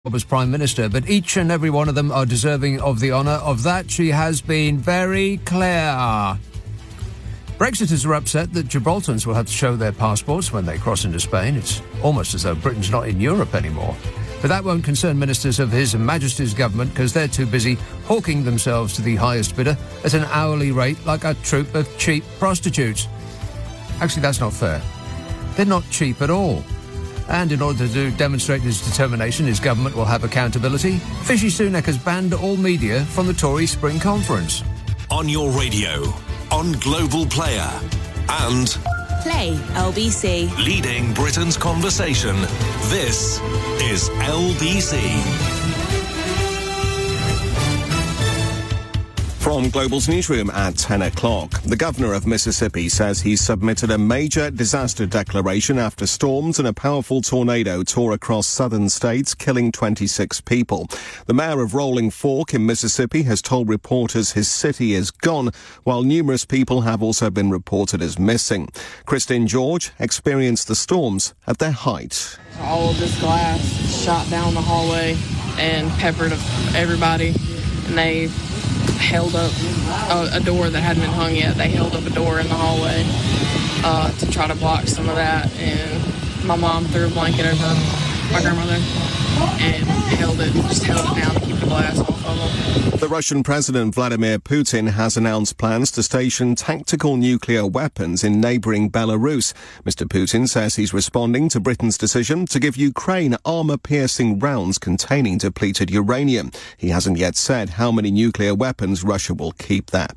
as Prime Minister, but each and every one of them are deserving of the honour. Of that, she has been very clear. Brexiters are upset that Gibraltarians will have to show their passports when they cross into Spain. It's almost as though Britain's not in Europe anymore. But that won't concern ministers of His Majesty's government because they're too busy hawking themselves to the highest bidder at an hourly rate like a troupe of cheap prostitutes. Actually, that's not fair. They're not cheap at all. And in order to demonstrate his determination, his government will have accountability. Fishy Sunak has banned all media from the Tory Spring Conference. On your radio, on Global Player, and Play LBC. Leading Britain's conversation. This is LBC. From Global's newsroom at 10 o'clock, the governor of Mississippi says he submitted a major disaster declaration after storms and a powerful tornado tore across southern states, killing 26 people. The mayor of Rolling Fork in Mississippi has told reporters his city is gone, while numerous people have also been reported as missing. Christine George experienced the storms at their height. All of this glass shot down the hallway and peppered everybody, and they held up a door that hadn't been hung yet. They held up a door in the hallway to try to block some of that, and my mom threw a blanket over my grandmother and held it down to keep the glass off of them. The Russian President Vladimir Putin has announced plans to station tactical nuclear weapons in neighbouring Belarus. Mr. Putin says he's responding to Britain's decision to give Ukraine armour-piercing rounds containing depleted uranium. He hasn't yet said how many nuclear weapons Russia will keep there.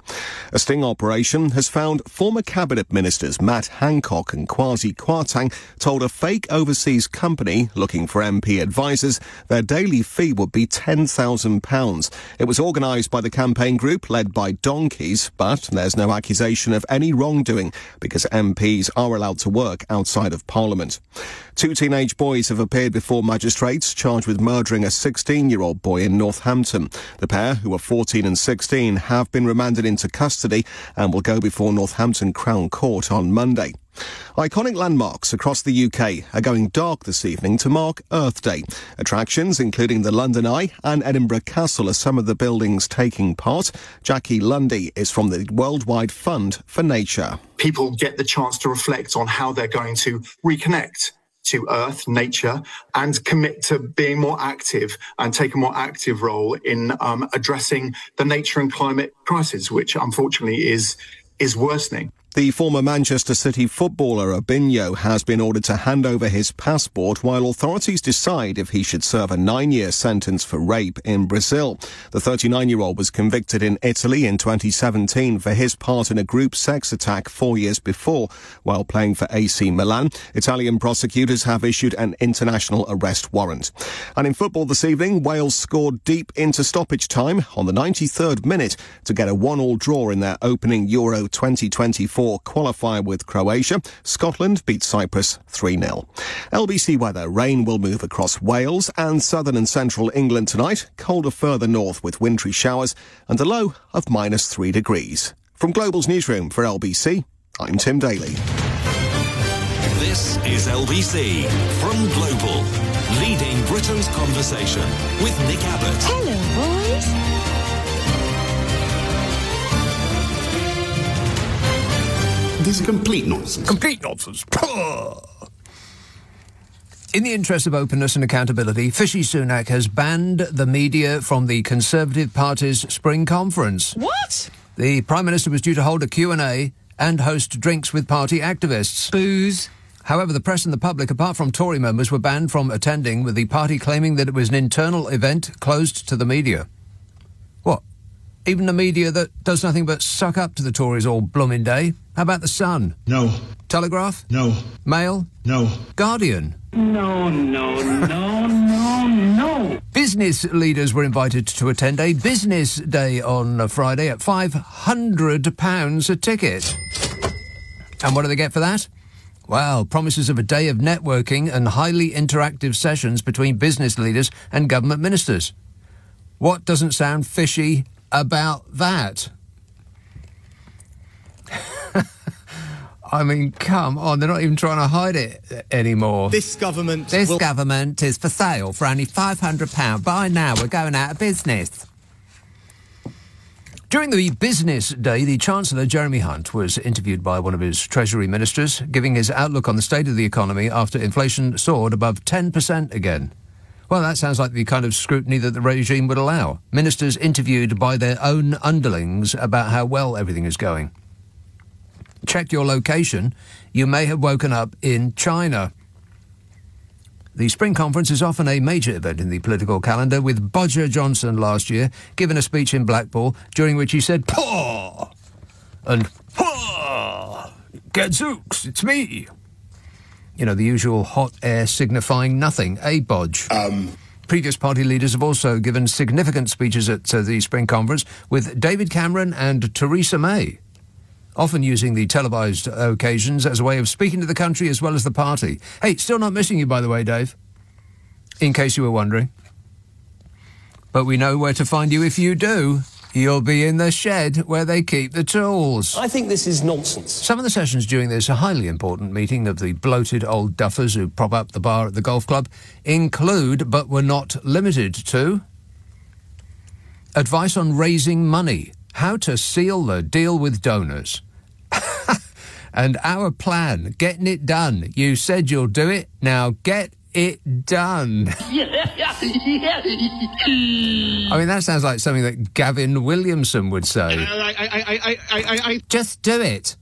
A sting operation has found former cabinet ministers Matt Hancock and Kwasi Kwarteng told a fake overseas company looking for MP advisers their daily fee would be £10,000. It was organised by the campaign group led by donkeys, but there's no accusation of any wrongdoing because MPs are allowed to work outside of Parliament. Two teenage boys have appeared before magistrates charged with murdering a 16-year-old boy in Northampton. The pair, who are 14 and 16, have been remanded into custody and will go before Northampton Crown Court on Monday. Iconic landmarks across the UK are going dark this evening to mark Earth Day. Attractions including the London Eye and Edinburgh Castle are some of the buildings taking part. Jackie Lundy is from the Worldwide Fund for Nature. People get the chance to reflect on how they're going to reconnect to Earth, nature, and commit to being more active and take a more active role in addressing the nature and climate crisis, which unfortunately is worsening. The former Manchester City footballer Obrien has been ordered to hand over his passport while authorities decide if he should serve a 9-year sentence for rape in Brazil. The 39-year-old was convicted in Italy in 2017 for his part in a group sex attack 4 years before while playing for AC Milan. Italian prosecutors have issued an international arrest warrant. And in football this evening, Wales scored deep into stoppage time on the 93rd minute to get a 1-1 draw in their opening Euro 2024 qualifier with Croatia. Scotland beat Cyprus 3-0. LBC weather. Rain will move across Wales and southern and central England tonight. Colder further north with wintry showers and a low of -3 degrees. From Global's newsroom for LBC, I'm Tim Daly. This is LBC from Global. Leading Britain's conversation with Nick Abbott. Hello, boys. This is complete nonsense. Complete nonsense. In the interest of openness and accountability, Fishy Sunak has banned the media from the Conservative Party's Spring Conference. What? The Prime Minister was due to hold a Q&A and host drinks with party activists. Booze. However, the press and the public, apart from Tory members, were banned from attending, with the party claiming that it was an internal event closed to the media. What? Even the media that does nothing but suck up to the Tories all blooming day? How about the Sun? No. Telegraph? No. Mail? No. Guardian? No. Business leaders were invited to attend a business day on Friday at £500 a ticket. And what do they get for that? Well, promises of a day of networking and highly interactive sessions between business leaders and government ministers. What doesn't sound fishy about that? I mean, come on, they're not even trying to hide it anymore. This government is for sale for only £500. Buy now, we're going out of business. During the business day, the Chancellor, Jeremy Hunt, was interviewed by one of his Treasury ministers, giving his outlook on the state of the economy after inflation soared above 10% again. Well, that sounds like the kind of scrutiny that the regime would allow. Ministers interviewed by their own underlings about how well everything is going. Check your location. You may have woken up in China. The Spring Conference is often a major event in the political calendar, with Bodger Johnson last year giving a speech in Blackpool during which he said, "Paw!" and "Paw! Gadzooks, it's me!" You know, the usual hot air signifying nothing, Bodge? Previous party leaders have also given significant speeches at the Spring Conference, with David Cameron and Theresa May, often using the televised occasions as a way of speaking to the country as well as the party. Hey, still not missing you, by the way, Dave, in case you were wondering. But we know where to find you if you do. You'll be in the shed where they keep the tools. I think this is nonsense. Some of the sessions during this highly important meeting of the bloated old duffers who prop up the bar at the golf club include, but were not limited to, advice on raising money, how to seal the deal with donors. And our plan, getting it done. You said you'll do it, now get it done. I mean, that sounds like something that Gavin Williamson would say. Just do it.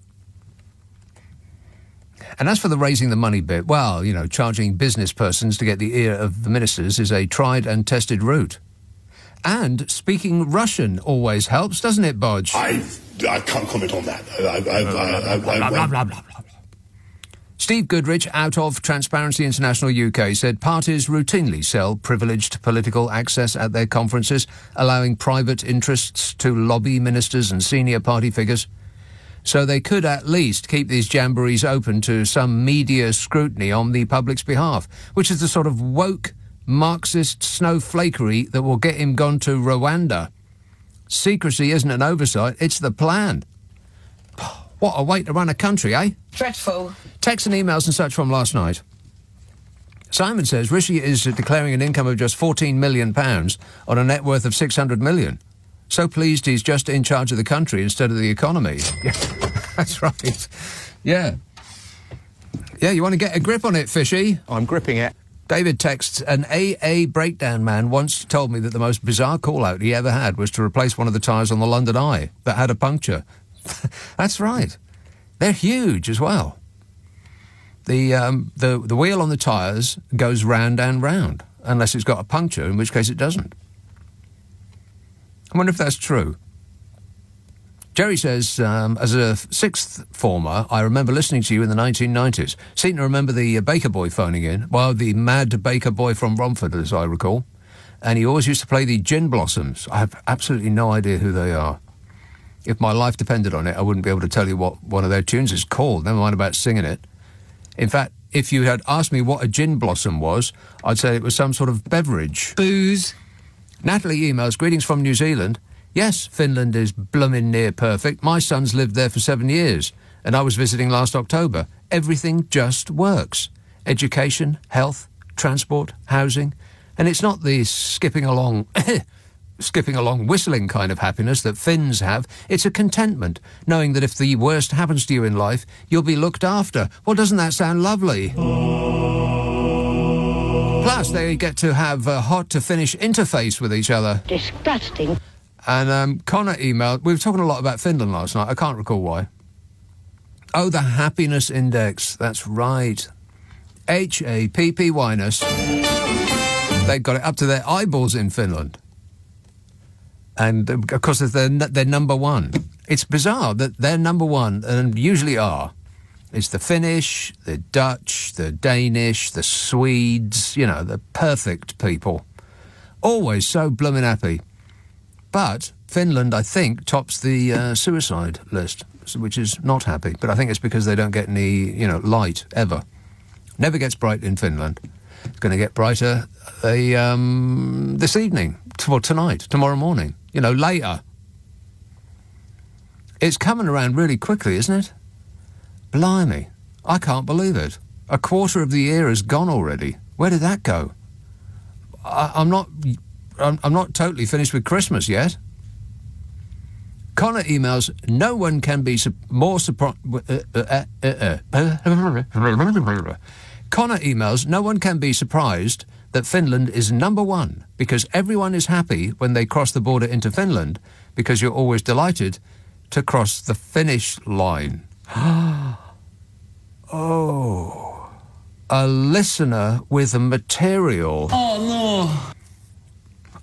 And as for the raising the money bit, well, you know, charging business persons to get the ear of the ministers is a tried and tested route. And speaking Russian always helps, doesn't it, Bodge? I can't comment on that. Blah, blah, blah. Steve Goodrich, out of Transparency International UK, said parties routinely sell privileged political access at their conferences, allowing private interests to lobby ministers and senior party figures. So they could at least keep these jamborees open to some media scrutiny on the public's behalf, which is the sort of woke Marxist snowflakery that will get him gone to Rwanda. Secrecy isn't an oversight, it's the plan. What a way to run a country, eh? Dreadful. Texts and emails and such from last night. Simon says Rishi is declaring an income of just £14 million on a net worth of £600 million. So pleased he's just in charge of the country instead of the economy. Yeah, that's right. Yeah. Yeah, you want to get a grip on it, Fishy? I'm gripping it. David texts, an AA breakdown man once told me that the most bizarre call-out he ever had was to replace one of the tyres on the London Eye that had a puncture. That's right. They're huge as well. The wheel on the tyres goes round and round, unless it's got a puncture, in which case it doesn't. I wonder if that's true. Jerry says, as a sixth former, I remember listening to you in the 1990s. Seem to remember the baker boy phoning in. Well, the mad baker boy from Romford, as I recall. And he always used to play the Gin Blossoms. I have absolutely no idea who they are. If my life depended on it, I wouldn't be able to tell you what one of their tunes is called, never mind about singing it. In fact, if you had asked me what a gin blossom was, I'd say it was some sort of beverage. Booze. Natalie emails, greetings from New Zealand. Yes, Finland is bloomin' near perfect. My son's lived there for 7 years, and I was visiting last October. Everything just works. Education, health, transport, housing. And it's not the skipping along whistling kind of happiness that Finns have. It's a contentment, knowing that if the worst happens to you in life, you'll be looked after. Well, doesn't that sound lovely? Plus, they get to have a hot-to-finish interface with each other. Disgusting. And Connor emailed... We were talking a lot about Finland last night. I can't recall why. Oh, the happiness index. That's right. HAPPY-ness. They've got it up to their eyeballs in Finland. And, of course, they're number one. It's bizarre that they're number one, and usually are. It's the Finnish, the Dutch, the Danish, the Swedes, you know, the perfect people. Always so blooming happy. But Finland, I think, tops the suicide list, which is not happy. But I think it's because they don't get any, light, ever. Never gets bright in Finland. It's going to get brighter this evening, tonight, tomorrow morning, later. It's coming around really quickly, isn't it? Blimey, I can't believe it. A quarter of the year has gone already. Where did that go? I'm not totally finished with Christmas yet. Connor emails, no one can be more surprised... Connor emails, no one can be surprised that Finland is number one because everyone is happy when they cross the border into Finland because you're always delighted to cross the finish line. Oh, a listener with material. Oh, no.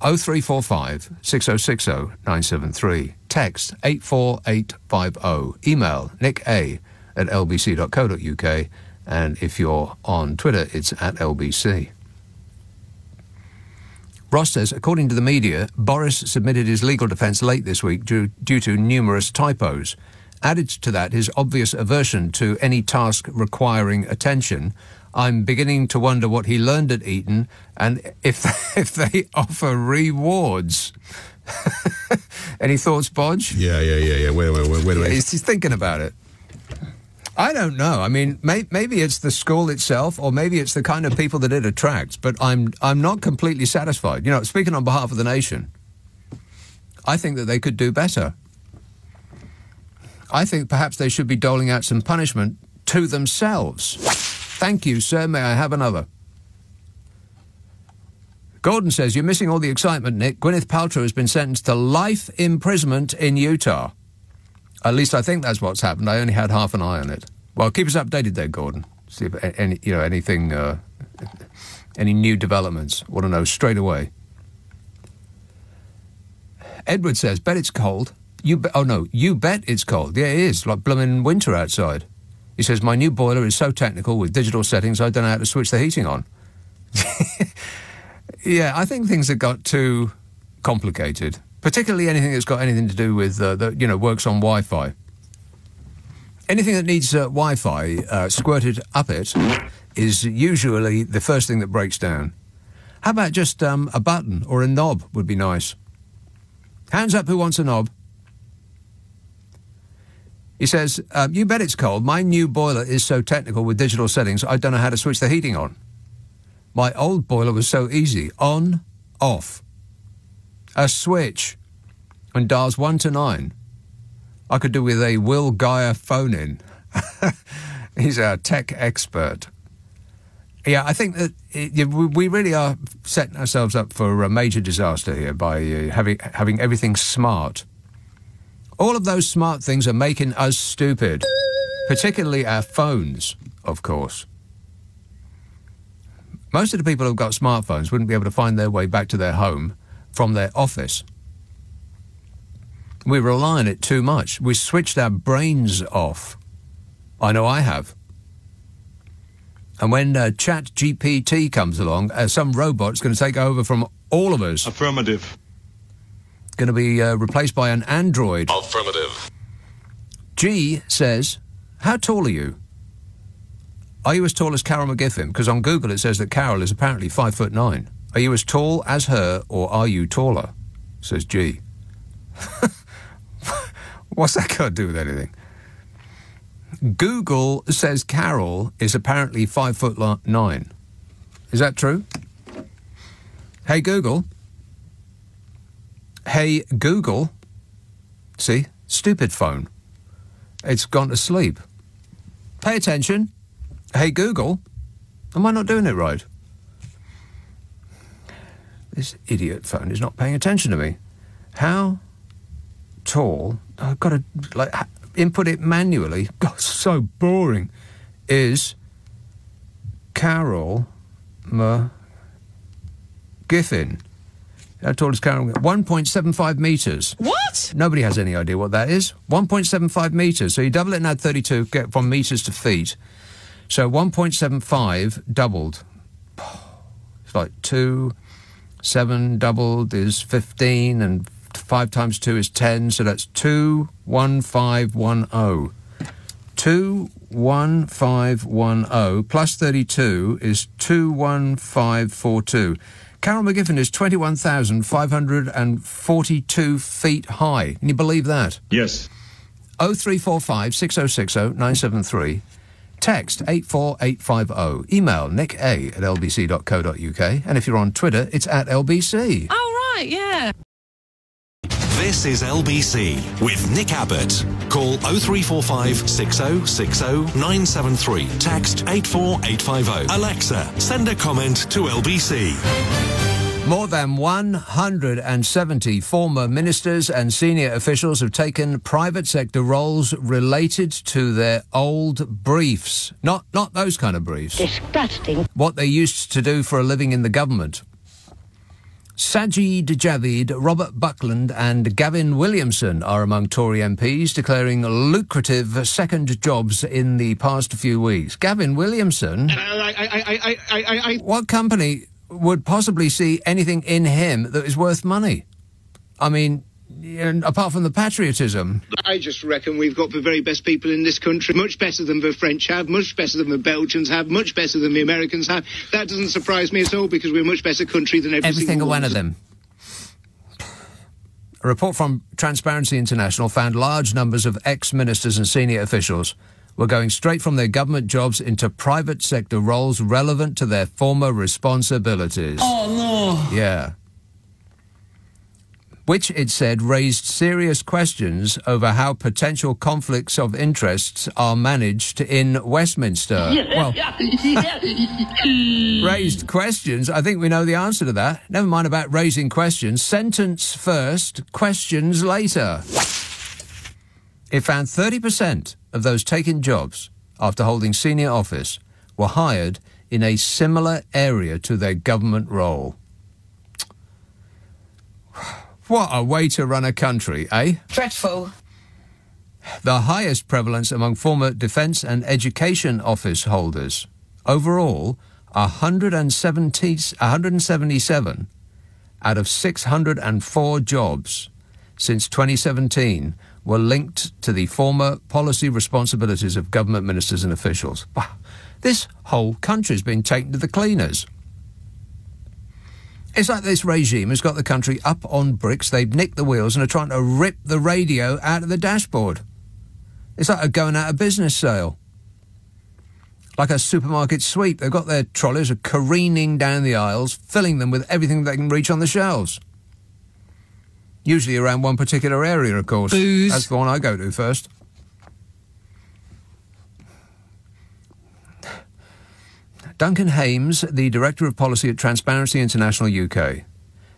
0345 6060 973. Text 84850. Email nica@lbc.co.uk. And if you're on Twitter, it's @LBC. Ross says, according to the media, Boris submitted his legal defence late this week due to numerous typos. Added to that, his obvious aversion to any task requiring attention. I'm beginning to wonder what he learned at Eton and if they offer rewards. Any thoughts, Bodge? Yeah. Wait. He's thinking about it. I don't know. I mean, maybe it's the school itself, or maybe it's the kind of people that it attracts. But I'm not completely satisfied. You know, speaking on behalf of the nation, I think that they could do better. I think perhaps they should be doling out some punishment to themselves. Thank you, sir. May I have another? Gordon says, you're missing all the excitement, Nick. Gwyneth Paltrow has been sentenced to life imprisonment in Utah. At least I think that's what's happened. I only had half an eye on it. Well, keep us updated there, Gordon. See if anything, any new developments. Want to know straight away. Edward says, bet it's cold. You bet it's cold. Yeah, it is. Like blooming winter outside. He says, my new boiler is so technical with digital settings, I don't know how to switch the heating on. Yeah, I think things have got too complicated. Particularly anything that's got anything to do with, works on Wi-Fi. Anything that needs Wi-Fi squirted up it is usually the first thing that breaks down. How about just a button or a knob would be nice. Hands up who wants a knob. He says, you bet it's cold. My new boiler is so technical with digital settings, I don't know how to switch the heating on. My old boiler was so easy. On, off. A switch. And dials 1 to 9. I could do with a Will Geyer phone-in. He's our tech expert. Yeah, I think that we really are setting ourselves up for a major disaster here by having everything smart. All of those smart things are making us stupid, particularly our phones, of course. Most of the people who've got smartphones wouldn't be able to find their way back to their home from their office. We rely on it too much. We switched our brains off. I know I have. And when ChatGPT comes along, some robot's going to take over from all of us. Affirmative. Going to be replaced by an android. Affirmative. G says, how tall are you? Are you as tall as Carol McGiffin? Because on Google it says that Carol is apparently 5'9". Are you as tall as her, or are you taller? Says G. What's that got to do with anything? Google says Carol is apparently 5'9". Is that true? Hey, Google. Hey, Google. See? Stupid phone. It's gone to sleep. Pay attention. Hey, Google. Am I not doing it right? This idiot phone is not paying attention to me. How tall... I've got to, input it manually. God, so boring. Is Carol McGiffin. How tall is Carol? 1.75 metres. What? Nobody has any idea what that is. 1.75 metres. So you double it and add 32, get from metres to feet. So 1.75 doubled. It's like 2, 7 doubled is 15, and 5 times 2 is 10, so that's 21510. 21510 plus 32 is 21542. Carol McGiffin is 21,542 feet high. Can you believe that? Yes. 0345 6060 973. Text 84850. Email nicka@lbc.co.uk. And if you're on Twitter, it's at LBC. Oh, right, yeah. This is LBC with Nick Abbott. Call 0345 6060 973. Text 84850. Alexa, send a comment to LBC. More than 170 former ministers and senior officials have taken private sector roles related to their old briefs. Not those kind of briefs. Disgusting. What they used to do for a living in the government. Sajid Javid, Robert Buckland and Gavin Williamson are among Tory MPs declaring lucrative second jobs in the past few weeks. Gavin Williamson? What company would possibly see anything in him that is worth money? I mean, apart from the patriotism. I just reckon we've got the very best people in this country, much better than the French have, much better than the Belgians have, much better than the Americans have. That doesn't surprise me at all, because we're a much better country than every single one of them. A report from Transparency International found large numbers of ex-ministers and senior officials were going straight from their government jobs into private sector roles relevant to their former responsibilities. Oh, no. Yeah. Which, it said, raised serious questions over how potential conflicts of interests are managed in Westminster. Well, raised questions? I think we know the answer to that. Never mind about raising questions. Sentence first, questions later. It found 30% of those taking jobs after holding senior office were hired in a similar area to their government role. What a way to run a country, eh? Dreadful. The highest prevalence among former Defence and Education Office holders. Overall, 177 out of 604 jobs since 2017 were linked to the former policy responsibilities of government ministers and officials. Wow. This whole country's been taken to the cleaners. It's like this regime has got the country up on bricks, they've nicked the wheels and are trying to rip the radio out of the dashboard. It's like a going out of business sale. Like a supermarket sweep, they've got their trolleys careening down the aisles, filling them with everything they can reach on the shelves. Usually around one particular area, of course. Booze. That's the one I go to first. Duncan Hames, the Director of Policy at Transparency International UK,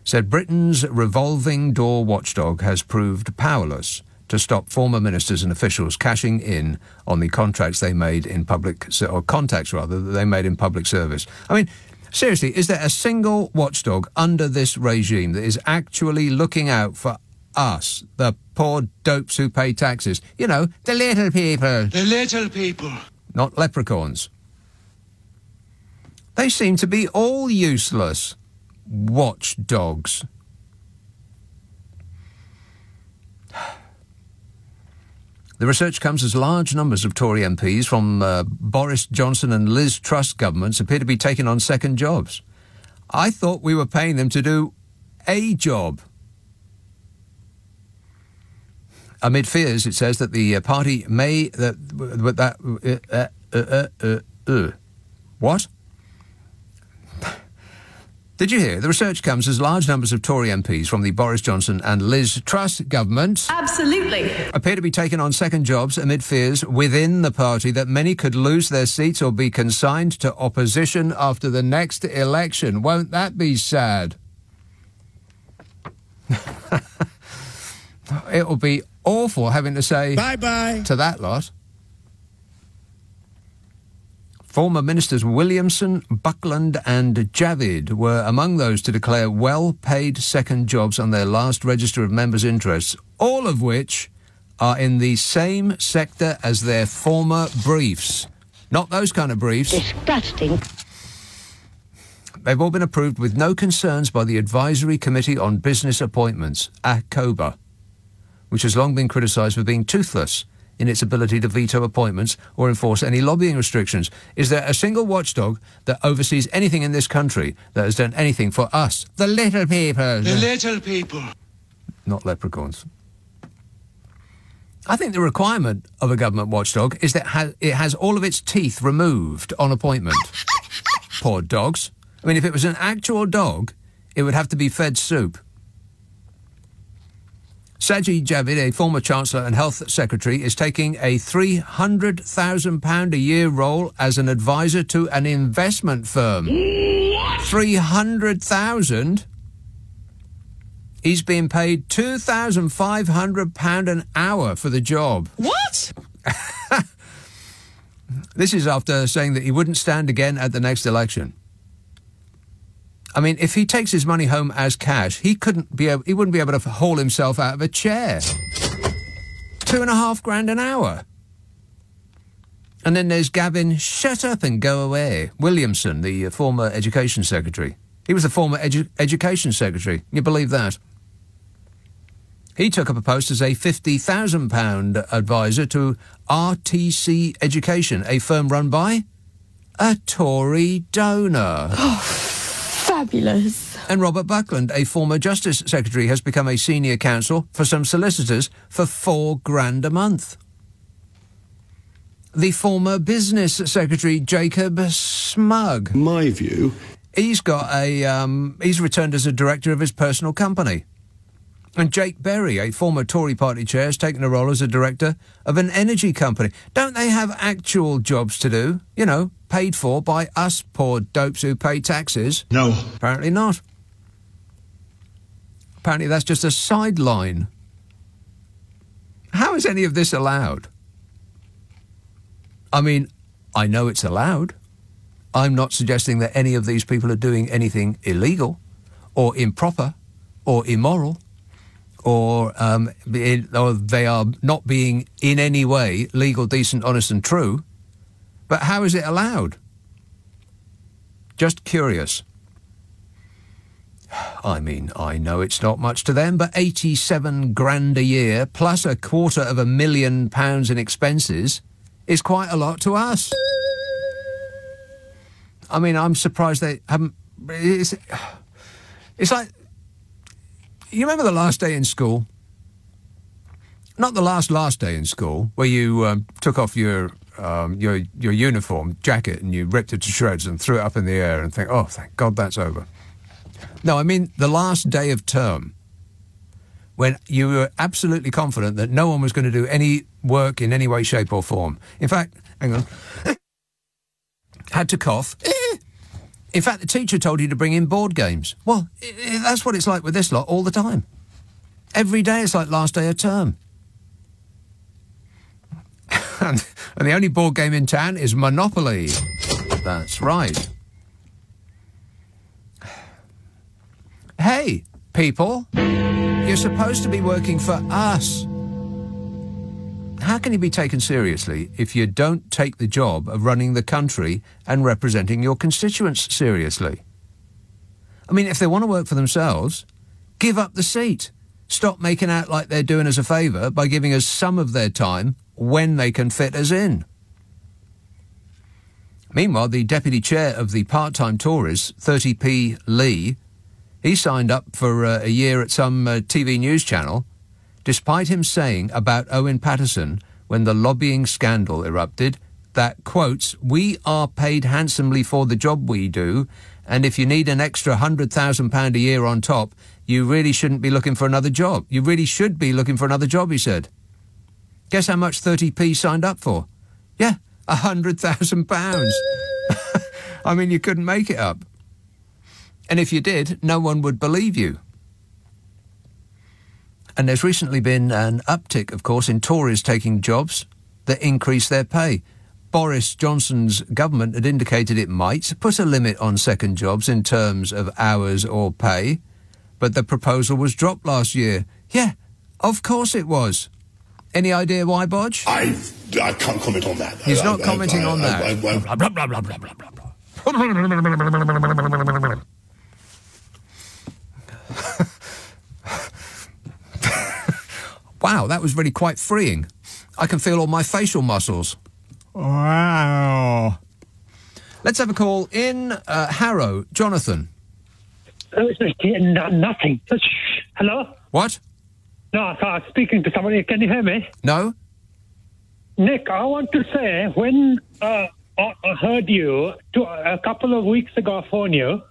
said Britain's revolving door watchdog has proved powerless to stop former ministers and officials cashing in on the contracts they made in public, or contacts rather, that they made in public service. I mean, seriously, is there a single watchdog under this regime that is actually looking out for us, the poor dopes who pay taxes? You know, the little people. The little people. Not leprechauns. They seem to be all useless watchdogs. The research comes as large numbers of Tory MPs from Boris Johnson and Liz Truss governments appear to be taking on second jobs. I thought we were paying them to do a job. Amid fears, it says that the party may... What? Did you hear? The research comes as large numbers of Tory MPs from the Boris Johnson and Liz Truss governments Absolutely. appear to be taking on second jobs amid fears within the party that many could lose their seats or be consigned to opposition after the next election. Won't that be sad? It'll be awful having to say bye-bye to that lot. Former ministers Williamson, Buckland and Javid were among those to declare well-paid second jobs on their last register of members' interests, all of which are in the same sector as their former briefs. Not those kind of briefs. Disgusting. They've all been approved with no concerns by the Advisory Committee on Business Appointments, ACOBA, which has long been criticised for being toothless in its ability to veto appointments or enforce any lobbying restrictions. Is there a single watchdog that oversees anything in this country that has done anything for us, the little people? The little people. Not leprechauns. I think the requirement of a government watchdog is that it has all of its teeth removed on appointment. Poor dogs. I mean, if it was an actual dog, it would have to be fed soup. Sajid Javid, a former Chancellor and Health Secretary, is taking a £300,000 a year role as an advisor to an investment firm. What? £300,000? He's being paid £2,500 an hour for the job. What? This is after saying that he wouldn't stand again at the next election. I mean, if he takes his money home as cash, he wouldn't be able to haul himself out of a chair. £2,500 an hour. And then there's Gavin, shut up and go away, Williamson, the former Education Secretary. He was the former Education Secretary. Can you believe that? He took up a post as a £50,000 advisor to RTC Education, a firm run by a Tory donor. Fabulous. And Robert Buckland, a former Justice Secretary, has become a senior counsel for some solicitors for £4,000 a month. The former Business Secretary, Jacob Smug. My view. He's returned as a director of his personal company. And Jake Berry, a former Tory party chair, has taken a role as a director of an energy company. Don't they have actual jobs to do? You know, paid for by us poor dopes who pay taxes? No. Apparently not. Apparently that's just a sideline. How is any of this allowed? I mean, I know it's allowed. I'm not suggesting that any of these people are doing anything illegal or improper or immoral. Or they are not being in any way legal, decent, honest and true. But how is it allowed? Just curious. I mean, I know it's not much to them, but £87,000 a year plus £250,000 in expenses is quite a lot to us. I mean, I'm surprised they haven't... It's like... You remember the last day in school? Not the last day in school, where you took off your uniform jacket and you ripped it to shreds and threw it up in the air and think, oh, thank God that's over. No, I mean the last day of term, when you were absolutely confident that no one was going to do any work in any way, shape or form. In fact, hang on, had to cough. In fact, the teacher told you to bring in board games. Well, that's what it's like with this lot all the time. Every day it's like last day of term. And the only board game in town is Monopoly. That's right. Hey, people, you're supposed to be working for us. How can you be taken seriously if you don't take the job of running the country and representing your constituents seriously? I mean, if they want to work for themselves, give up the seat. Stop making out like they're doing us a favour by giving us some of their time when they can fit us in. Meanwhile, the deputy chair of the part-time Tories, 30p Lee, he signed up for a year at some TV news channel, despite him saying about Owen Paterson when the lobbying scandal erupted that, quotes, we are paid handsomely for the job we do, and if you need an extra £100,000 a year on top, you really shouldn't be looking for another job. You really should be looking for another job, he said. Guess how much 30p signed up for? Yeah, £100,000. I mean, you couldn't make it up. And if you did, no one would believe you. And there's recently been an uptick, of course, in Tories taking jobs that increase their pay. Boris Johnson's government had indicated it might put a limit on second jobs in terms of hours or pay, but the proposal was dropped last year. Yeah, of course it was. Any idea why, Bodge? I can't comment on that. He's not commenting on that. Blah, blah, blah, blah, blah, blah, blah. Wow, that was really quite freeing. I can feel all my facial muscles. Wow. Let's have a call in Harrow. Jonathan. Nothing. Hello? What? No, so I'm speaking to somebody. Can you hear me? No? Nick, I want to say, when I heard you a couple of weeks ago, I phoned you,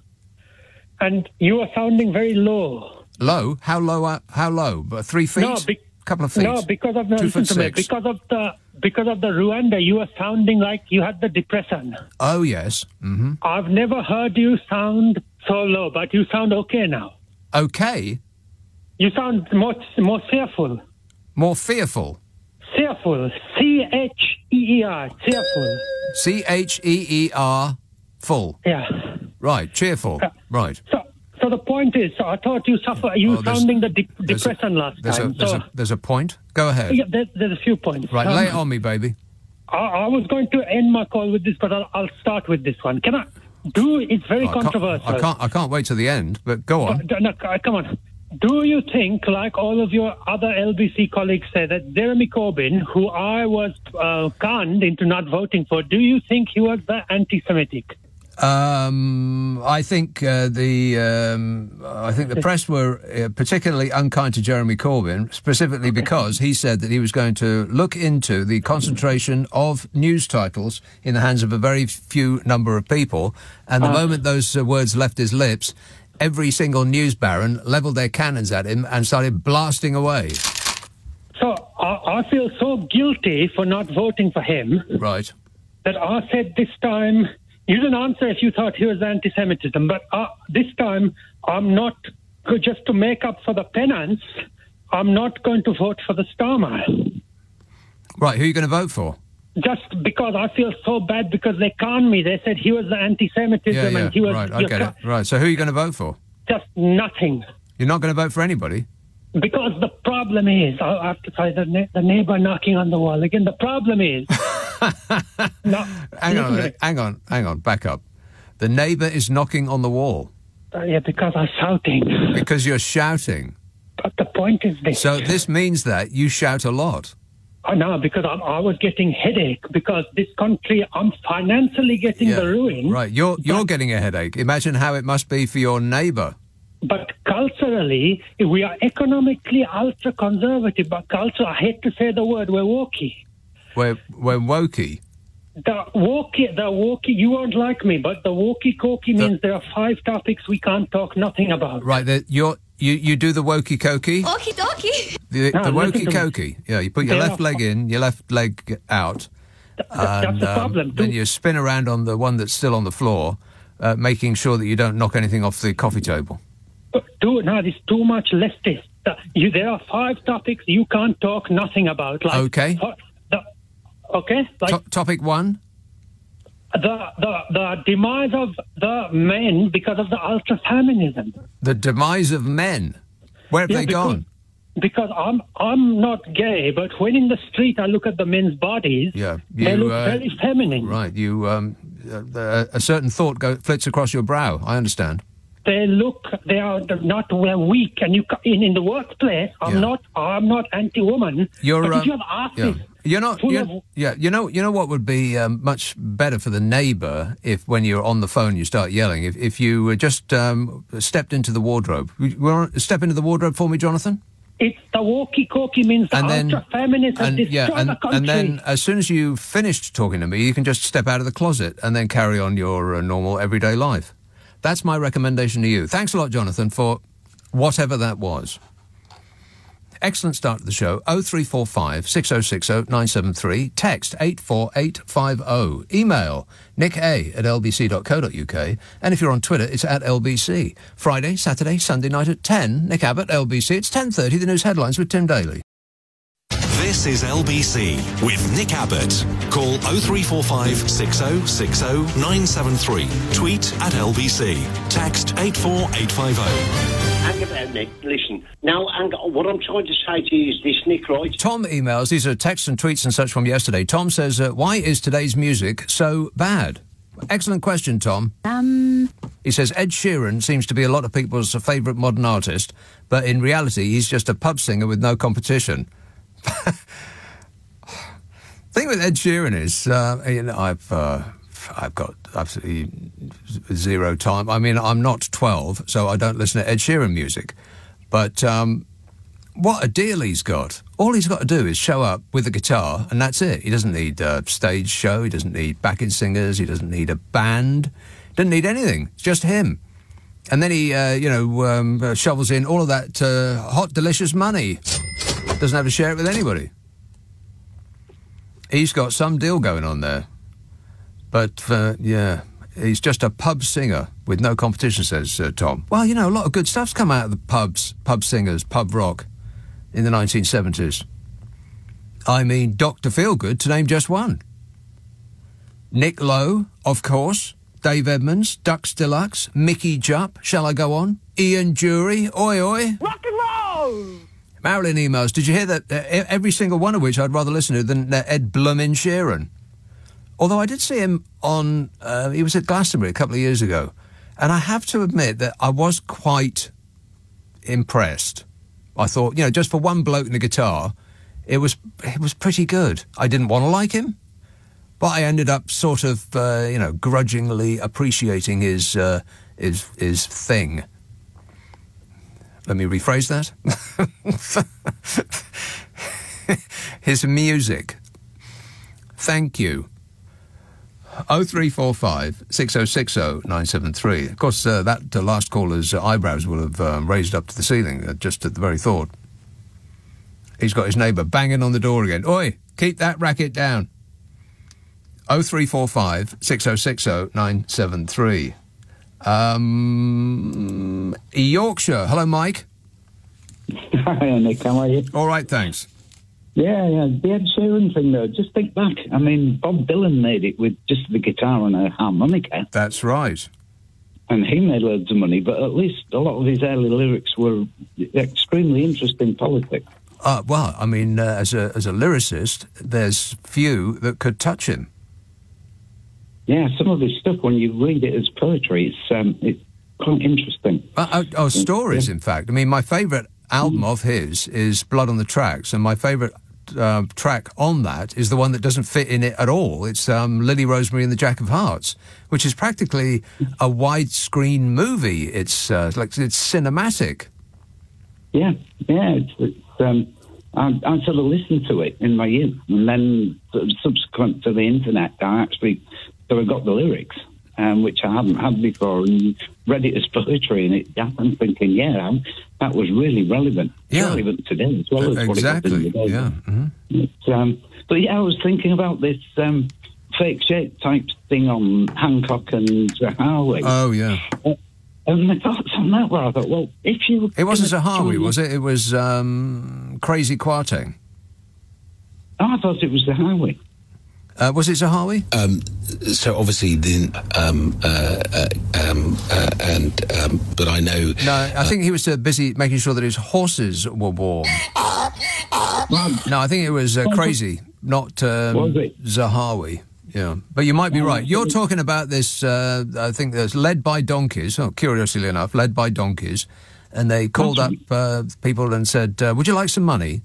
and you were sounding very low. Low? How low? How low? 3 feet? No, couple of feet? No, because of the 2'6". Because of the Rwanda, you were sounding like you had the depression. Oh, yes. Mm-hmm. I've never heard you sound so low, but you sound okay now. Okay? You sound more fearful. More fearful? Fearful. C-H-E-E-R. Fearful. C-H-E-E-R. Full. Yeah. Right. Cheerful. Right. So the point is, I thought you sounding the depression last time. There's a point. Go ahead. Yeah, there's a few points. Right, lay it on me, baby. I was going to end my call with this, but I'll start with this one. Can I? It's very controversial. I can't wait till the end, but go on. No, come on. Do you think, like all of your other LBC colleagues say, that Jeremy Corbyn, who I was conned into not voting for, do you think he was anti-Semitic? I think the press were particularly unkind to Jeremy Corbyn, specifically because he said that he was going to look into the concentration of news titles in the hands of a very few number of people, and the moment those words left his lips, every single news baron levelled their cannons at him and started blasting away. So I feel so guilty for not voting for him. Right. That I said this time... You didn't answer if you thought he was anti-Semitism, but this time I'm not, just to make up for the penance, I'm not going to vote for the Starmer. Right, who are you going to vote for? Just because I feel so bad because they conned me. They said he was the anti-Semitism and he was... Right, I get it. Right, so who are you going to vote for? Just nothing. You're not going to vote for anybody? Because the problem is, I have to say, the neighbour knocking on the wall again. The problem is... No, hang on, back up. The neighbour is knocking on the wall. Yeah, because I'm shouting. Because you're shouting. But the point is this. So this means that you shout a lot. No, because I was getting headache because this country, I'm financially getting the ruin. Right, you're getting a headache. Imagine how it must be for your neighbour. But culturally, we are economically ultra-conservative, but I hate to say the word, we're wokey. We're wokey. The wokey, you won't like me, but the wokey-cokey means there are 5 topics we can't talk nothing about. Right, you do the wokey-cokey? Okie-dokie. The wokey-cokey. Yeah, you put your left leg in, your left leg out. That's the problem. Then you spin around on the one that's still on the floor, making sure that you don't knock anything off the coffee table. There's too much leftist. There are 5 topics you can't talk nothing about. Like, okay. Okay. Like, topic 1. The demise of the men because of the ultra-feminism. The demise of men? Where have they gone? Because I'm not gay, but when in the street I look at the men's bodies, they look very feminine. Right, a certain thought flits across your brow, I understand. They are not weak, and in the workplace, I'm not anti-woman. But if you have asses, you know what would be much better for the neighbour if, when you're on the phone, you start yelling. If you just stepped into the wardrobe. Step into the wardrobe for me, Jonathan. It's the walkie-talkie means the ultra-feminist and destroy the country. And then as soon as you finished talking to me, you can just step out of the closet and then carry on your normal everyday life. That's my recommendation to you. Thanks a lot, Jonathan, for whatever that was. Excellent start to the show. 0345 6060 973. Text 84850. Email nicka@lbc.co.uk. And if you're on Twitter, it's @LBC. Friday, Saturday, Sunday night at 10. Nick Abbott, LBC. It's 10:30, the news headlines with Tim Daly. This is LBC with Nick Abbott. Call 0345 6060 973. Tweet @LBC. Text 84850. Hang about, Nick. Listen. Now, what I'm trying to say to you is this, Nick, right? Tom emails, these are texts and tweets and such from yesterday. Tom says, why is today's music so bad? Excellent question, Tom. He says, Ed Sheeran seems to be a lot of people's favourite modern artist, but in reality, he's just a pub singer with no competition. Thing with Ed Sheeran is, I've got absolutely zero time. I mean, I'm not 12, so I don't listen to Ed Sheeran music. But What a deal he's got. All he's got to do is show up with a guitar, and that's it. He doesn't need a stage show. He doesn't need backing singers. He doesn't need a band. Doesn't need anything. It's just him. And then he, shovels in all of that hot, delicious money. Doesn't have to share it with anybody. He's got some deal going on there. But, he's just a pub singer with no competition, says Tom. Well, a lot of good stuff's come out of the pubs, pub singers, pub rock in the 1970s. I mean, Dr. Feelgood, to name just one. Nick Lowe, of course. Dave Edmonds, Dux Deluxe, Mickey Jupp, shall I go on? Ian Jury, oi oi. Rock and roll! Marilyn emails, did you hear that? Every single one of which I'd rather listen to than Ed Bloomin' Sheeran. Although I did see him on, he was at Glastonbury a couple of years ago, and I have to admit that I was quite impressed. I thought, just for one bloke and a guitar, it was pretty good. I didn't want to like him, but I ended up sort of, grudgingly appreciating his thing. Let me rephrase that. His music. Thank you. 0345 6060 973. Of course, that last caller's eyebrows will have raised up to the ceiling just at the very thought. He's got his neighbour banging on the door again. Oi, keep that racket down. 0345 6060 973. Yorkshire. Hello, Mike. Hi, Nick. How are you? All right, thanks. Yeah. The Ed Sheeran thing, though, just think back. I mean, Bob Dylan made it with just the guitar and a harmonica. That's right. And he made loads of money, but at least a lot of his early lyrics were extremely interesting politics. Well, I mean, as a lyricist, there's few that could touch him. Yeah, some of his stuff, when you read it as poetry, it's quite interesting. Stories, in fact. I mean, my favourite album of his is Blood on the Tracks, and my favourite track on that is the one that doesn't fit in it at all. It's Lily Rosemary and the Jack of Hearts, which is practically a widescreen movie. It's cinematic. Yeah. I sort of listened to it in my youth, and then subsequent to the internet, I actually sort of got the lyrics, which I hadn't had before, and read it as poetry, and I'm thinking, that was really relevant. Yeah. Relevant today as well as exactly. What it was in the day. Yeah. Mm-hmm. But I was thinking about this fake shape type thing on Hancock and Zahawi. Oh, yeah. And my thoughts on that were, I thought, well, if you... It wasn't Zahawi, was it? It was Crazy Kwarteng. Oh, I thought it was Zahawi. Was it Zahawi? So obviously, but I know. No, I think he was busy making sure that his horses were warm. No, I think it was Crazy, not Zahawi. Yeah, but you might be right. You're talking about this. I think that's led by donkeys. Oh, curiously enough, led by donkeys, and they called up people and said, "Would you like some money?"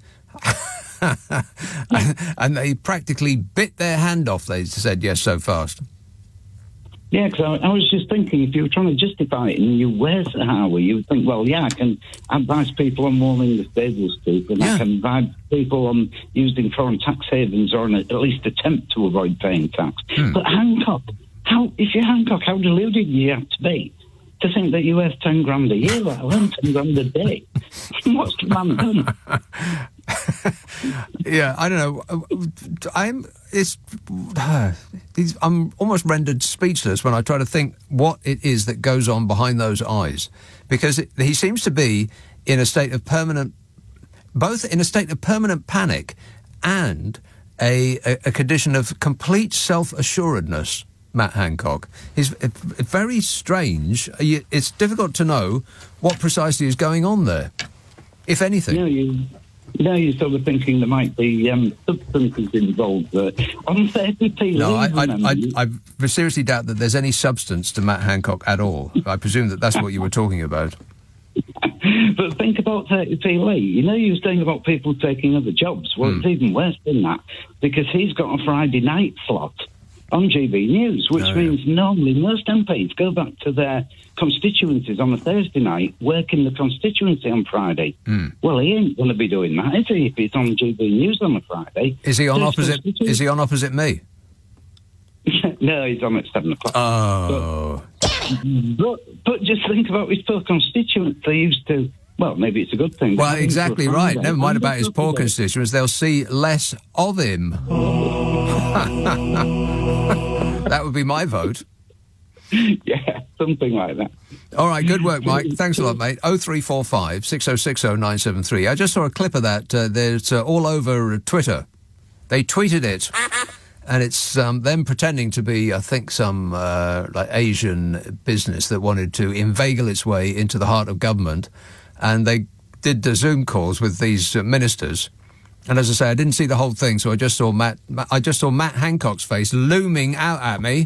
and they practically bit their hand off. They said yes so fast. Yeah, because I was just thinking, if you were trying to justify it and you wear Zahawi, you would think, well, I can advise people on warming the stable stoop, and I can advise people on using foreign tax havens or at least attempt to avoid paying tax. But Hancock, if you're Hancock, how deluded you have to be to think that you're worth 10 grand a year, let alone 10 grand a day. What's the man done? Yeah, I don't know. I'm almost rendered speechless when I try to think what it is that goes on behind those eyes, because he seems to be in a state of permanent panic and a condition of complete self-assuredness. Matt Hancock. He's very strange. It's difficult to know what precisely is going on there, if anything. You're sort of thinking there might be substances involved there. On 30p. No, I seriously doubt that there's any substance to Matt Hancock at all. I presume that's what you were talking about. But think about 30p Lee. You were saying about people taking other jobs. Well, it's even worse than that, because he's got a Friday night slot on GB News, which means normally most MPs go back to their constituencies on a Thursday night, work in the constituency on Friday. Well, he ain't going to be doing that, is he, if he's on GB News on a Friday? Is he on opposite me? No, he's on at 7 o'clock. Oh. But just think about his poor constituents. They used to... Well, maybe it's a good thing. Well, exactly right. Never mind about his poor constituents. They'll see less of him. That would be my vote. Yeah, something like that. All right, good work, Mike. Thanks a lot, mate. 0345 6060 973. I just saw a clip of that. There's all over Twitter. They tweeted it. And it's them pretending to be, I think, some like Asian business that wanted to inveigle its way into the heart of government. And they did the Zoom calls with these ministers. And as I say, I didn't see the whole thing, so I just saw Matt Hancock's face looming out at me.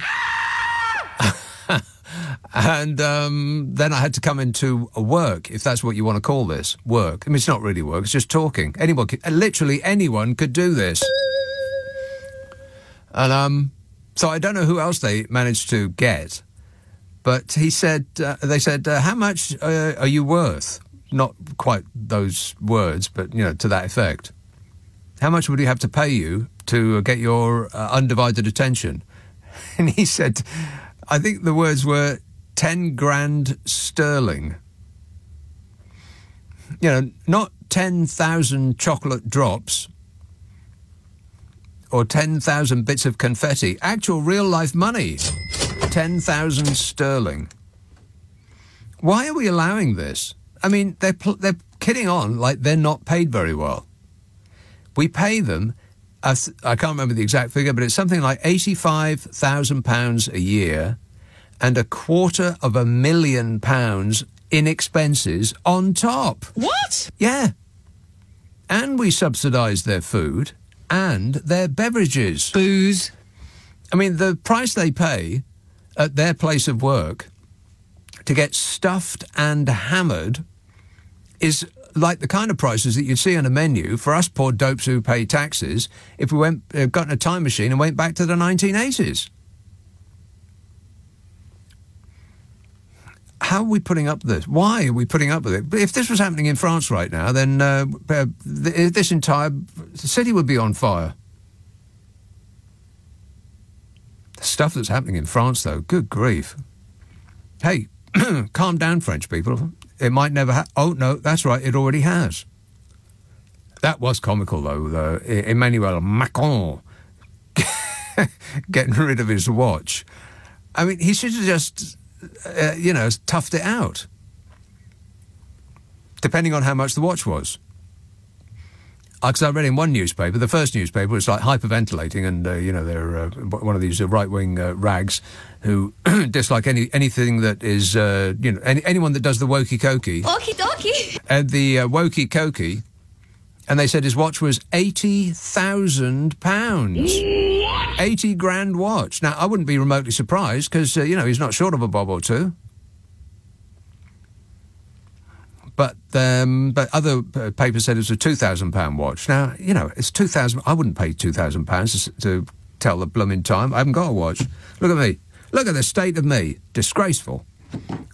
And then I had to come into work, if that's what you want to call this, work. I mean, it's not really work, it's just talking. Literally anyone could do this. And so I don't know who else they managed to get, but they said, how much are you worth? Not quite those words, but, to that effect. How much would he have to pay you to get your undivided attention? And he said, I think the words were 10 grand sterling. Not 10,000 chocolate drops or 10,000 bits of confetti. Actual real-life money. 10,000 sterling. Why are we allowing this? I mean, they're kidding on like they're not paid very well. We pay them, I can't remember the exact figure, but it's something like £85,000 a year and £250,000 in expenses on top. What? Yeah. And we subsidise their food and their beverages. Booze. I mean, the price they pay at their place of work to get stuffed and hammered is like the kind of prices that you'd see on a menu for us poor dopes who pay taxes if we got in a time machine and went back to the 1980s. How are we putting up with this? Why are we putting up with it? If this was happening in France right now, then this entire city would be on fire. The stuff that's happening in France, though, good grief. Hey, calm down, French people. It might never oh, no, that's right, it already has. That was comical, though. Emmanuel Macron getting rid of his watch. I mean, he should have just, toughed it out. Depending on how much the watch was. Because I read in one newspaper, the first newspaper was like hyperventilating and, they're one of these right-wing rags who dislike anything that is, anyone that does the wokey-cokey. Okie-dokie. And the wokey-cokey, and they said his watch was £80,000. 80 grand watch. Now, I wouldn't be remotely surprised because, he's not short of a bob or two. But other papers said it was a £2,000 watch. Now, it's £2,000. I wouldn't pay £2,000 to tell the blooming time. I haven't got a watch. Look at me. Look at the state of me. Disgraceful.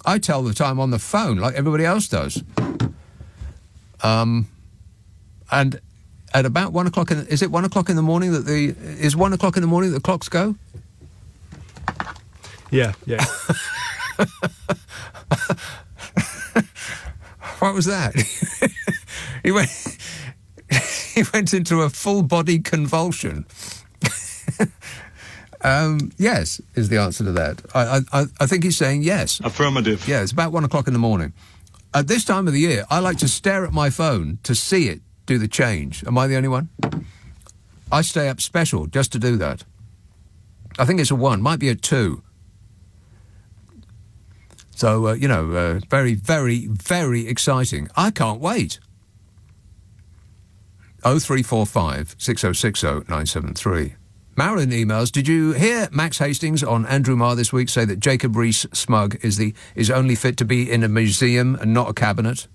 I tell the time on the phone like everybody else does. And at about 1 o'clock, is it 1 o'clock in the morning that is 1 o'clock in the morning that the clocks go? Yeah. What was that? He went into a full-body convulsion. Yes, is the answer to that. I think he's saying yes. Affirmative. Yeah, it's about 1 o'clock in the morning. At this time of the year, I like to stare at my phone to see it do the change. Am I the only one? I stay up special just to do that. I think it's a 1, might be a 2. So, very, very, very exciting. I can't wait. 0345 6060 973. Marilyn emails, did you hear Max Hastings on Andrew Marr this week say that Jacob Rees-Smugg is only fit to be in a museum and not a cabinet?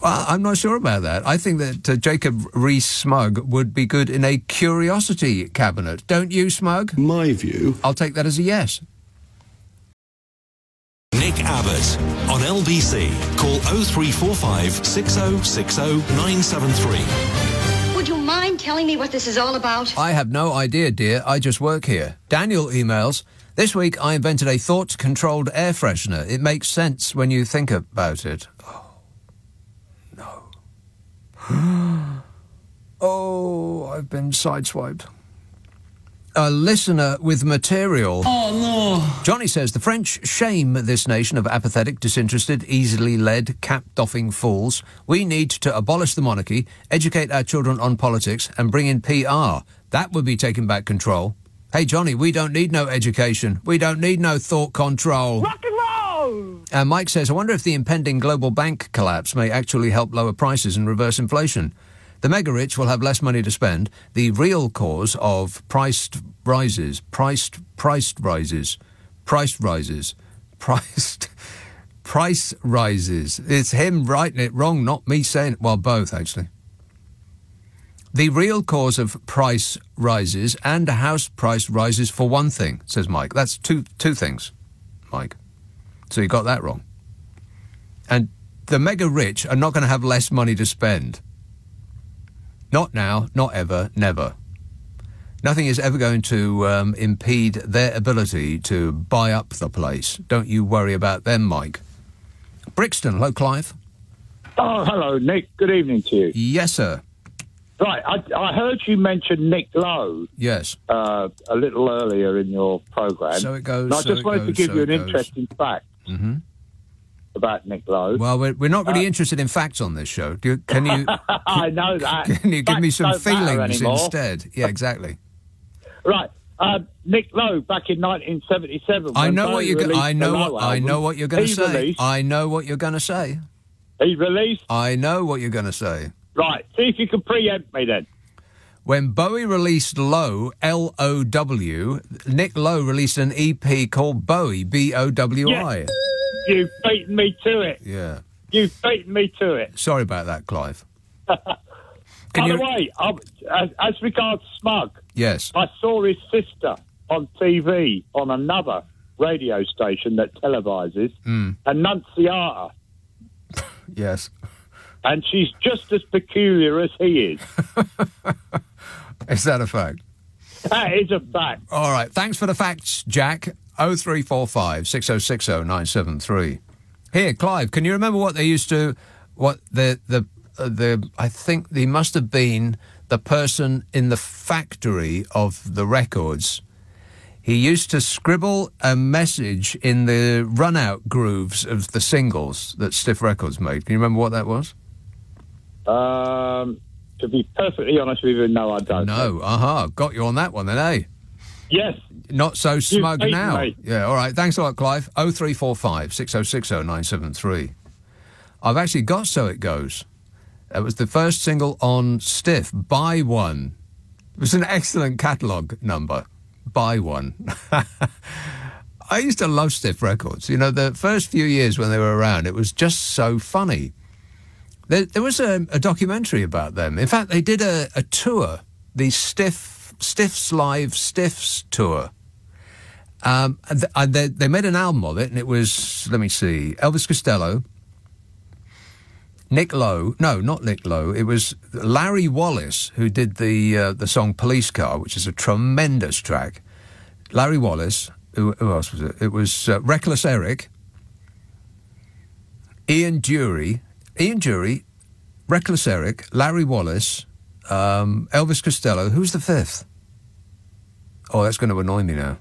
Well, I'm not sure about that. I think that Jacob Rees-Smug would be good in a curiosity cabinet. Don't you, Smug? My view. I'll take that as a yes. Nick Abbott on LBC. Call 0345 6060 973. Would you mind telling me what this is all about? I have no idea, dear. I just work here. Daniel emails, this week I invented a thought-controlled air freshener. It makes sense when you think about it. Oh, no. Oh, I've been sideswiped. A listener with material. Oh, no. Johnny says, the French shame this nation of apathetic, disinterested, easily led, cap-doffing fools. We need to abolish the monarchy, educate our children on politics, and bring in PR. That would be taking back control. Hey, Johnny, we don't need no education. We don't need no thought control. Rock and roll! And Mike says, I wonder if the impending global bank collapse may actually help lower prices and reverse inflation. The mega-rich will have less money to spend. The real cause of price rises. It's him writing it wrong, not me saying it. Well, both, actually. The real cause of price rises and house price rises for one thing, says Mike. That's two things, Mike. So you got that wrong. And the mega-rich are not going to have less money to spend. Not now, not ever, never. Nothing is ever going to impede their ability to buy up the place. Don't you worry about them, Mike. Brixton, hello, Clive. Oh, hello, Nick. Good evening to you. Yes, sir. Right, I heard you mention Nick Lowe. Yes. A little earlier in your programme. So it goes. And I just wanted to give you an interesting fact. Mm-hmm. About Nick Lowe. Well, we're not really interested in facts on this show. Can you? I know that. Can you give me some feelings anymore. instead? Yeah, exactly. Right, Nick Lowe back in 1977. I know what you're going to say. I know what you're going to say. He released. I know what you're going to say. Right, see if you can preempt me then. When Bowie released Low, L-O-W, Nick Lowe released an EP called Bowie, B-O-W-I. Yes. You've beaten me to it. Yeah. You've beaten me to it. Sorry about that, Clive. By the way, as regards Smug, yes, I saw his sister on TV on another radio station that televises, Annunciata. Yes. And she's just as peculiar as he is. Is that a fact? That is a fact. All right. Thanks for the facts, Jack. 0345 6060 973. Here, Clive, can you remember what they used to... What I think they must have been the person in the factory of the records. He used to scribble a message in the run-out grooves of the singles that Stiff Records made. Can you remember what that was? To be perfectly honest with you, no, I don't. No, got you on that one then, eh? Yes. Not so smug now. Me. Yeah, all right. Thanks a lot, Clive. 0345 6060 973. I've actually got So It Goes. That was the first single on Stiff, Buy One. It was an excellent catalogue number. Buy One. I used to love Stiff Records. You know, the first few years when they were around, it was just so funny. There was a documentary about them. In fact, they did a tour, the Stiff's Live Stiffs tour. They made an album of it, and it was, let me see, Elvis Costello, Nick Lowe. No, not Nick Lowe. It was Larry Wallace who did the song Police Car, which is a tremendous track. Larry Wallace. Who else was it? It was Reckless Eric, Ian Dury, Reckless Eric, Larry Wallace, Elvis Costello. Who's the fifth? Oh, that's going to annoy me now.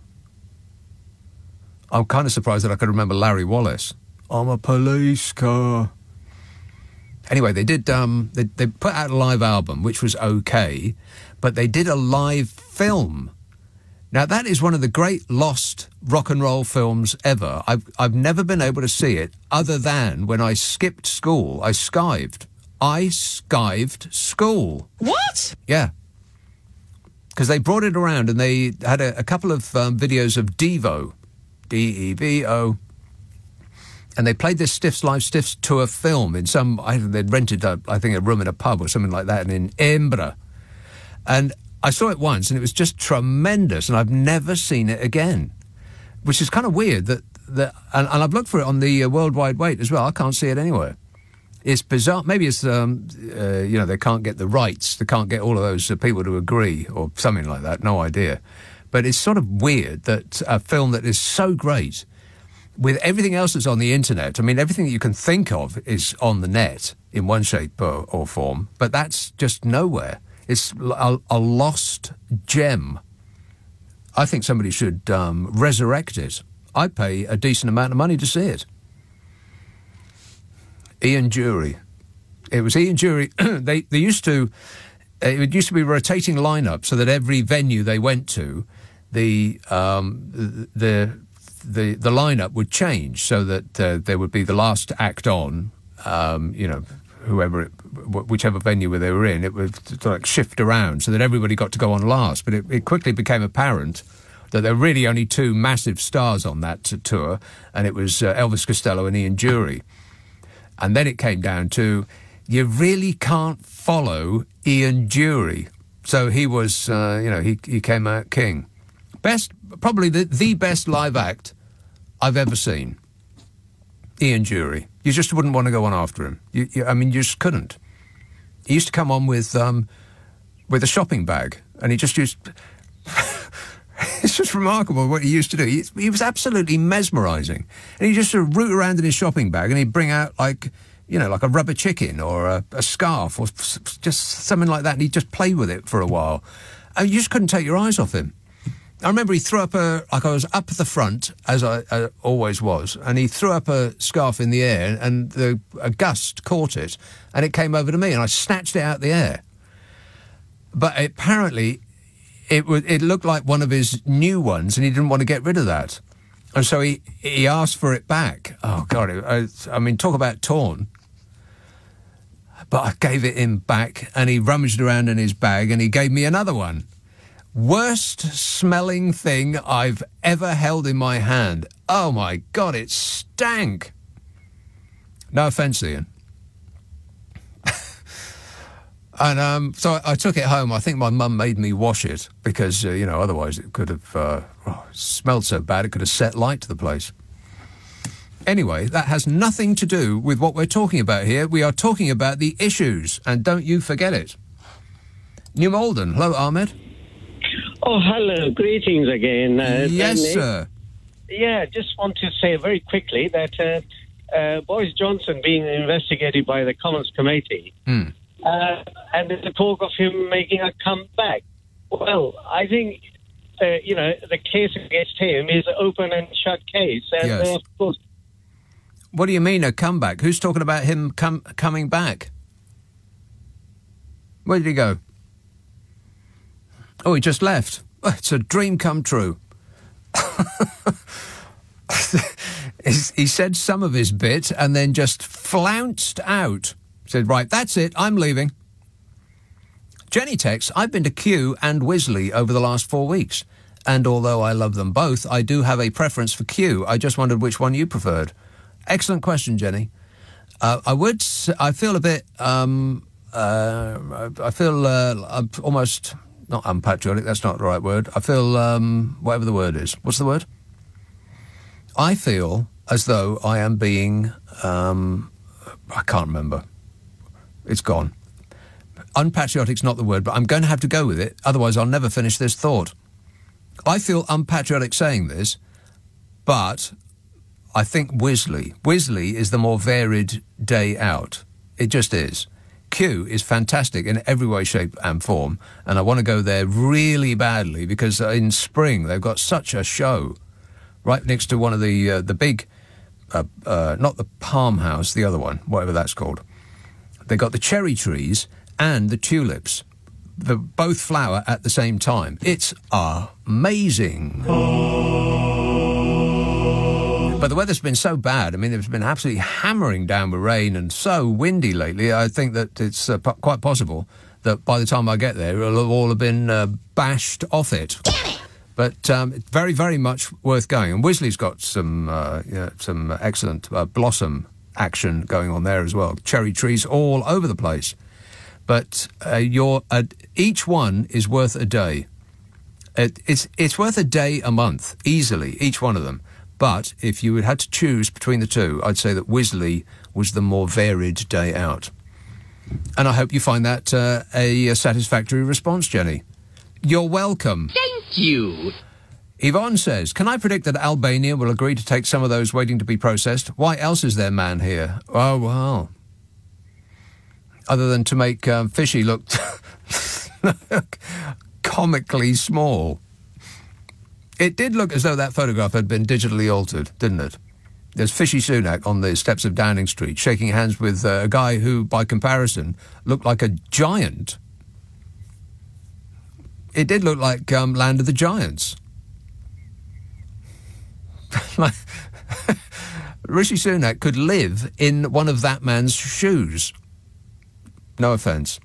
I'm kind of surprised that I could remember Larry Wallace. I'm a police car. Anyway, they did. They put out a live album, which was okay, but they did a live film. Now that is one of the great lost rock and roll films ever. I've never been able to see it other than when I skipped school. I skived school. What? Yeah. Because they brought it around and they had a couple of videos of Devo, D-E-V-O. And they played this Stiffs Live Stiffs tour film in they'd rented, a room in a pub or something like that in Edinburgh. And I saw it once, and it was just tremendous, and I've never seen it again, which is kind of weird. And I've looked for it on the World Wide Web as well. I can't see it anywhere. It's bizarre. Maybe it's, they can't get the rights. They can't get all of those people to agree or something like that. No idea. But it's sort of weird that a film that is so great, with everything else that's on the internet, I mean, everything that you can think of is on the net in one shape or form, but that's just nowhere. It's a lost gem. I think somebody should resurrect it. I'd pay a decent amount of money to see it. Ian Jury. It was Ian Jury. It used to be a rotating lineup, so that every venue they went to, the lineup would change, so that there would be the last act on, whichever venue where they were in, it would sort of shift around so that everybody got to go on last. But it quickly became apparent that there were really only two massive stars on that tour, and it was Elvis Costello and Ian Jury. And then it came down to, you really can't follow Ian Jury. So he was, he came out king. Probably the best live act I've ever seen. Ian Jury. You just wouldn't want to go on after him. You just couldn't. He used to come on with a shopping bag, and he just used... It's just remarkable what he used to do. He was absolutely mesmerising. And he just sort of root around in his shopping bag, and he'd bring out, like a rubber chicken or a scarf or just something like that, and he'd just play with it for a while. And you just couldn't take your eyes off him. I remember he threw up I was up at the front, as I always was, and he threw up a scarf in the air, and a gust caught it, and it came over to me, and I snatched it out of the air. But apparently, it looked like one of his new ones, and he didn't want to get rid of that. And so he asked for it back. Oh, God, talk about torn. But I gave it him back, and he rummaged around in his bag, and he gave me another one. Worst smelling thing I've ever held in my hand. Oh, my God, it stank. No offence, Ian. And so I took it home. I think my mum made me wash it because, otherwise it could have smelled so bad it could have set light to the place. Anyway, that has nothing to do with what we're talking about here. We are talking about the issues, and don't you forget it. New Malden. Hello, Ahmed. Oh, hello. Greetings again. Yes, Danny. sir. Yeah, just want to say very quickly that Boris Johnson being investigated by the Commons Committee, and there's a talk of him making a comeback. Well, I think, the case against him is an open and shut case. And, yes. Of course... What do you mean, a comeback? Who's talking about him coming back? Where did he go? Oh, he just left. It's a dream come true. He said some of his bit and then just flounced out. Said, right, that's it, I'm leaving. Jenny texts, I've been to Kew and Wisley over the last 4 weeks. And although I love them both, I do have a preference for Kew. I just wondered which one you preferred. Excellent question, Jenny. I feel a bit... I feel almost... Not unpatriotic, that's not the right word. I feel, whatever the word is. What's the word? I feel as though I am being, I can't remember. It's gone. Unpatriotic's not the word, but I'm going to have to go with it, otherwise I'll never finish this thought. I feel unpatriotic saying this, but I think Wisley is the more varied day out. It just is. Kew is fantastic in every way, shape and form, and I want to go there really badly because in spring they've got such a show right next to one of the big, not the Palm House, the other one, whatever that's called. They've got the cherry trees and the tulips. They both flower at the same time. It's amazing. But the weather's been so bad. I mean, it's been absolutely hammering down with rain and so windy lately. I think that it's quite possible that by the time I get there, it'll all have been bashed off it. But very, very much worth going. And Wisley's got some excellent blossom action going on there as well. Cherry trees all over the place. But each one is worth a day. It's worth a day a month, easily, each one of them. But if you had to choose between the two, I'd say that Wisley was the more varied day out. And I hope you find that a satisfactory response, Jenny. You're welcome. Thank you. Yvonne says, can I predict that Albania will agree to take some of those waiting to be processed? Why else is their man here? Oh, well. Other than to make Fishy look comically small. It did look as though that photograph had been digitally altered, didn't it? There's Fishy Sunak on the steps of Downing Street, shaking hands with a guy who, by comparison, looked like a giant. It did look like Land of the Giants. Like, Rishi Sunak could live in one of that man's shoes. No offence.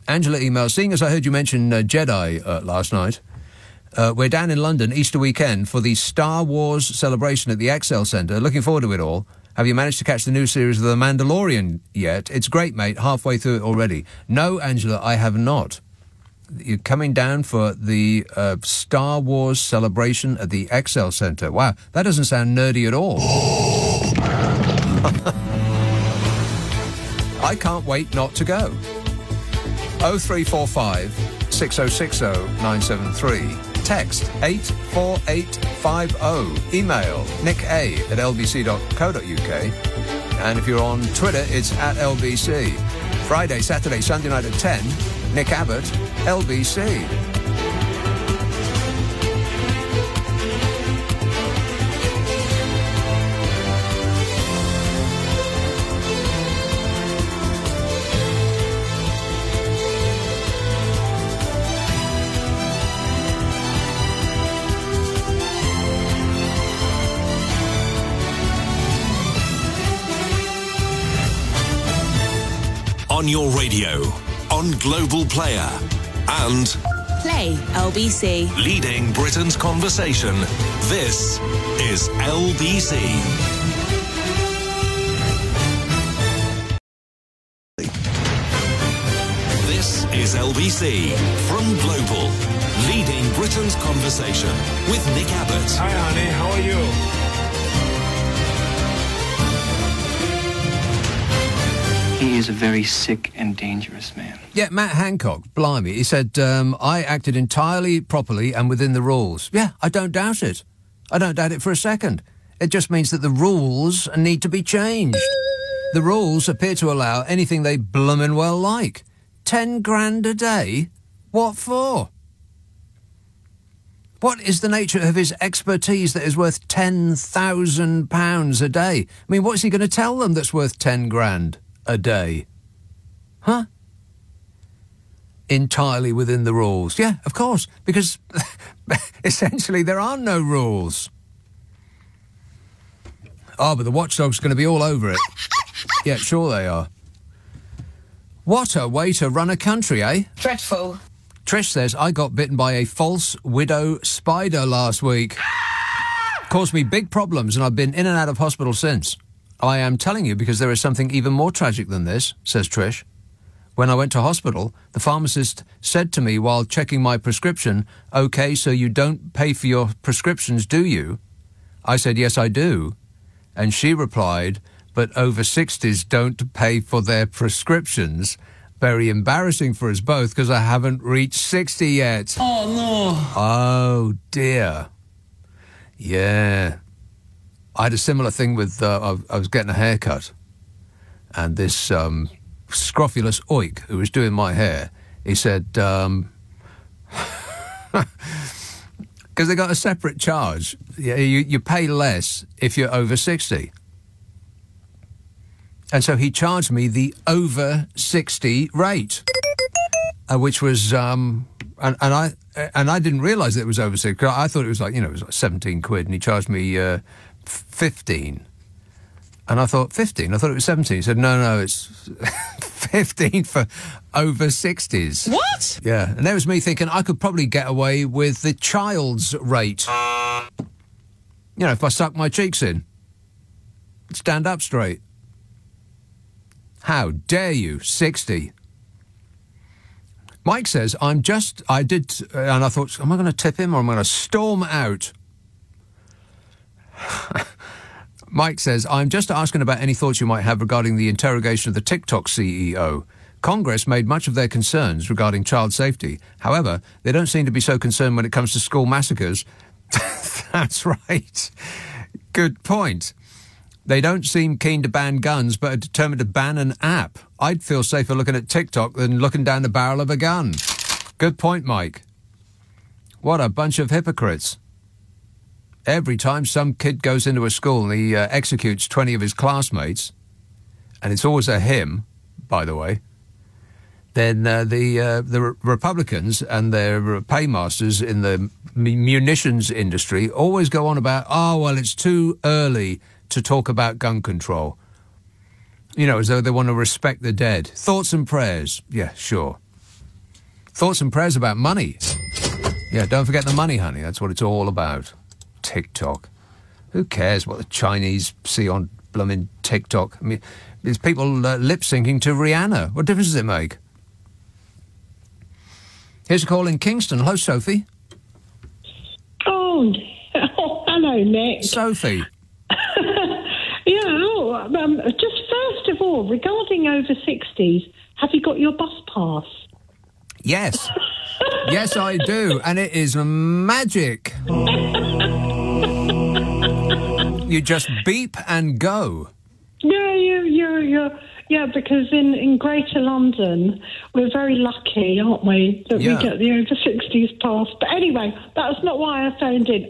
Angela emails, seeing as I heard you mention Jedi last night, we're down in London Easter weekend for the Star Wars celebration at the Excel Centre. Looking forward to it all. Have you managed to catch the new series of The Mandalorian yet? It's great, mate. Halfway through it already. No, Angela, I have not. You're coming down for the Star Wars celebration at the Excel Centre. Wow, that doesn't sound nerdy at all. I can't wait not to go. 0345 6060 973. Text 84850. Email nica@lbc.co.uk. And if you're on Twitter, it's @LBC. Friday, Saturday, Sunday night at 10, Nick Abbott, LBC. On your radio, on Global Player, and Play LBC. leading Britain's conversation. This is LBC. This is LBC from Global, leading Britain's conversation with Nick Abbott. Hi, honey. How are you? He is a very sick and dangerous man. Yeah, Matt Hancock, blimey, he said, I acted entirely properly and within the rules. Yeah, I don't doubt it. I don't doubt it for a second. It just means that the rules need to be changed. The rules appear to allow anything they bloomin' well like. 10 grand a day? What for? What is the nature of his expertise that is worth £10,000 a day? I mean, what's he going to tell them that's worth 10 grand a day? Huh? Entirely within the rules. Yeah, of course, because essentially there are no rules. Oh, but the watchdog's going to be all over it. Yeah, sure they are. What a way to run a country, eh? Dreadful. Trish says, I got bitten by a false widow spider last week. Caused me big problems and I've been in and out of hospital since. I am telling you because there is something even more tragic than this, says Trish. When I went to hospital, the pharmacist said to me while checking my prescription, OK, so you don't pay for your prescriptions, do you? I said, yes, I do. And she replied, but over 60s don't pay for their prescriptions. Very embarrassing for us both because I haven't reached 60 yet. Oh, no. Oh, dear. Yeah. I had a similar thing with, I was getting a haircut, and this scrofulous oik who was doing my hair, he said, because they got a separate charge, you pay less if you're over 60. And so he charged me the over 60 rate, which was, and I didn't realise that it was over 60. I thought it was like, it was like 17 quid, and he charged me 15. And I thought, 15? I thought it was 17. He said, no, it's 15 for over 60s. What? Yeah, and there was me thinking I could probably get away with the child's rate. You know, if I suck my cheeks in. Stand up straight. How dare you, 60. Mike says, and I thought, am I going to tip him or am I going to storm out? Mike says, I'm just asking about any thoughts you might have regarding the interrogation of the TikTok CEO. Congress made much of their concerns regarding child safety. However, they don't seem to be so concerned when it comes to school massacres. That's right. Good point. They don't seem keen to ban guns, but are determined to ban an app. I'd feel safer looking at TikTok than looking down the barrel of a gun. Good point, Mike. What a bunch of hypocrites. Every time some kid goes into a school and he executes 20 of his classmates, and it's always a him, by the way, then the Republicans and their paymasters in the munitions industry always go on about, oh, well, it's too early to talk about gun control. You know, as though they want to respect the dead. Thoughts and prayers. Yeah, sure. Thoughts and prayers about money. Yeah, don't forget the money, honey. That's what it's all about. TikTok. Who cares what the Chinese see on blooming TikTok? I mean, there's people lip-syncing to Rihanna. What difference does it make? Here's a call in Kingston. Hello, Sophie. Oh, hello, Nick. Sophie. Just first of all, regarding over 60s, have you got your bus pass? Yes. Yes, I do. And it is magic. You just beep and go. Yeah, because in Greater London, we're very lucky, aren't we, that we get the over 60s pass. But anyway, that's not why I phoned in.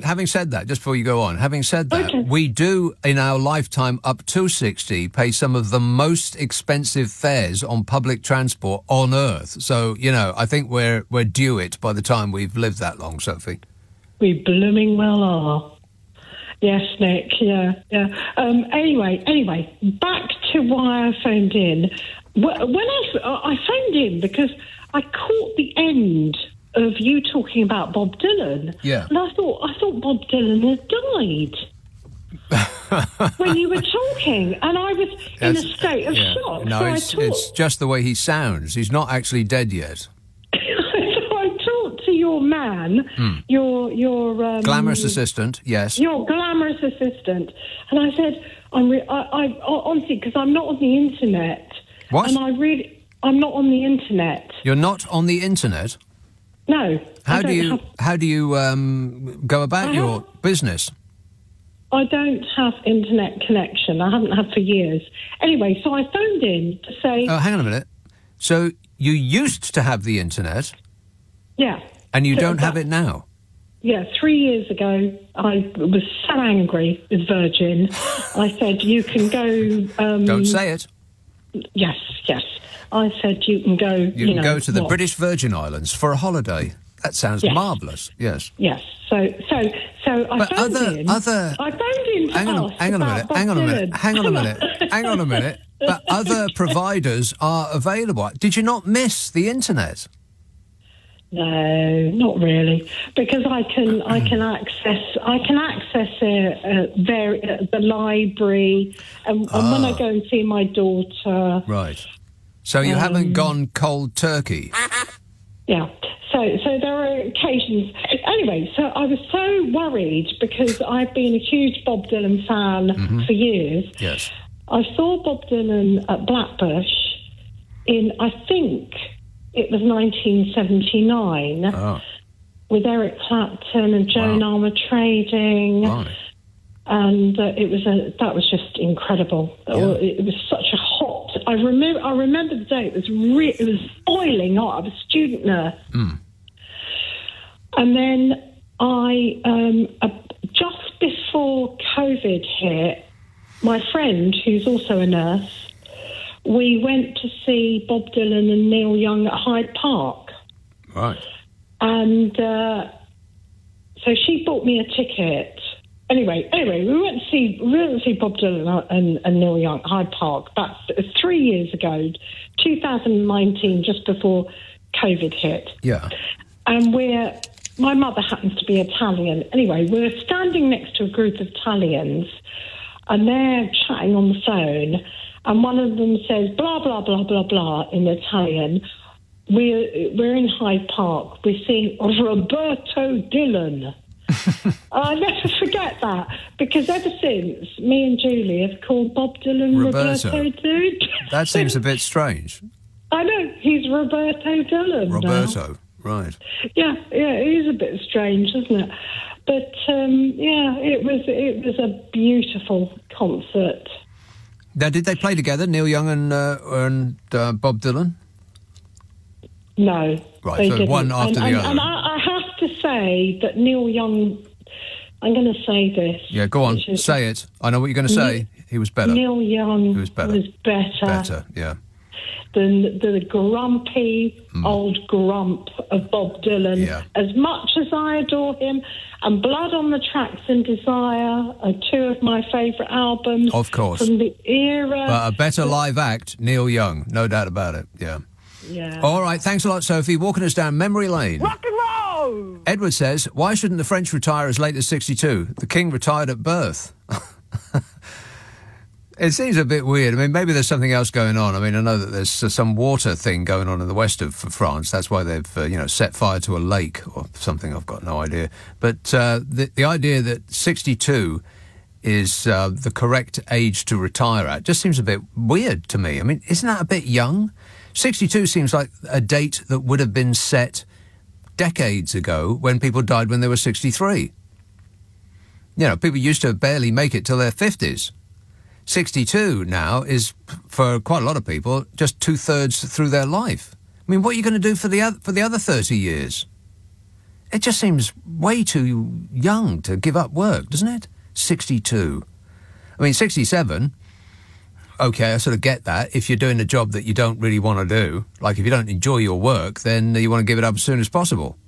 Having said that, just before you go on, having said that, we do, in our lifetime up to 60, pay some of the most expensive fares on public transport on Earth. So, you know, I think we're due it by the time we've lived that long, Sophie. We blooming well are. Yes, Nick, yeah. Anyway, back to why I phoned in. When I phoned in because I caught the end of you talking about Bob Dylan. Yeah. And I thought Bob Dylan had died when you were talking, and I was in a state of shock. No, so it's just the way he sounds. He's not actually dead yet. Your man, your glamorous assistant, yes. Your glamorous assistant, and I said, I honestly, because I'm not on the internet. What? And I'm not on the internet. You're not on the internet? No. How do you go about your business? I don't have internet connection. I haven't had for years. Anyway, so I phoned in to say. Oh, hang on a minute. So you used to have the internet? Yeah. And you don't have it now? Yeah, 3 years ago, I was so angry with Virgin. I said, you can go... don't say it. Yes. I said, you can go... You can go to the British Virgin Islands for a holiday. That sounds marvellous, yes. Yes, so I phoned in... I phoned in to hang on a minute. But other providers are available. Did you not miss the internet? No, not really, because I can access the library, and when I go and see my daughter. Right. So you haven't gone cold turkey. Yeah. So there are occasions. Anyway, so I was so worried because I've been a huge Bob Dylan fan for years. Yes. I saw Bob Dylan at Blackbush in, I think it was 1979, with Eric Clapton and Joan Armatrading. Right. And that was just incredible. Yeah. It was such a hot. I remember the day. It was boiling hot. I was a student nurse, and then just before COVID hit, my friend, who's also a nurse, we went to see Bob Dylan and Neil Young at Hyde Park. Right. And so she bought me a ticket. Anyway, we went to see Bob Dylan and Neil Young at Hyde Park. That's 3 3 years ago, 2019, just before COVID hit. Yeah. And my mother happens to be Italian. Anyway, we're standing next to a group of Italians, and they're chatting on the phone, and one of them says, blah, blah, blah, blah, blah, in Italian. We're in Hyde Park. We're seeing Roberto Dillon. I'll never forget that, because ever since, me and Julie have called Bob Dylan Roberto Dude. That seems a bit strange. I know, he's Roberto Dillon. Roberto, now. Right. Yeah, it is a bit strange, isn't it? But, it was a beautiful concert. Now, did they play together, Neil Young and Bob Dylan? No. Right, so didn't. one after the other. And I have to say that Neil Young, I'm going to say this. Yeah, go on, say it. I know what you're going to say. He was better. Neil Young was better. Better, yeah. Than the grumpy old grump of Bob Dylan. Yeah. As much as I adore him, and Blood on the Tracks and Desire are two of my favourite albums. Of course. From the era. But a better live act, Neil Young, no doubt about it, yeah. Yeah. All right, thanks a lot, Sophie. Walking us down memory lane. Rock and roll! Edward says, why shouldn't the French retire as late as 62? The king retired at birth. It seems a bit weird. I mean, maybe there's something else going on. I mean, I know that there's some water thing going on in the west of France. That's why they've, set fire to a lake or something. I've got no idea. But the idea that 62 is the correct age to retire at just seems a bit weird to me. I mean, isn't that a bit young? 62 seems like a date that would have been set decades ago when people died when they were 63. People used to barely make it till their 50s. 62 now is, for quite a lot of people, just 2/3 through their life. I mean, what are you going to do for the other 30 years? It just seems way too young to give up work, doesn't it? 62. I mean, 67, OK, I sort of get that. If you're doing a job that you don't really want to do, like if you don't enjoy your work, then you want to give it up as soon as possible.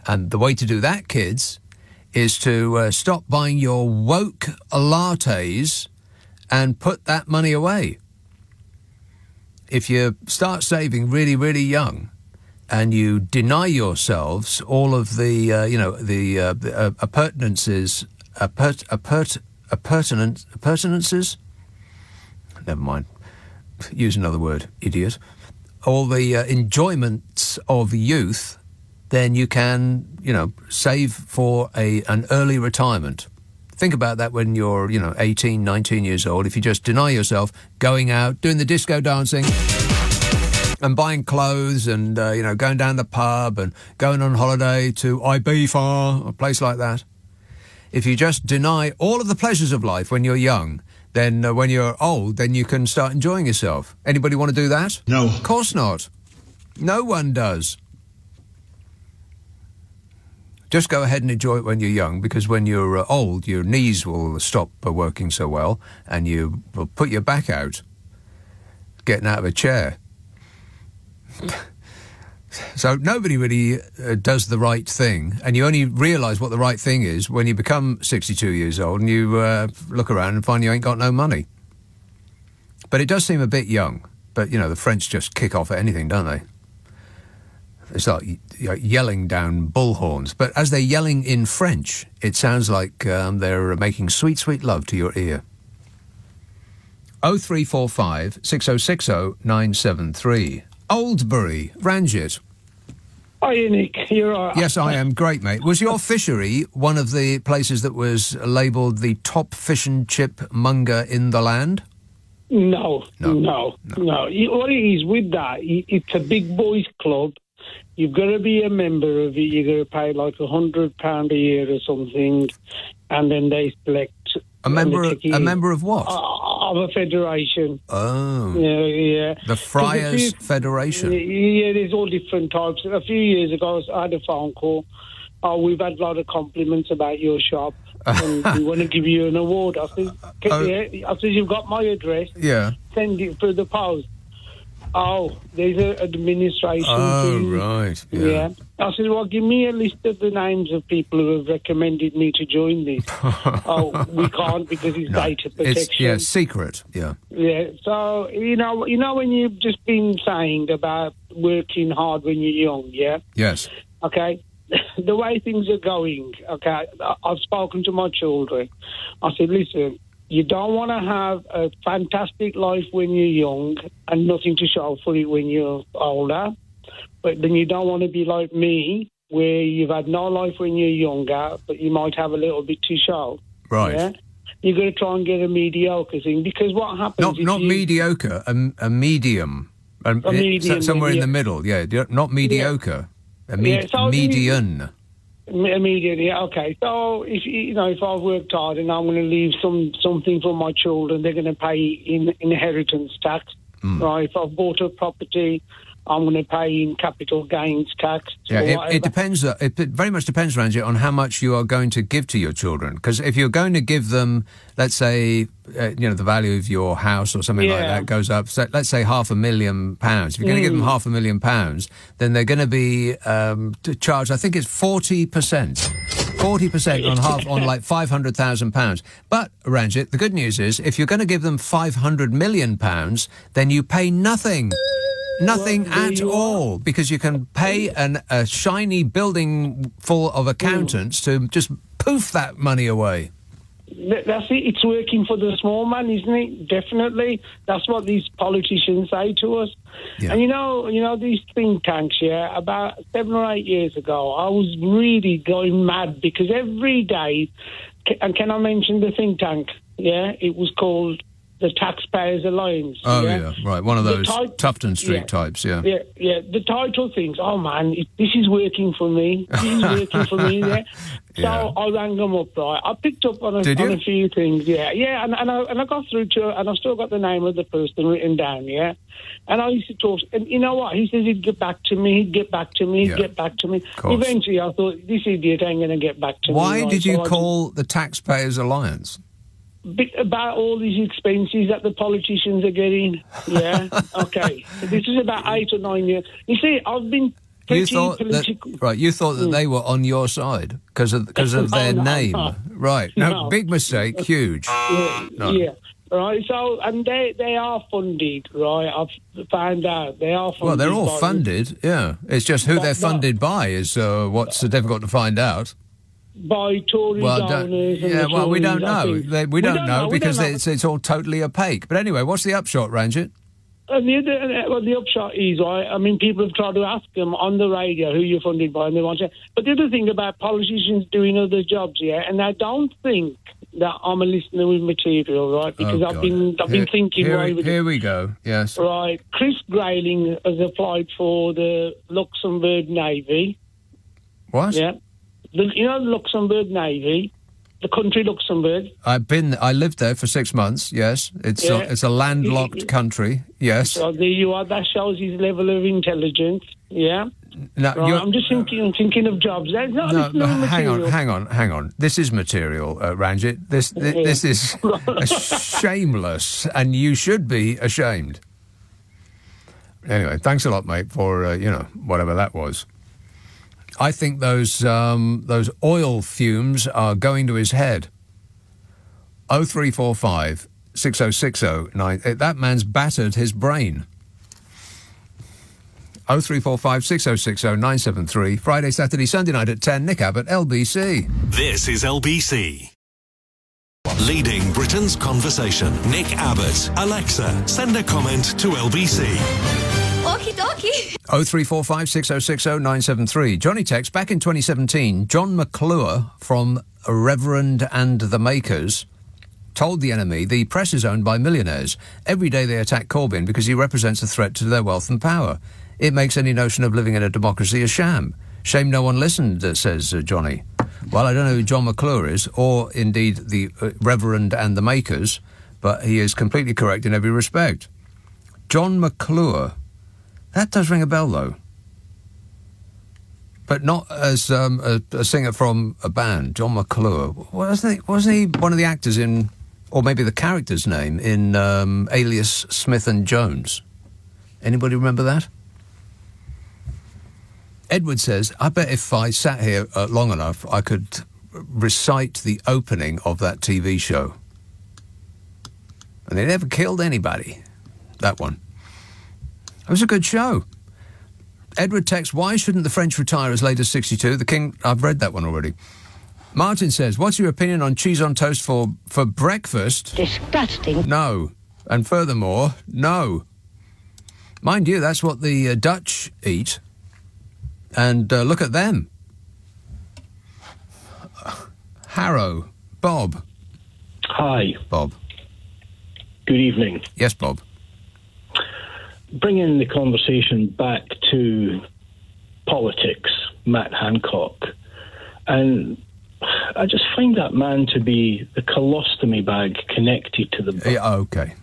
And the way to do that, kids, is to stop buying your woke lattes and put that money away. If you start saving really, really young, and you deny yourselves all of the, appurtenances. Never mind. Use another word, idiot. All the enjoyments of youth, then you can, save for an early retirement. Think about that when you're, 18, 19 years old. If you just deny yourself going out, doing the disco dancing and buying clothes and, going down the pub and going on holiday to Ibiza, a place like that. If you just deny all of the pleasures of life when you're young, then when you're old, then you can start enjoying yourself. Anybody want to do that? No. Of course not. No one does. Just go ahead and enjoy it when you're young, because when you're old, your knees will stop working so well, and you will put your back out, getting out of a chair. So nobody really does the right thing, and you only realise what the right thing is when you become 62 years old and you look around and find you ain't got no money. But it does seem a bit young. But, the French just kick off at anything, don't they? It's like yelling down bullhorns. But as they're yelling in French, it sounds like they're making sweet, sweet love to your ear. 0345 6060 973. Oldbury, Ranjit. Hi, Nick. You're all right. Yes, I am. Great, mate. Was your fishery one of the places that was labelled the top fish and chip monger in the land? No. What it is with that, it's a big boys club. You've got to be a member of it. You've got to pay like £100 a year or something, and then they select a member of what? Of a federation. Oh, yeah. The Friars Federation. Yeah, there's all different types. A few years ago, I had a phone call. Oh, we've had a lot of compliments about your shop, and we want to give you an award. I said, you've got my address. Yeah. Send it through the post. Oh, there's an administration thing. Right. Yeah. I said, well, give me a list of the names of people who have recommended me to join this. Oh, we can't because it's data protection. It's secret. Yeah. Yeah. So you know when you've just been saying about working hard when you're young. Yeah. Yes. Okay. The way things are going. Okay. I've spoken to my children. I said, listen. You don't want to have a fantastic life when you're young and nothing to show for it when you're older. But then you don't want to be like me, where you've had no life when you're younger, but you might have a little bit to show. Right. Yeah? You've got to try and get a mediocre thing, because what happens... Not mediocre, a medium. A medium. Somewhere in the middle, yeah. Not mediocre. Yeah. Median. A median, yeah, okay. So if I've worked hard and I'm going to leave something for my children, they're going to pay inheritance tax. Right? If I've bought a property, I'm going to pay in capital gains tax. Yeah, it depends. It very much depends, Ranjit, on how much you are going to give to your children. Because if you're going to give them, let's say, the value of your house or something like that goes up. So let's say £500,000. If you're going to give them £500,000, then they're going to be charged. I think it's 40%. 40% on like £500,000. But, Ranjit, the good news is, if you're going to give them £500 million, then you pay nothing. Nothing at all, because you can pay a shiny building full of accountants to just poof that money away. That's it. It's working for the small man, isn't it? Definitely. That's what these politicians say to us. Yeah. And you know these think tanks, yeah, about 7 or 8 years ago, I was really going mad because every day, and can I mention the think tank? Yeah, it was called the Taxpayers Alliance. Oh, yeah, right. One of those Tufton Street types, yeah. Yeah. The title thinks, oh, man, this is working for me. This is working for me, yeah. So I rang them up, right. I picked up on a few things, yeah. Yeah, and I got through to, and I've still got the name of the person written down, yeah. And I used to talk, and you know what? He says he'd get back to me, get back to me. Eventually, I thought, this idiot ain't going to get back to me. Why did you call the Taxpayers Alliance? About all these expenses that the politicians are getting, yeah. Okay, this is about 8 or 9 years. You see, I've been pretty political. You thought that they were on your side because of their name, right? No, big mistake, huge. Yeah. Right. So, and they are funded, right? I've found out they are funded. Well, they're all funded, yeah. It's just who they're funded by is what's difficult to find out. By Tory donors. We don't know. We don't know because it's all totally opaque. But anyway, what's the upshot, Ranjit? And the upshot is, right, I mean, people have tried to ask them on the radio who you're funded by, and they want to. But the other thing about politicians doing other jobs, and I don't think that I'm a listener with material, right? Because I've been thinking. Here we go. Yes. Right. Chris Grayling has applied for the Luxembourg Navy. What? Yeah. The Luxembourg Navy, the country Luxembourg. I lived there for 6 months. Yes, it's a landlocked country. Yes. So there you are. That shows his level of intelligence. Yeah. No, I'm just thinking of jobs. Hang on. This is material, Ranjit. This is shameless, and you should be ashamed. Anyway, thanks a lot, mate, for whatever that was. I think those oil fumes are going to his head. 0345 6060 that man's battered his brain. 0345 6060 973. Friday, Saturday, Sunday night at 10. Nick Abbot, LBC. This is LBC. Leading Britain's conversation. Nick Abbot. Alexa, send a comment to LBC. Okie dokie. 0345 6060 973. Johnny texts, back in 2017, John McClure from Reverend and the Makers told the enemy the press is owned by millionaires. Every day they attack Corbyn because he represents a threat to their wealth and power. It makes any notion of living in a democracy a sham. Shame no one listened, says Johnny. Well, I don't know who John McClure is, or indeed the Reverend and the Makers, but he is completely correct in every respect. John McClure. That does ring a bell, though. But not as a singer from a band, John McClure. Wasn't he one of the actors in, or maybe the character's name, in Alias Smith and Jones? Anybody remember that? Edward says, I bet if I sat here long enough, I could recite the opening of that TV show. And they never killed anybody. That one. It was a good show. Edward texts, why shouldn't the French retire as late as 62? The King, I've read that one already. Martin says, what's your opinion on cheese on toast for breakfast? Disgusting. No. And furthermore, no. Mind you, that's what the Dutch eat. And look at them. Harrow. Bob. Hi. Bob. Good evening. Yes, Bob. Bringing the conversation back to politics, Matt Hancock. And I just find that man to be the colostomy bag connected to the... Yeah, okay.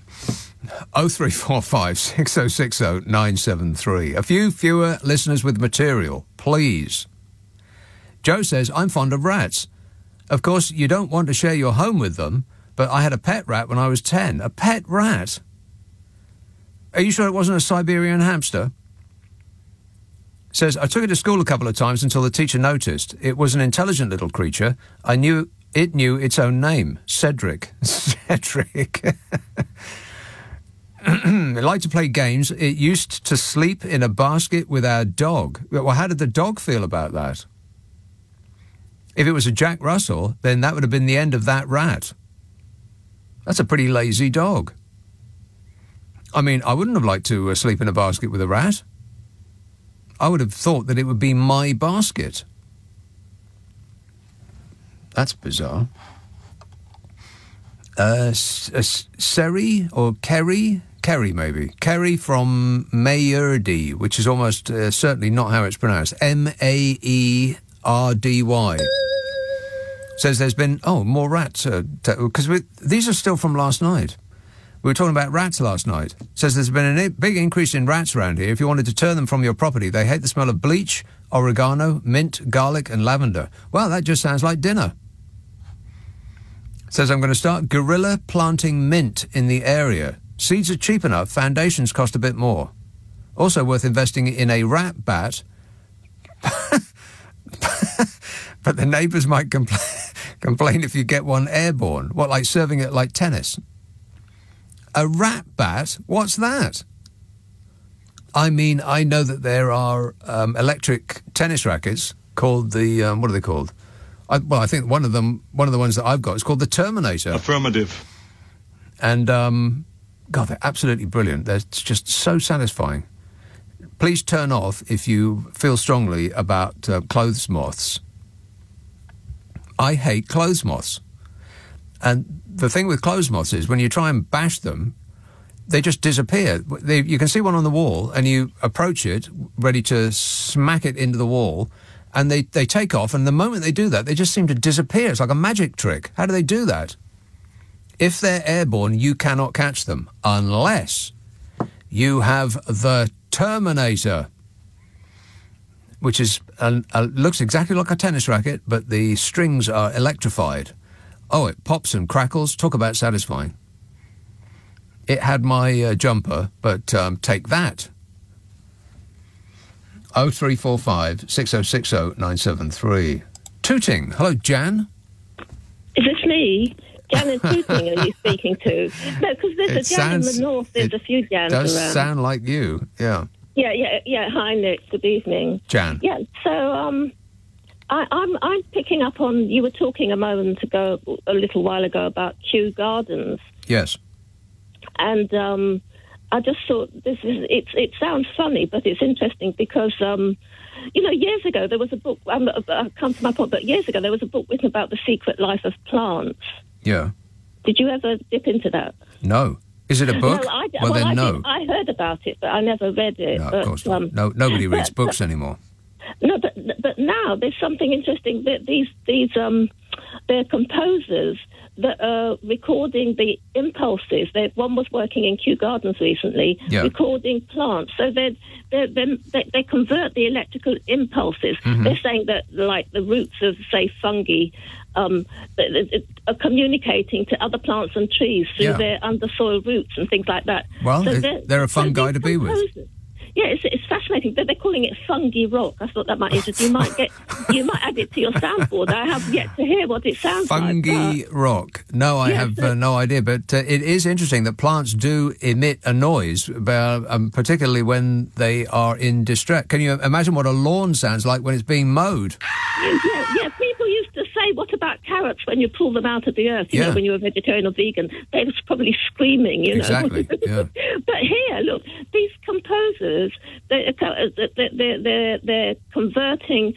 0345 6060 973. A few fewer listeners with material, please. Joe says, I'm fond of rats. Of course, you don't want to share your home with them, but I had a pet rat when I was 10. A pet rat? Are you sure it wasn't a Siberian hamster? Says, I took it to school a couple of times until the teacher noticed. It was an intelligent little creature. It knew its own name. Cedric. Cedric. It liked to play games. It used to sleep in a basket with our dog. Well, how did the dog feel about that? If it was a Jack Russell, then that would have been the end of that rat. That's a pretty lazy dog. I mean, I wouldn't have liked to sleep in a basket with a rat. I would have thought that it would be my basket. That's bizarre. Seri or Kerry? Kerry, maybe. Kerry from Mayerdy, which is almost certainly not how it's pronounced. Maerdy. Says there's been, more rats. Because these are still from last night. We were talking about rats last night. Says there's been a big increase in rats around here. If you wanted to turn them from your property, they hate the smell of bleach, oregano, mint, garlic and lavender. Well, that just sounds like dinner. Says I'm going to start guerrilla planting mint in the area. Seeds are cheap enough, foundations cost a bit more. Also worth investing in a rat bat. But the neighbours might complain if you get one airborne. What, like serving it like tennis? A rat bat? What's that? I mean, I know that there are electric tennis rackets called the... what are they called? I think one of the ones that I've got is called the Terminator. Affirmative. And, God, they're absolutely brilliant. They're just so satisfying. Please turn off if you feel strongly about clothes moths. I hate clothes moths. And the thing with clothes moths is when you try and bash them, they just disappear. You can see one on the wall and you approach it, ready to smack it into the wall, and they take off, and the moment they do that, they just seem to disappear. It's like a magic trick. How do they do that? If they're airborne, you cannot catch them unless you have the Terminator, which is looks exactly like a tennis racket, but the strings are electrified. Oh, it pops and crackles. Talk about satisfying. It had my jumper, but take that. 0345 6060 973. Tooting. Hello, Jan. Is this me? Jan and Tooting are you speaking to? No, because there's a Jan in the north. There's a few Jans around. It does sound like you, yeah. Yeah. Hi, Nick. Good evening. Jan. Yeah, so I'm picking up on, you were talking a little while ago about Kew Gardens. Yes. And I just thought it sounds funny, but it's interesting because, years ago there was a book, I've come to my point, but years ago there was a book written about the secret life of plants. Yeah. Did you ever dip into that? No. Is it a book? No. I heard about it, but I never read it. No, of course not. Nobody reads books anymore. No, but now there's something interesting that they're composers that are recording the impulses. One was working in Kew Gardens recently, recording plants. So they convert the electrical impulses. Mm-hmm. They're saying that, like the roots of, say, fungi are communicating to other plants and trees through their undersoil roots and things like that. Well, they're a fun guy to be with. Yeah, it's fascinating. They're calling it fungi rock. I thought that might interest you. You might add it to your soundboard. I have yet to hear what it sounds like. Fungi rock. No, I have no idea. But it is interesting that plants do emit a noise, particularly when they are in distress. Can you imagine what a lawn sounds like when it's being mowed? Yeah. People used to say, "What about carrots?" when you pull them out of the earth. You know, when you're a vegetarian or vegan, they was probably screaming. You know, exactly. Yeah. But here, look, these composers, they're converting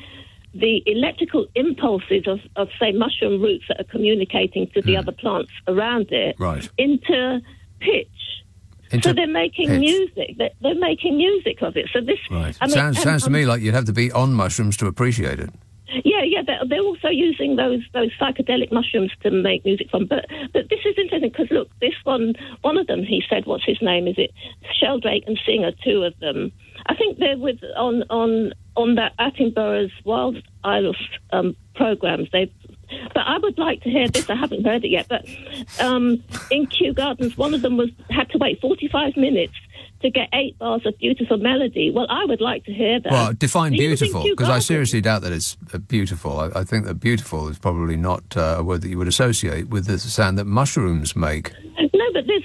the electrical impulses of, say, mushroom roots that are communicating to the other plants around it into pitch. So they're making music. They're making music of it. So this sounds to me like you'd have to be on mushrooms to appreciate it. Yeah. They're also using those psychedelic mushrooms to make music from. But this is interesting because look, this one of them, he said, what's his name? Is it Sheldrake and Singer? Two of them. I think they're on that Attenborough's Wild Isles programs. But I would like to hear this. I haven't heard it yet. But in Kew Gardens, one of them had to wait 45 minutes to get 8 bars of beautiful melody. Well, I would like to hear that. Well, define beautiful, because I seriously doubt that it's beautiful. I think that beautiful is probably not a word that you would associate with the sound that mushrooms make. No, but there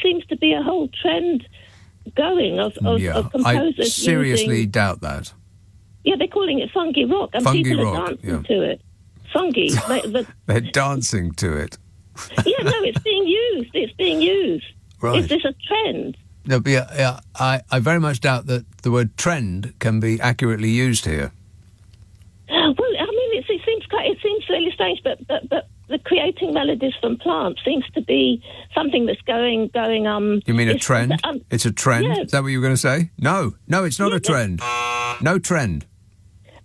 seems to be a whole trend going of composers. I seriously doubt that. Yeah, they're calling it fungi rock, and fungi people rock, are dancing to it. Fungi. They're dancing to it. Yeah, no, it's being used. Right. Is this a trend? No, but I very much doubt that the word trend can be accurately used here. Well, I mean, it seems really strange, but the creating melodies from plants seems to be something that's going. You mean a trend? It's a trend? Yeah. Is that what you were going to say? No, it's not a trend. No trend.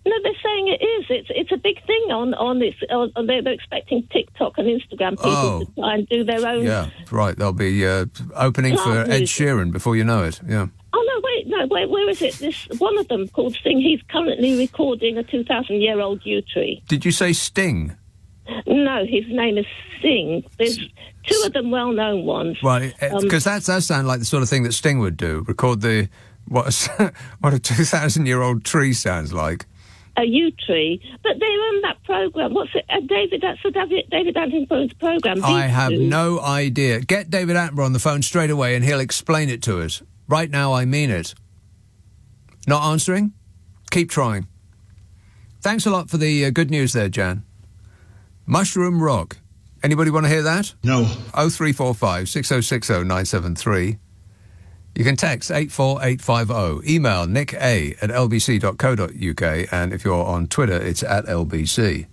No, they're saying it is. It's a big thing on this. They're expecting TikTok and Instagram people to try and do their own. Yeah, right. They'll be opening for Ed Sheeran before you know it. Yeah. Oh no! Wait. Where is it? This one of them called Sting. He's currently recording a 2,000-year-old yew tree. Did you say Sting? No, his name is Sting. There's two of them well-known ones. Right, because that does sound like the sort of thing that Sting would do. Record what a 2,000-year-old tree sounds like. A yew tree, but they're on that program. What's it? David Attenborough's program. I have no idea. Get David Attenborough on the phone straight away, and he'll explain it to us. Right now, I mean it. Not answering? Keep trying. Thanks a lot for the good news there, Jan. Mushroom rock. Anybody want to hear that? No. 0345 6060 973. You can text 84850. Email nick@lbc.co.uk, and if you're on Twitter, it's @LBC.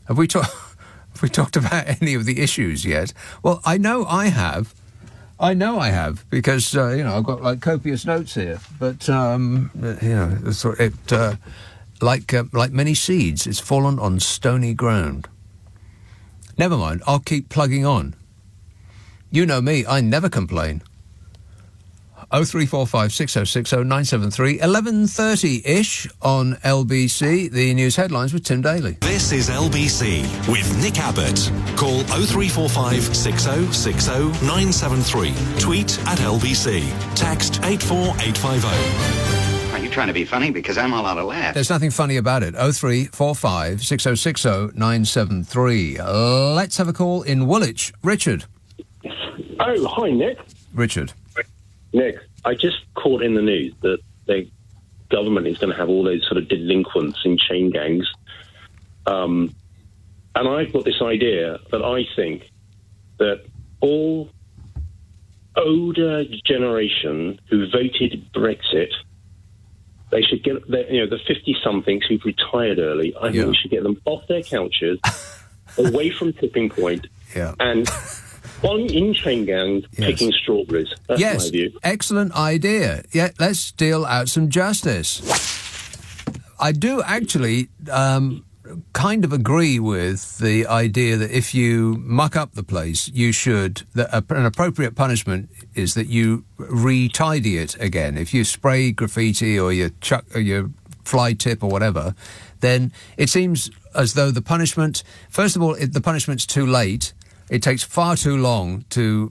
Have we talked about any of the issues yet? Well, I know I have, because I've got like copious notes here. But like many seeds, it's fallen on stony ground. Never mind, I'll keep plugging on. You know me, I never complain. 0345 6060 973, 11:30-ish on LBC. The news headlines with Tim Daly. This is LBC with Nick Abbott. Call 0345 6060 973. Tweet @LBC. Text 84850. Are you trying to be funny? Because I'm all out of laughs. There's nothing funny about it. 0345 6060 973. Let's have a call in Woolwich. Richard. Oh, hi, Nick. Richard. Nick, I just caught in the news that the government is going to have all those sort of delinquents in chain gangs. And I've got this idea that I think that all older generation who voted Brexit, they should get, the 50-somethings who've retired early, I think we should get them off their couches, away from tipping point, and in chain gangs, picking strawberries. That's my view. Excellent idea. Yeah, let's deal out some justice. I do actually kind of agree with the idea that if you muck up the place, you should. An appropriate punishment is that you re-tidy it again. If you spray graffiti or you chuck or you fly tip or whatever, then it seems as though the punishment, first of all, the punishment's too late. It takes far too long to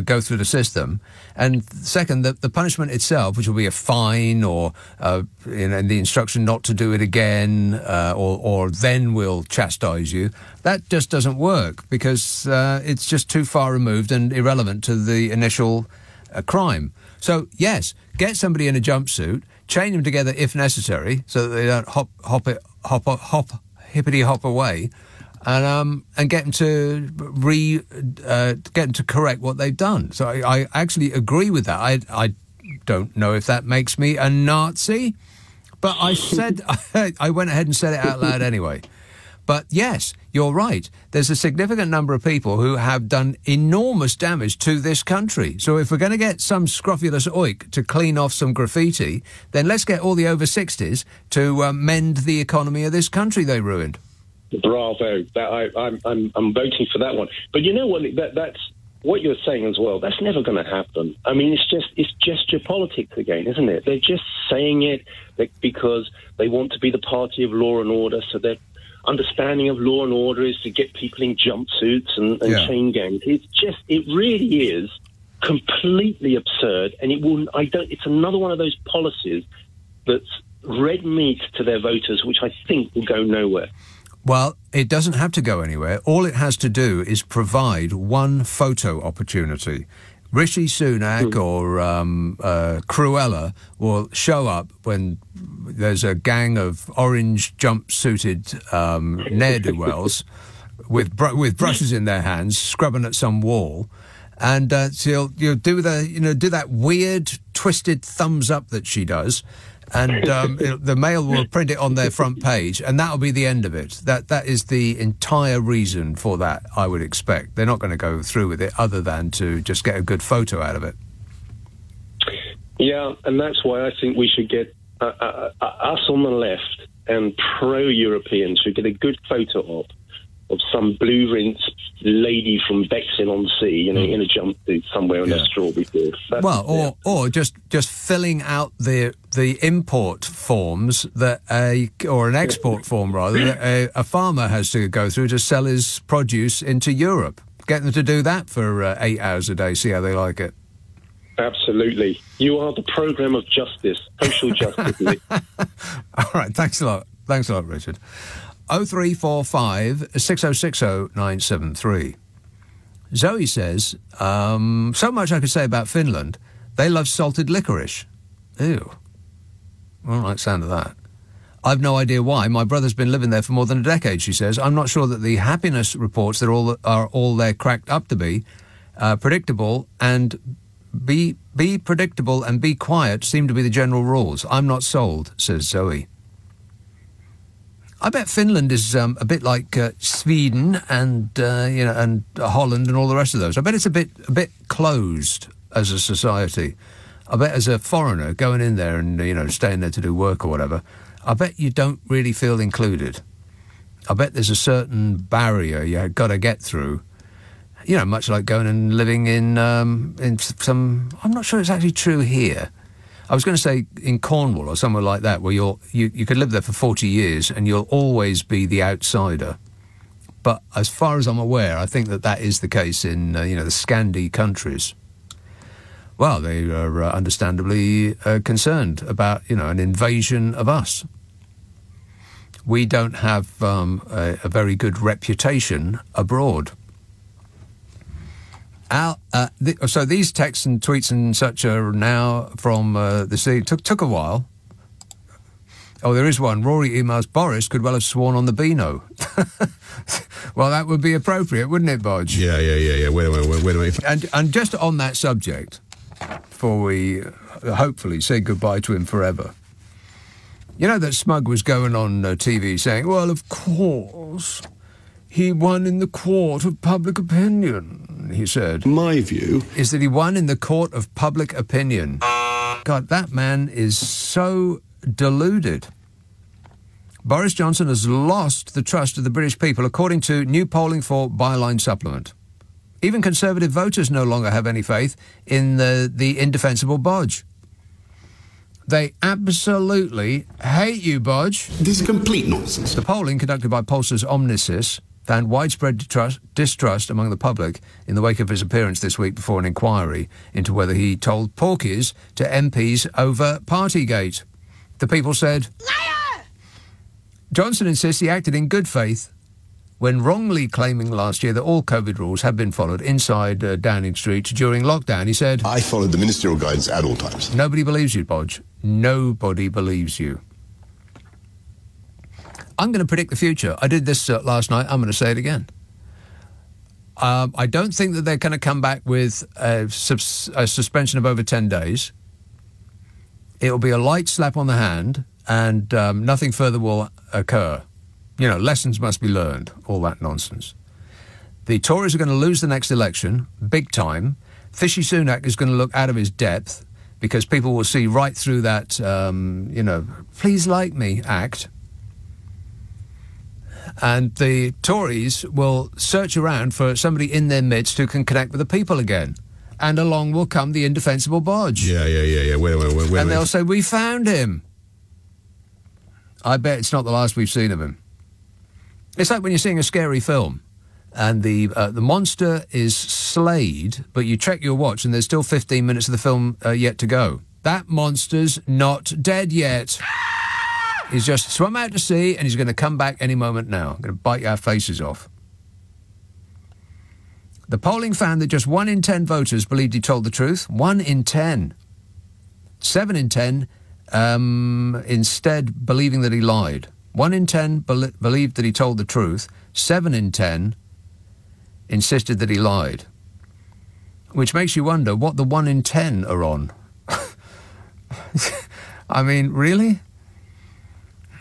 go through the system. And second, the punishment itself, which will be a fine or the instruction not to do it again, or then we'll chastise you, that just doesn't work because it's just too far removed and irrelevant to the initial crime. So, yes, get somebody in a jumpsuit, chain them together if necessary so that they don't hippity-hop away, and get them to correct what they've done. So I actually agree with that. I don't know if that makes me a Nazi, but I went ahead and said it out loud anyway. But yes, you're right. There's a significant number of people who have done enormous damage to this country. So if we're going to get some scrofulous oik to clean off some graffiti, then let's get all the over 60s to mend the economy of this country they ruined. Bravo! I'm voting for that one. But you know what? That's what you're saying as well. That's never going to happen. I mean, it's gesture politics again, isn't it? They're just saying it because they want to be the party of law and order. So their understanding of law and order is to get people in jumpsuits and chain gangs. It really is completely absurd, and it's another one of those policies that's red meat to their voters, which I think will go nowhere. Well, it doesn't have to go anywhere. All it has to do is provide one photo opportunity. Rishi Sunak or Cruella will show up when there's a gang of orange jump-suited ne'er-do-wells with brushes in their hands, scrubbing at some wall, and she'll do that weird twisted thumbs up that she does. And the Mail will print it on their front page, and that'll be the end of it. That is the entire reason for that, I would expect. They're not going to go through with it other than to just get a good photo out of it. Yeah, and that's why I think we should get us on the left and pro-Europeans should get a good photo of some blue-rinsed lady from Bexhill-on-Sea, in a jumpsuit somewhere in a strawberry field. Or just filling out the import forms or an export form rather that a farmer has to go through to sell his produce into Europe. Get them to do that for 8 hours a day. See how they like it. Absolutely. You are the programme of justice, social justice, Nick. All right. Thanks a lot. Thanks a lot, Richard. 0345 6060 973. Zoe says, so much I could say about Finland. They love salted licorice. Ew. I don't like the sound of that. I've no idea why. My brother's been living there for more than a decade, she says. I'm not sure that the happiness reports are all they're cracked up to be. Predictable and be predictable and be quiet seem to be the general rules. I'm not sold, says Zoe. I bet Finland is a bit like Sweden and and Holland and all the rest of those. I bet it's a bit closed as a society. I bet as a foreigner going in there and staying there to do work or whatever, I bet you don't really feel included. I bet there's a certain barrier you've got to get through. Much like going and living in some. I'm not sure it's actually true here. I was going to say in Cornwall or somewhere like that, where you could live there for 40 years and you'll always be the outsider. But as far as I'm aware, I think that is the case in the Scandi countries. Well, they are understandably concerned about an invasion of us. We don't have a very good reputation abroad. So these texts and tweets and such are now from the city. Took a while. Oh, there is one. Rory emails, Boris could well have sworn on the Beano. Well, that would be appropriate, wouldn't it, Bodge? Yeah. Wait a minute. And just on that subject, before we hopefully say goodbye to him forever, that Smug was going on TV saying, well, of course, he won in the court of public opinion, he said. My view is that he won in the court of public opinion. God, that man is so deluded. Boris Johnson has lost the trust of the British people, according to new polling for Byline Supplement. Even Conservative voters no longer have any faith in the indefensible Bodge. They absolutely hate you, Bodge. This is complete nonsense. The polling conducted by pollsters Omnisys found widespread distrust among the public in the wake of his appearance this week before an inquiry into whether he told porkies to MPs over Partygate. The people said, "Liar!" Johnson insists he acted in good faith when wrongly claiming last year that all COVID rules had been followed inside Downing Street during lockdown. He said, I followed the ministerial guidance at all times. Nobody believes you, Bodge. Nobody believes you. I'm going to predict the future. I did this last night. I'm going to say it again. I don't think that they're going to come back with a suspension of over 10 days. It'll be a light slap on the hand and nothing further will occur. You know, lessons must be learned, all that nonsense. The Tories are going to lose the next election, big time. Fishy Sunak is going to look out of his depth because people will see right through that, please like me act. And the Tories will search around for somebody in their midst who can connect with the people again. And along will come the indefensible Bodge. Yeah. Wait. And they'll say, we found him. I bet it's not the last we've seen of him. It's like when you're seeing a scary film and the monster is slayed, but you check your watch and there's still 15 minutes of the film yet to go. That monster's not dead yet. He's just swum out to sea and he's going to come back any moment now. I'm going to bite our faces off. The polling found that just 1 in 10 voters believed he told the truth. 1 in 10. 7 in 10 instead believing that he lied. 1 in 10 believed that he told the truth. 7 in 10 insisted that he lied. Which makes you wonder what the 1 in 10 are on. I mean, really?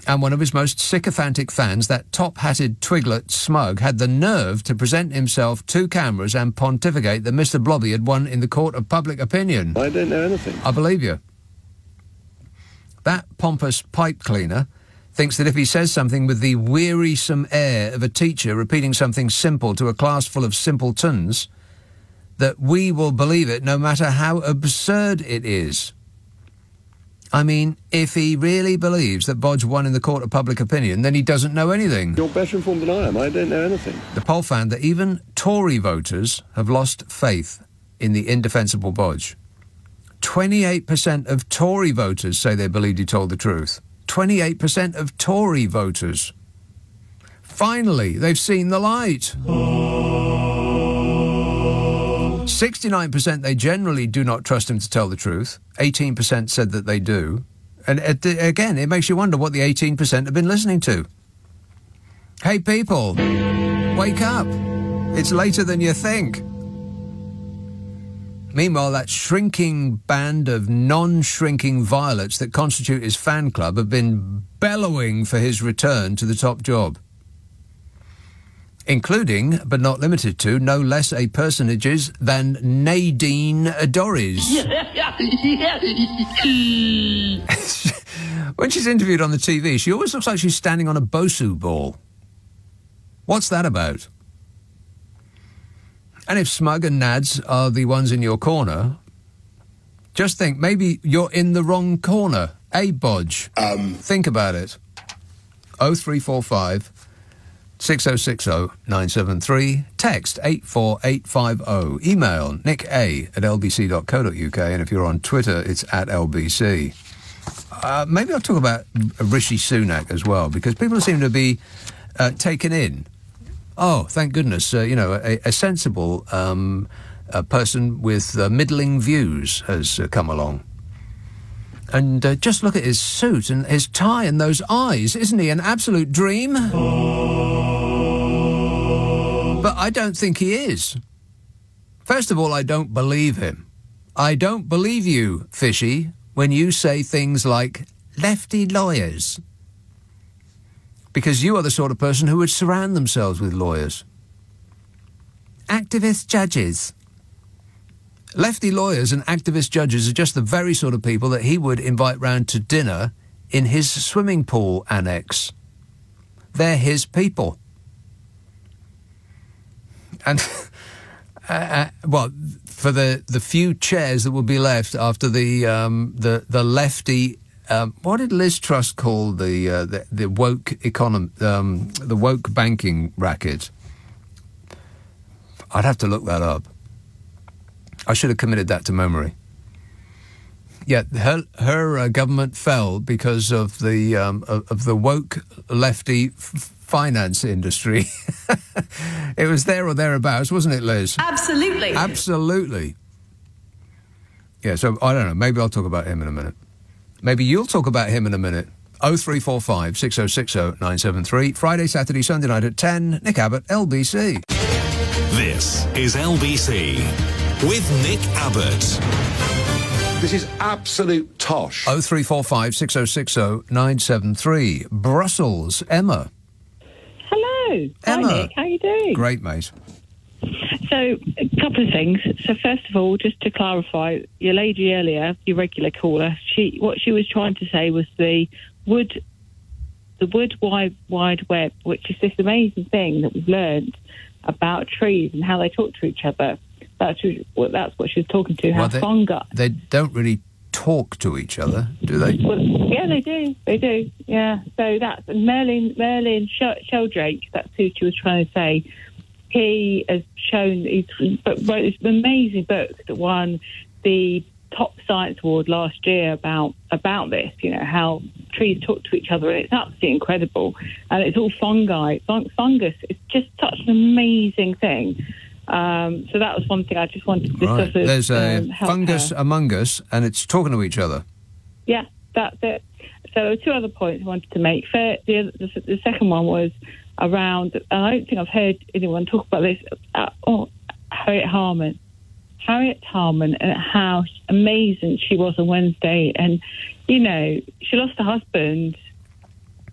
And one of his most sycophantic fans, that top-hatted twiglet Smug, had the nerve to present himself to cameras and pontificate that Mr. Blobby had won in the court of public opinion. I don't know anything. I believe you. That pompous pipe cleaner thinks that if he says something with the wearisome air of a teacher repeating something simple to a class full of simpletons, that we will believe it no matter how absurd it is. I mean, if he really believes that Bodge won in the court of public opinion, then he doesn't know anything. You're better informed than I am. I don't know anything. The poll found that even Tory voters have lost faith in the indefensible Bodge. 28% of Tory voters say they believed he told the truth. 28% of Tory voters. Finally, they've seen the light. 69% they generally do not trust him to tell the truth. 18% said that they do. And again, it makes you wonder what the 18% have been listening to. Hey, people, wake up. It's later than you think. Meanwhile, that shrinking band of non-shrinking violets that constitute his fan club have been bellowing for his return to the top job. Including, but not limited to, no less a personages than Nadine Dorries. When she's interviewed on the TV, she always looks like she's standing on a Bosu ball. What's that about? And if Smug and Nads are the ones in your corner, just think, maybe you're in the wrong corner. Bodge. Think about it. 0345 6060 973. Text 84850. Email nicka@lbc.co.uk. And if you're on Twitter, it's @LBC. Maybe I'll talk about Rishi Sunak as well, because people seem to be taken in. Oh, thank goodness, a sensible person with middling views has come along. And just look at his suit and his tie and those eyes. Isn't he an absolute dream? But I don't think he is. First of all, I don't believe him. I don't believe you, Fishy, when you say things like lefty lawyers. Because you are the sort of person who would surround themselves with lawyers. Activist judges. Lefty lawyers and activist judges are just the very sort of people that he would invite round to dinner in his swimming pool annex. They're his people. And, for the few chairs that will be left after the lefty. What did Liz Truss call the woke the woke banking racket? I'd have to look that up. I should have committed that to memory. Yeah, her government fell because of the woke lefty finance industry. It was there or thereabouts, wasn't it, Liz? Absolutely. Absolutely. Yeah, so I don't know. Maybe I'll talk about him in a minute. Maybe you'll talk about him in a minute. 0345 6060 973. Friday, Saturday, Sunday night at 10. Nick Abbott, LBC. This is LBC with Nick Abbott. This is absolute tosh. 0345 6060 973. Brussels, Emma. Hello. Emma. Hi, Nick. How you doing? Great, mate. So, a couple of things. So, first of all, just to clarify, your lady earlier, your regular caller, what she was trying to say was the wood wide web, which is this amazing thing that we've learned about trees and how they talk to each other. That's what she was talking to. How fungi. They don't really talk to each other, do they? Well, yeah, they do. They do. Yeah. So that's Merlin Sheldrake. That's who she was trying to say. He has shown. He wrote this amazing book that won the top science award last year about this. You know how trees talk to each other, and it's absolutely incredible. And it's all fungi, fungus. It's just such an amazing thing. So that was one thing I just wanted to discuss. Right. There's a fungus among us, and it's talking to each other. Yeah, that's it. So two other points I wanted to make. The second one was around, and I don't think I've heard anyone talk about this, Harriet Harman. Harriet Harman and how amazing she was on Wednesday. And, you know, she lost her husband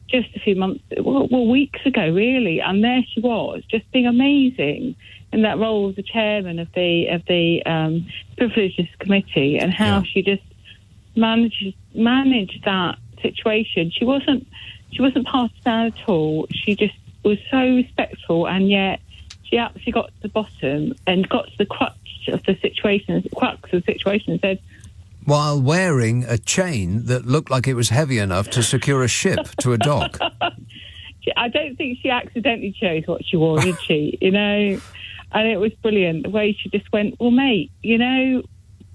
just a few months, weeks ago, really. And there she was, just being amazing in that role as the chairman of the Privileges Committee, and how she just managed that situation. She wasn't partisan at all. She just was so respectful, and yet she actually got to the bottom and got to the crux of the situation, and said, while wearing a chain that looked like it was heavy enough to secure a ship to a dock. I don't think she accidentally chose what she wore, did she? You know, and it was brilliant the way she just went, well, mate, you know,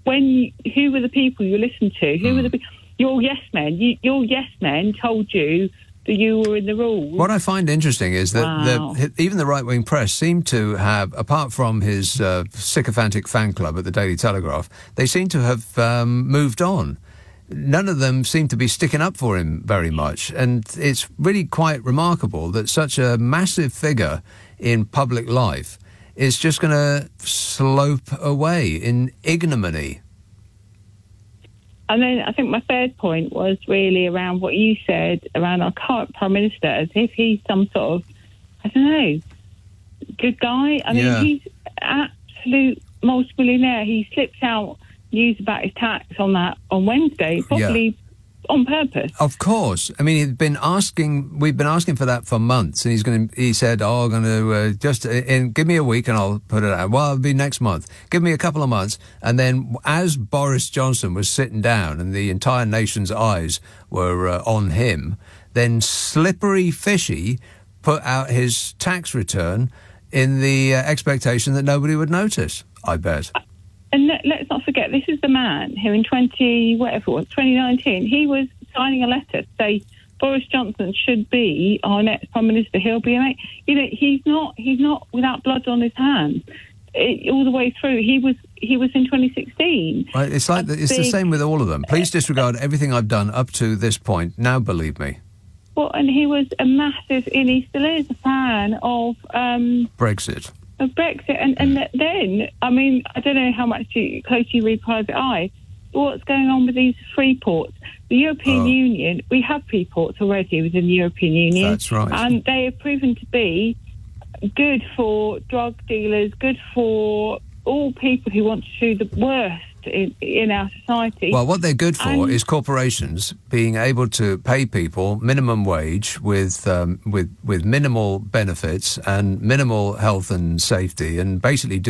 who were the people you listened to? Who were the people? Your yes men. Your yes men told you that you were in the rules. What I find interesting is that even the right-wing press seem to have, apart from his sycophantic fan club at the Daily Telegraph, they seem to have moved on. None of them seem to be sticking up for him very much. And it's really quite remarkable that such a massive figure in public life is just going to slope away in ignominy. And then I think my third point was really around what you said around our current Prime Minister, as if he's some sort of, I don't know, good guy. I mean, he's absolute multi-millionaire. He slipped out news about his tax on Wednesday, probably on purpose. Of course. I mean, we've been asking for that for months, and he said, I'm going to just give me a week and I'll put it out. Well, it'll be next month. Give me a couple of months. And then as Boris Johnson was sitting down and the entire nation's eyes were on him, then Slippery Fishy put out his tax return in the expectation that nobody would notice, I bet. And let's not forget, this is the man who in 2019, he was signing a letter to say Boris Johnson should be our next Prime Minister. He'll be, you know, he's not without blood on his hands. All the way through, he was in 2016. Right, it's like it's the same with all of them. Please disregard everything I've done up to this point. Now believe me. Well, and he was a massive, and he still is a fan of Brexit. Of Brexit, and then, I mean, I don't know how much close you read Private Eye, but what's going on with these free ports? The European Union, we have free ports already within the European Union. That's right. And they have proven to be good for drug dealers, good for all people who want to do the worst in our society. Well, what they're good for is corporations being able to pay people minimum wage with minimal benefits and minimal health and safety, and basically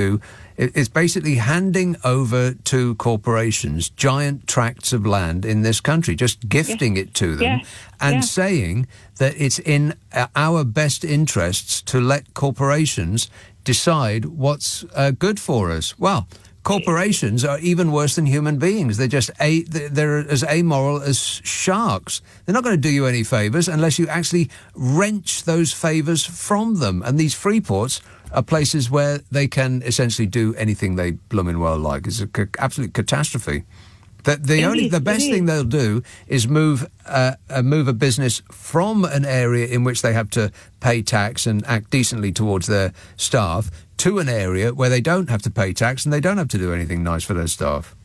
it's basically handing over to corporations giant tracts of land in this country, just gifting it to them, and saying that it's in our best interests to let corporations decide what's good for us. Well, corporations are even worse than human beings. They're as amoral as sharks. They're not going to do you any favours unless you actually wrench those favours from them. And these free ports are places where they can essentially do anything they blooming well like. It's an absolute catastrophe. The best thing they'll do is move a business from an area in which they have to pay tax and act decently towards their staff to an area where they don't have to pay tax and they don't have to do anything nice for their staff.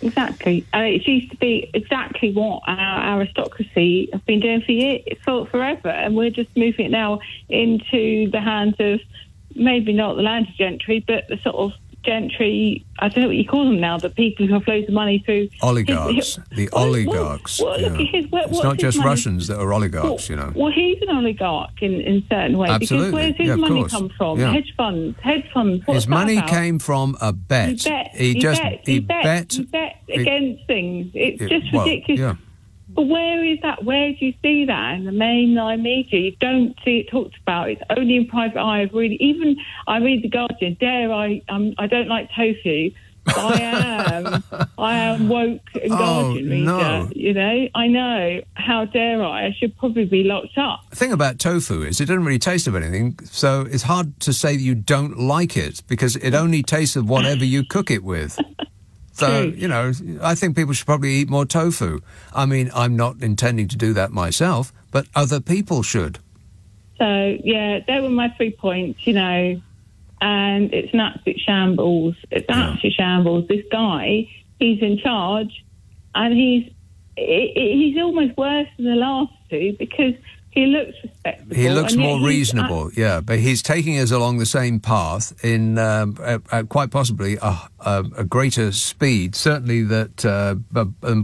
Exactly. It used to be exactly what our aristocracy have been doing forever, and we're just moving it now into the hands of maybe not the landed gentry, but the sort of gentry, I don't know what you call them now, the people who have loads of money through... Oligarchs. Oligarchs. It's not just Russians that are oligarchs, you know. Well, he's an oligarch in certain ways. Absolutely. Because where's his money come from? Yeah. Hedge funds. His money came from a bet. He bet against things. It's just ridiculous. Yeah. But where is that? Where do you see that in the mainline media? You don't see it talked about. It's only in private eye. I read The Guardian. I don't like tofu, but I am woke and Guardian reader. No. You know, I know. How dare I? I should probably be locked up. The thing about tofu is it doesn't really taste of anything, so it's hard to say that you don't like it because it only tastes of whatever you cook it with. So, you know, I think people should probably eat more tofu. I mean, I'm not intending to do that myself, but other people should. So, yeah, they were my 3 points, you know, and it's an absolute shambles. It's an absolute shambles. This guy, he's in charge, and he's almost worse than the last two because he looks respectable. He looks more reasonable, but he's taking us along the same path in quite possibly a greater speed. Certainly that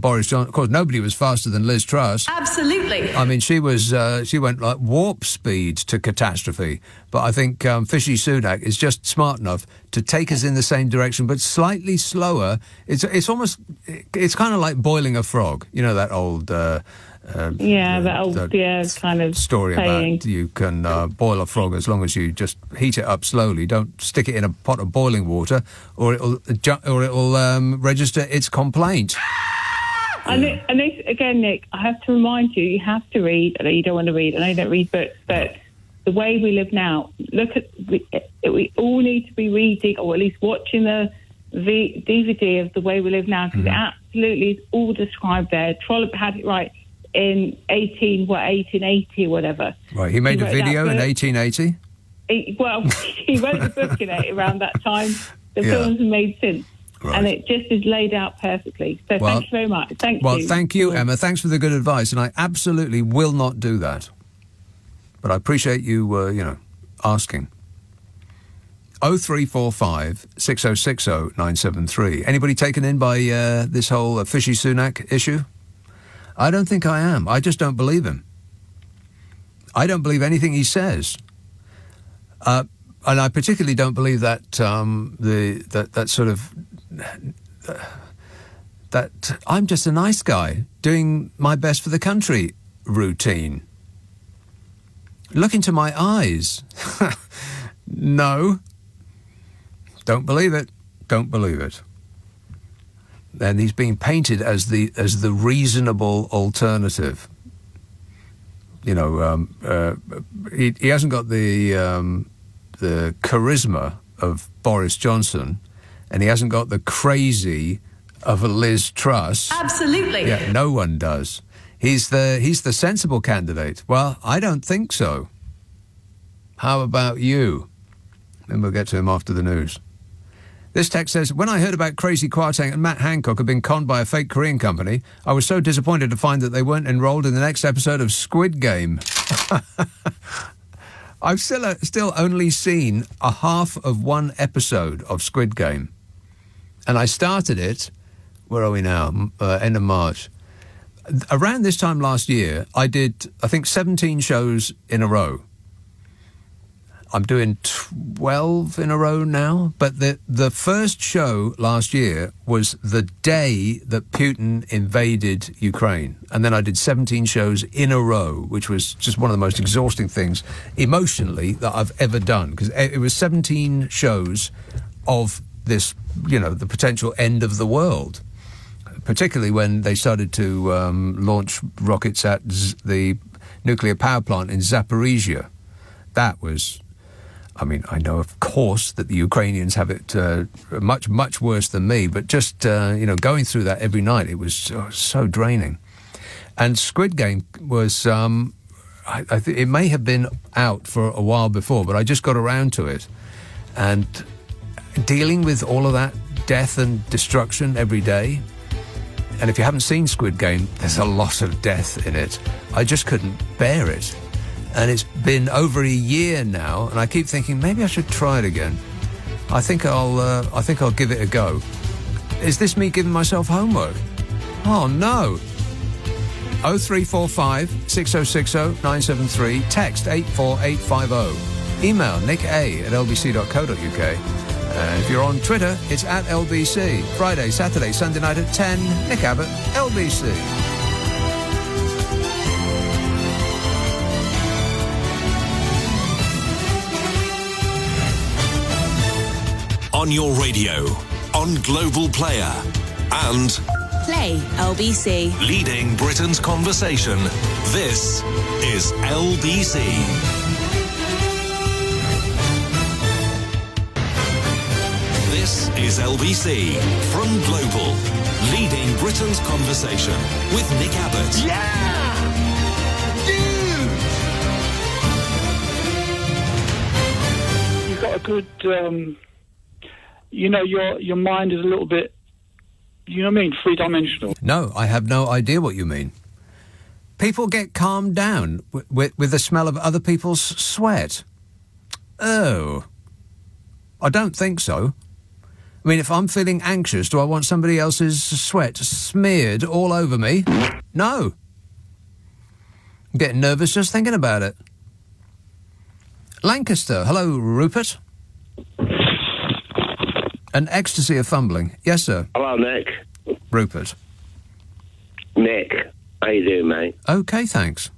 Boris Johnson. Of course, nobody was faster than Liz Truss. Absolutely. I mean, she went like warp speed to catastrophe. But I think Fishy Sunak is just smart enough to take us in the same direction, but slightly slower. It's kind of like boiling a frog. You know that old. Kind of story saying. About you can boil a frog as long as you just heat it up slowly. Don't stick it in a pot of boiling water, or it'll register its complaint. And this, again, Nick, I have to remind you, you have to read. I know you don't want to read. I know you don't read books, but the way we live now. We all need to be reading, or at least watching the DVD of The Way We Live Now, because it absolutely is all described there. Trollope had it right in 1880 or whatever. Right, he made a video in 1880? He wrote the book in it around that time. The films are made since. Right. And it just is laid out perfectly. So thank you very much. Thank you. Well, thank you, Emma. Thanks for the good advice. And I absolutely will not do that. But I appreciate you, asking. 0345 6060 973. Anybody taken in by this whole Fishy Sunak issue? I don't think I am. I just don't believe him. I don't believe anything he says. And I particularly don't believe that that I'm just a nice guy doing my best for the country routine. Look into my eyes. No. Don't believe it. Don't believe it. And he's being painted as the reasonable alternative. You know, he hasn't got the charisma of Boris Johnson, and he hasn't got the crazy of a Liz Truss. Absolutely. Yeah, no one does. He's the sensible candidate. Well, I don't think so. How about you? Then we'll get to him after the news. This text says, when I heard about Crazy Kwarteng and Matt Hancock had been conned by a fake Korean company, I was so disappointed to find that they weren't enrolled in the next episode of Squid Game. I've still only seen a half of one episode of Squid Game. And I started it, where are we now? End of March. Around this time last year, I did, I think, 17 shows in a row. I'm doing 12 in a row now. But the first show last year was the day that Putin invaded Ukraine. And then I did 17 shows in a row, which was just one of the most exhausting things emotionally that I've ever done. Because it was 17 shows of this, the potential end of the world. Particularly when they started to launch rockets at the nuclear power plant in Zaporizhia. That was... I mean, I know, of course, that the Ukrainians have it much, much worse than me, but just, going through that every night, it was so draining. And Squid Game was, I think it may have been out for a while before, but I just got around to it. And dealing with all of that death and destruction every day, and if you haven't seen Squid Game, there's a lot of death in it. I just couldn't bear it. And it's been over a year now, and I keep thinking maybe I should try it again. I think I'll give it a go. Is this me giving myself homework? Oh no! 0345 6060 973. Text 84850. Email nick@lbc.co.uk. And if you're on Twitter, it's @LBC. Friday, Saturday, Sunday night at 10. Nick Abbott, LBC. On your radio, on Global Player, and Play LBC. Leading Britain's conversation. This is LBC. This is LBC from Global. Leading Britain's conversation with Nick Abbott. Yeah! Dude! You've got a good... your mind is a little bit, three-dimensional. No, I have no idea what you mean. People get calmed down with the smell of other people's sweat. Oh. I don't think so. I mean, if I'm feeling anxious, do I want somebody else's sweat smeared all over me? No. I'm getting nervous just thinking about it. Lancaster. Hello, Rupert. An ecstasy of fumbling. Yes, sir. Hello, Nick. Rupert. Nick, how you doing, mate? Okay, thanks.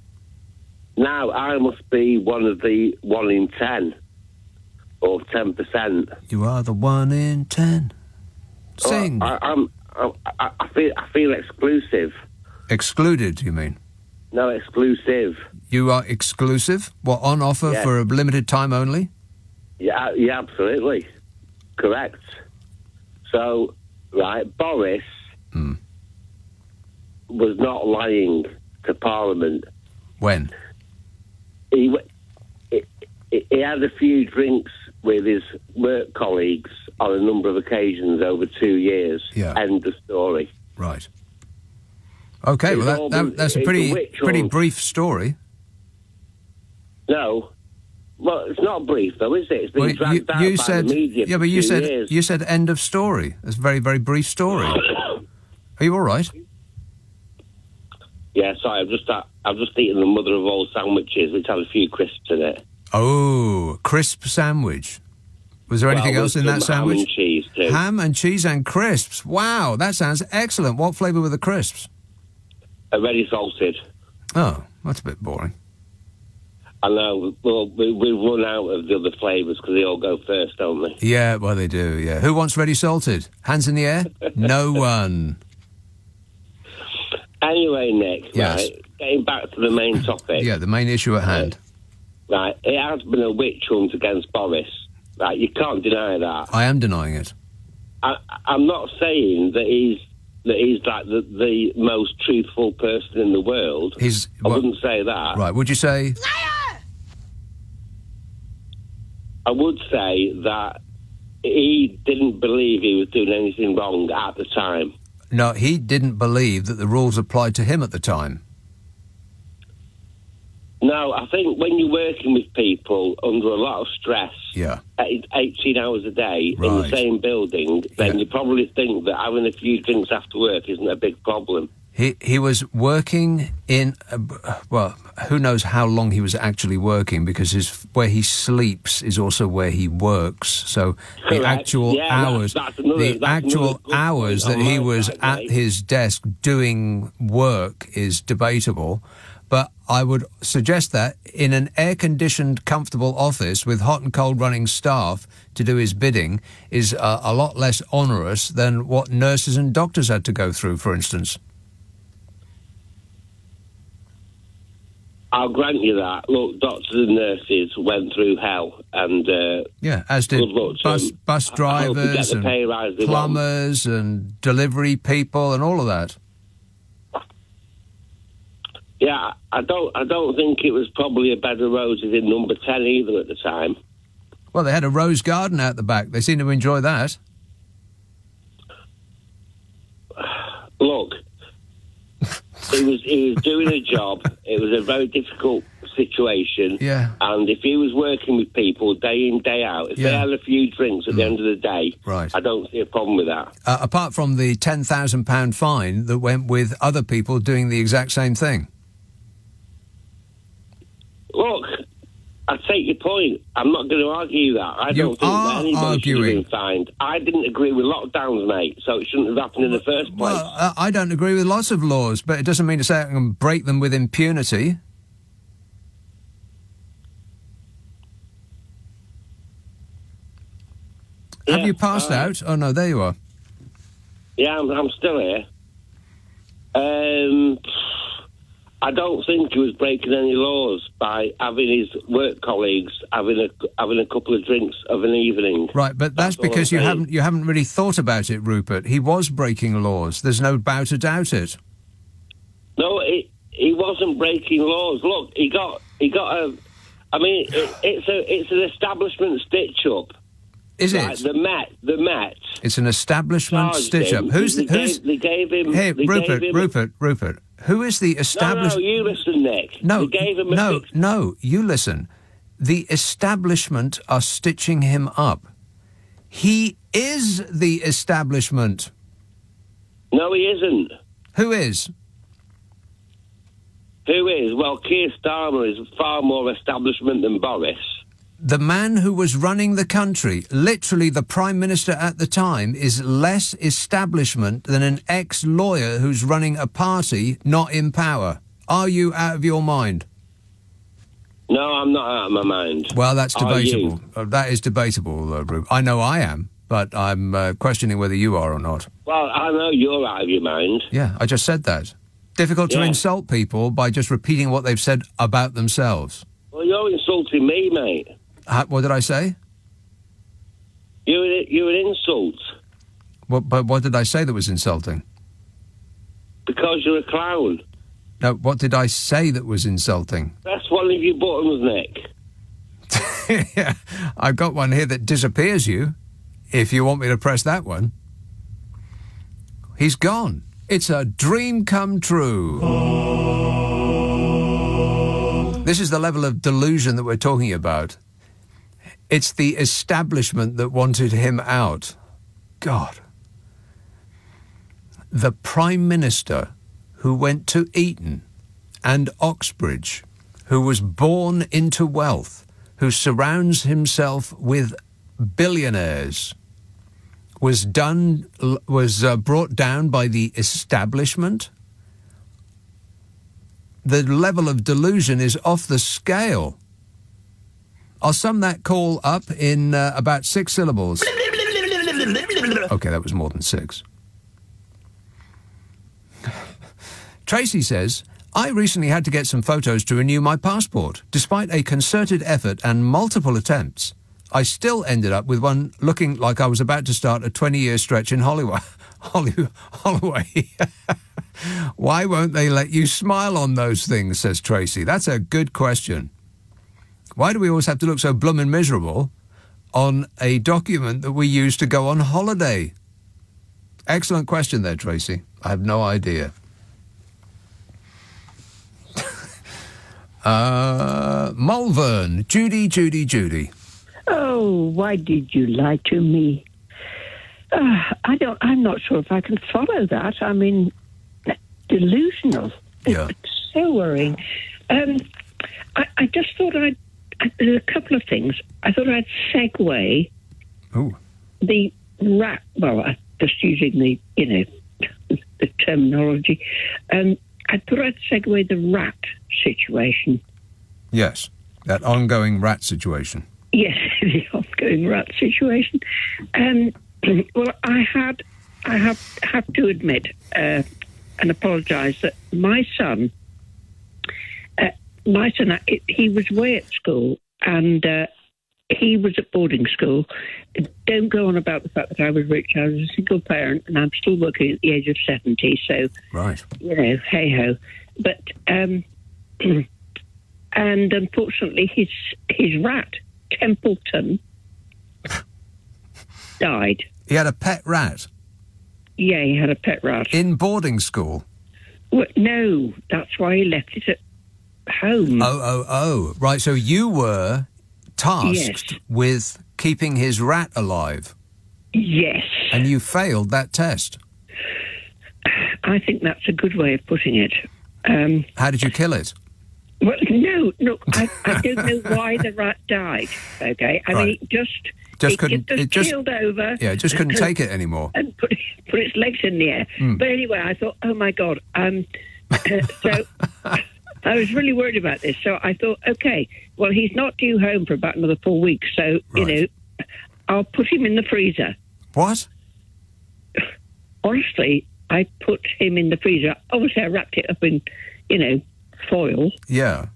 Now, I must be one of the 1 in 10, or 10%. You are the 1 in 10. Sing. I feel exclusive. Excluded, you mean? No, exclusive. You are exclusive? What, on offer for a limited time only? Yeah, absolutely. Correct. So, right, Boris was not lying to Parliament. When? He had a few drinks with his work colleagues on a number of occasions over 2 years. Yeah. End of story. Right. Okay, well, that's a pretty brief story. No. Well, it's not brief, though, is it? It's been dragged out by the media for 2 years. You said end of story. It's a very, very brief story. Are you all right? Yeah, sorry, I've just eaten the mother of all sandwiches, which had a few crisps in it. Oh, crisp sandwich. Was there anything else in that sandwich? Ham and cheese, too. Ham and cheese and crisps. Wow, that sounds excellent. What flavour were the crisps? Ready salted. Oh, that's a bit boring. I know. Well, we've run out of the other flavours because they all go first, don't they? Yeah, well, they do, yeah. Who wants ready salted? Hands in the air? No one. Anyway, Nick, yes. Right, getting back to the main topic. Yeah, the main issue at hand. Right, it has been a witch hunt against Boris. Right, you can't deny that. I am denying it. I'm not saying that he's like the most truthful person in the world. I wouldn't say that. Right, would you say... I would say that he didn't believe he was doing anything wrong at the time. No, he didn't believe that the rules applied to him at the time. No, I think when you're working with people under a lot of stress, yeah, 18 hours a day in the same building, then you probably think that having a few drinks after work isn't a big problem. He was working in, well, who knows how long he was actually working, because where he sleeps is also where he works. So the actual hours, hours that he was at his desk doing work is debatable. But I would suggest that in an air-conditioned, comfortable office with hot and cold running staff to do his bidding is a lot less onerous than what nurses and doctors had to go through, for instance. I'll grant you that. Look, doctors and nurses went through hell, and as did bus drivers and plumbers and delivery people and all of that. Yeah, I don't think it was probably a bed of roses in number 10 either at the time. Well, they had a rose garden out the back. They seem to enjoy that. Look, he was doing a job. It was a very difficult situation. Yeah. And if he was working with people day in, day out, if they had a few drinks at the end of the day, I don't see a problem with that. Apart from the £10,000 fine that went with other people doing the exact same thing. Look, I take your point. I'm not going to argue that. I don't think that anybody should have been fined. I didn't agree with lockdowns, mate, so it shouldn't have happened in the first place. Well, I don't agree with lots of laws, but it doesn't mean to say I can break them with impunity. Yeah, have you passed out? Oh, no, there you are. Yeah, I'm still here. I don't think he was breaking any laws by having his work colleagues having a couple of drinks of an evening. Right, but that's because you haven't really thought about it, Rupert. He was breaking laws. There's no doubt about it. No, he wasn't breaking laws. Look, he got a. I mean, it's an establishment stitch up. Is right, it? The Met. It's an establishment stitch up. They gave him. Hey, Rupert. Who is the establishment? No, you listen, Nick. No, they gave him no, you listen. The establishment are stitching him up. He is the establishment. No, he isn't. Who is? Who is? Well, Keir Starmer is far more establishment than Boris. The man who was running the country, literally the Prime Minister at the time, is less establishment than an ex-lawyer who's running a party not in power. Are you out of your mind? No, I'm not out of my mind. Well, that's debatable. That is debatable, Rube. I know I am, but I'm questioning whether you are or not. Well, I know you're out of your mind. Yeah, I just said that. Difficult to insult people by just repeating what they've said about themselves. Well, you're insulting me, mate. What did I say? You're an insult. But what did I say that was insulting? Because you're a clown. No, what did I say that was insulting? That's one of your buttons, Nick. Yeah, I've got one here that disappears you, if you want me to press that one. He's gone. It's a dream come true. This is the level of delusion that we're talking about. It's the establishment that wanted him out. God. The Prime Minister who went to Eton and Oxbridge, who was born into wealth, who surrounds himself with billionaires, was brought down by the establishment. The level of delusion is off the scale. I'll sum that call up in about 6 syllables. Okay, that was more than 6. Tracy says, I recently had to get some photos to renew my passport. Despite a concerted effort and multiple attempts, I still ended up with one looking like I was about to start a 20-year stretch in Holloway. Why won't they let you smile on those things, says Tracy. That's a good question. Why do we always have to look so bloomin' miserable on a document that we use to go on holiday? Excellent question there, Tracy. I have no idea. Malvern. Judy. Oh, why did you lie to me? I'm not sure if I can follow that. I mean, delusional. Yeah. It's so worrying. I just thought there's a couple of things. I thought I'd segue the rat. Well, I'm just using the terminology. I thought I'd segue the rat situation. Yes, that ongoing rat situation. Yes, the ongoing rat situation. Well, I have to admit and apologise that my son, he was away at school and he was at boarding school. Don't go on about the fact that I was rich. I was a single parent and I'm still working at the age of 70. So, right, hey ho. But and unfortunately, his rat Templeton died. He had a pet rat? Yeah, he had a pet rat. In boarding school? Well, no, that's why he left it at home. Oh. Right, so you were tasked with keeping his rat alive? Yes. And you failed that test? I think that's a good way of putting it. How did you kill it? Well, no, I don't know why the rat died, okay? I mean, it just keeled over. Yeah, it just couldn't take it anymore. And put its legs in the air. But anyway, I thought, oh my God. So I was really worried about this. So I thought, okay, well, he's not due home for about another 4 weeks. So, I'll put him in the freezer. What? Honestly, I put him in the freezer. Obviously, I wrapped it up in, foil. Yeah.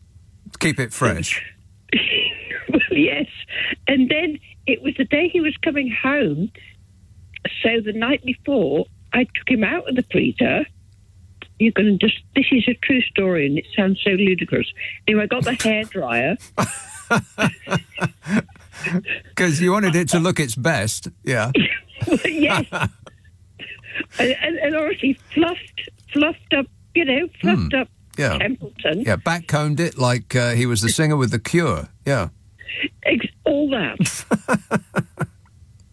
Keep it fresh. Well, yes. And then it was the day he was coming home. So the night before, I took him out of the freezer. You're going to this is a true story and it sounds so ludicrous. Anyway, I got the hairdryer. Because you wanted it to look its best, yeah. Well, yes. and honestly, fluffed up, up yeah. Templeton. Yeah, backcombed it like he was the singer with The Cure, yeah. All that.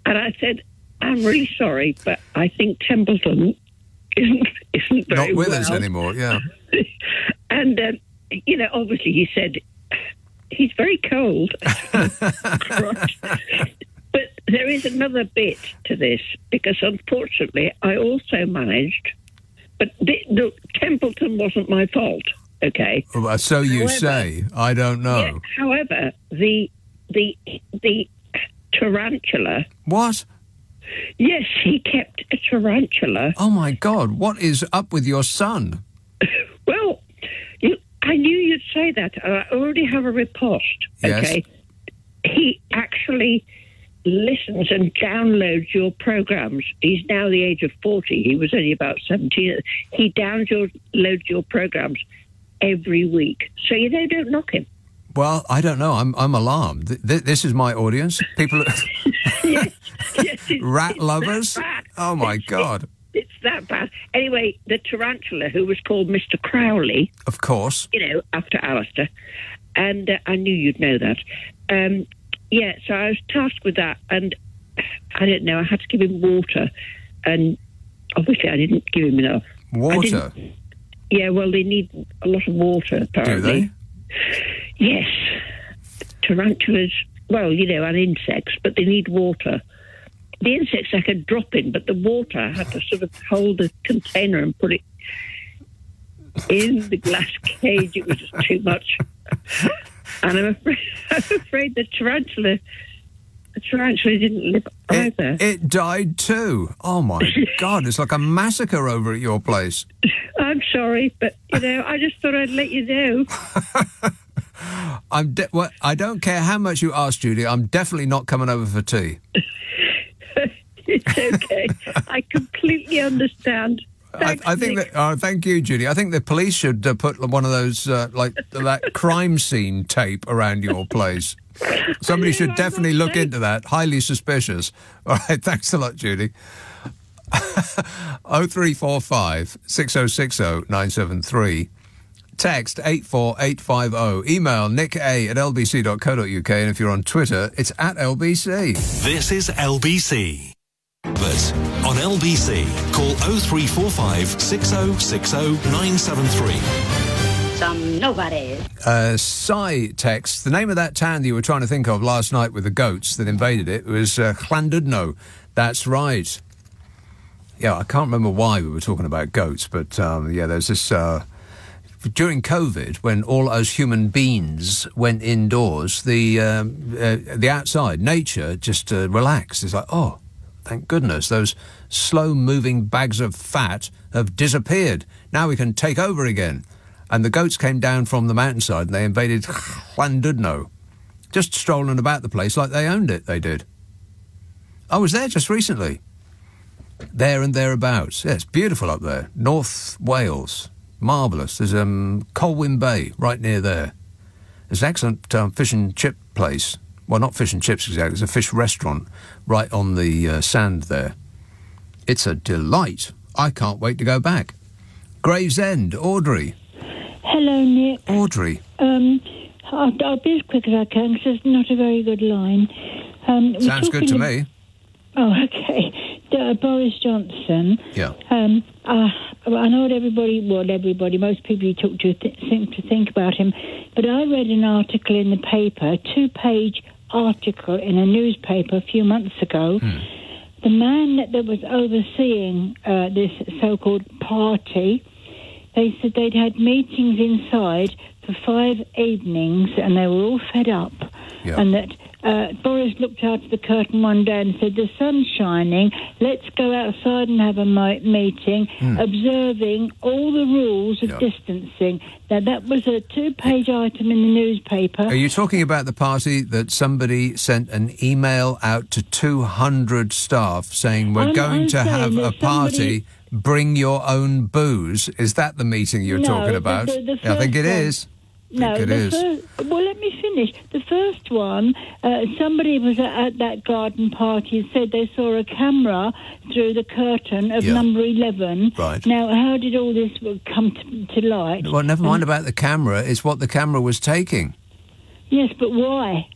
And I said, I'm really sorry, but I think Templeton isn't very not with well. us anymore, yeah. And, obviously he said, he's very cold. But there is another bit to this, because unfortunately I also managed, but the Templeton wasn't my fault, okay? Well, so you say. I don't know. Yeah, however, the tarantula... What? Yes, he kept a tarantula. Oh, my God. What is up with your son? Well, I knew you'd say that. I already have a riposte, okay? Yes. He actually listens and downloads your programs. He's now the age of 40. He was only about 17. He downloads your programs every week. So, don't knock him. Well, I don't know. I'm alarmed. This is my audience. People... yes, rat lovers? Oh, my God. It's that bad. Anyway, the tarantula, who was called Mr. Crowley... Of course. After Alistair. And I knew you'd know that. So I was tasked with that. And I don't know, I had to give him water. And obviously I didn't give him enough. Water? Yeah, well, they need a lot of water, apparently. Do they? Yes. Tarantulas, and insects, but they need water. The insects I could drop in, but the water I had to sort of hold the container and put it in the glass cage. It was just too much. And I'm afraid the tarantula didn't live either. It died too. Oh, my God. It's like a massacre over at your place. I'm sorry, but, I just thought I'd let you know. I don't care how much you ask, Judy. I'm definitely not coming over for tea. It's okay. I completely understand. I think that. Thank you, Judy. I think the police should put one of those that crime scene tape around your place. Somebody should definitely look into that. Highly suspicious. All right. Thanks a lot, Judy. 0345 6060 973. Text 84850. Email nick@lbc.co.uk, and if you're on Twitter, it's @LBC. This is LBC. But on LBC, call 0345 6060 973. Some nobody. Cy text, the name of that town that you were trying to think of last night with the goats that invaded it was Llandudno. That's right. Yeah, I can't remember why we were talking about goats, but there's this... during COVID, when all us human beings went indoors, the outside, nature, just relaxed. It's like, oh, thank goodness, those slow-moving bags of fat have disappeared. Now we can take over again. And the goats came down from the mountainside and they invaded Llandudno. Just strolling about the place like they owned it, they did. I was there just recently. There and thereabouts. Yeah, it's beautiful up there. North Wales. Marvellous. There's Colwyn Bay right near there. There's an excellent fish and chip place. Well, not fish and chips exactly. It's a fish restaurant right on the sand there. It's a delight. I can't wait to go back. Gravesend, Audrey. Hello, Nick. Audrey. I'll be as quick as I can because it's not a very good line. Sounds good to me. Oh, okay. Boris Johnson. Yeah. I know what most people you talk to seem to think about him, but I read an article in the paper, a 2-page article in a newspaper a few months ago. The man that was overseeing this so-called party, they said they'd had meetings inside for 5 evenings and they were all fed up. Yeah. And that Boris looked out of the curtain one day and said, the sun's shining, let's go outside and have a meeting, observing all the rules of distancing. Now, that was a 2-page item in the newspaper. Are you talking about the party that somebody sent an email out to 200 staff saying, we're going to have a party, bring your own booze? Is that the meeting you're talking about? I think it is. No, well, let me finish. The first one, somebody was at that garden party and said they saw a camera through the curtain of number 11. Right. Now, how did all this come to light? Well, never mind about the camera. It's what the camera was taking. Yes, but why?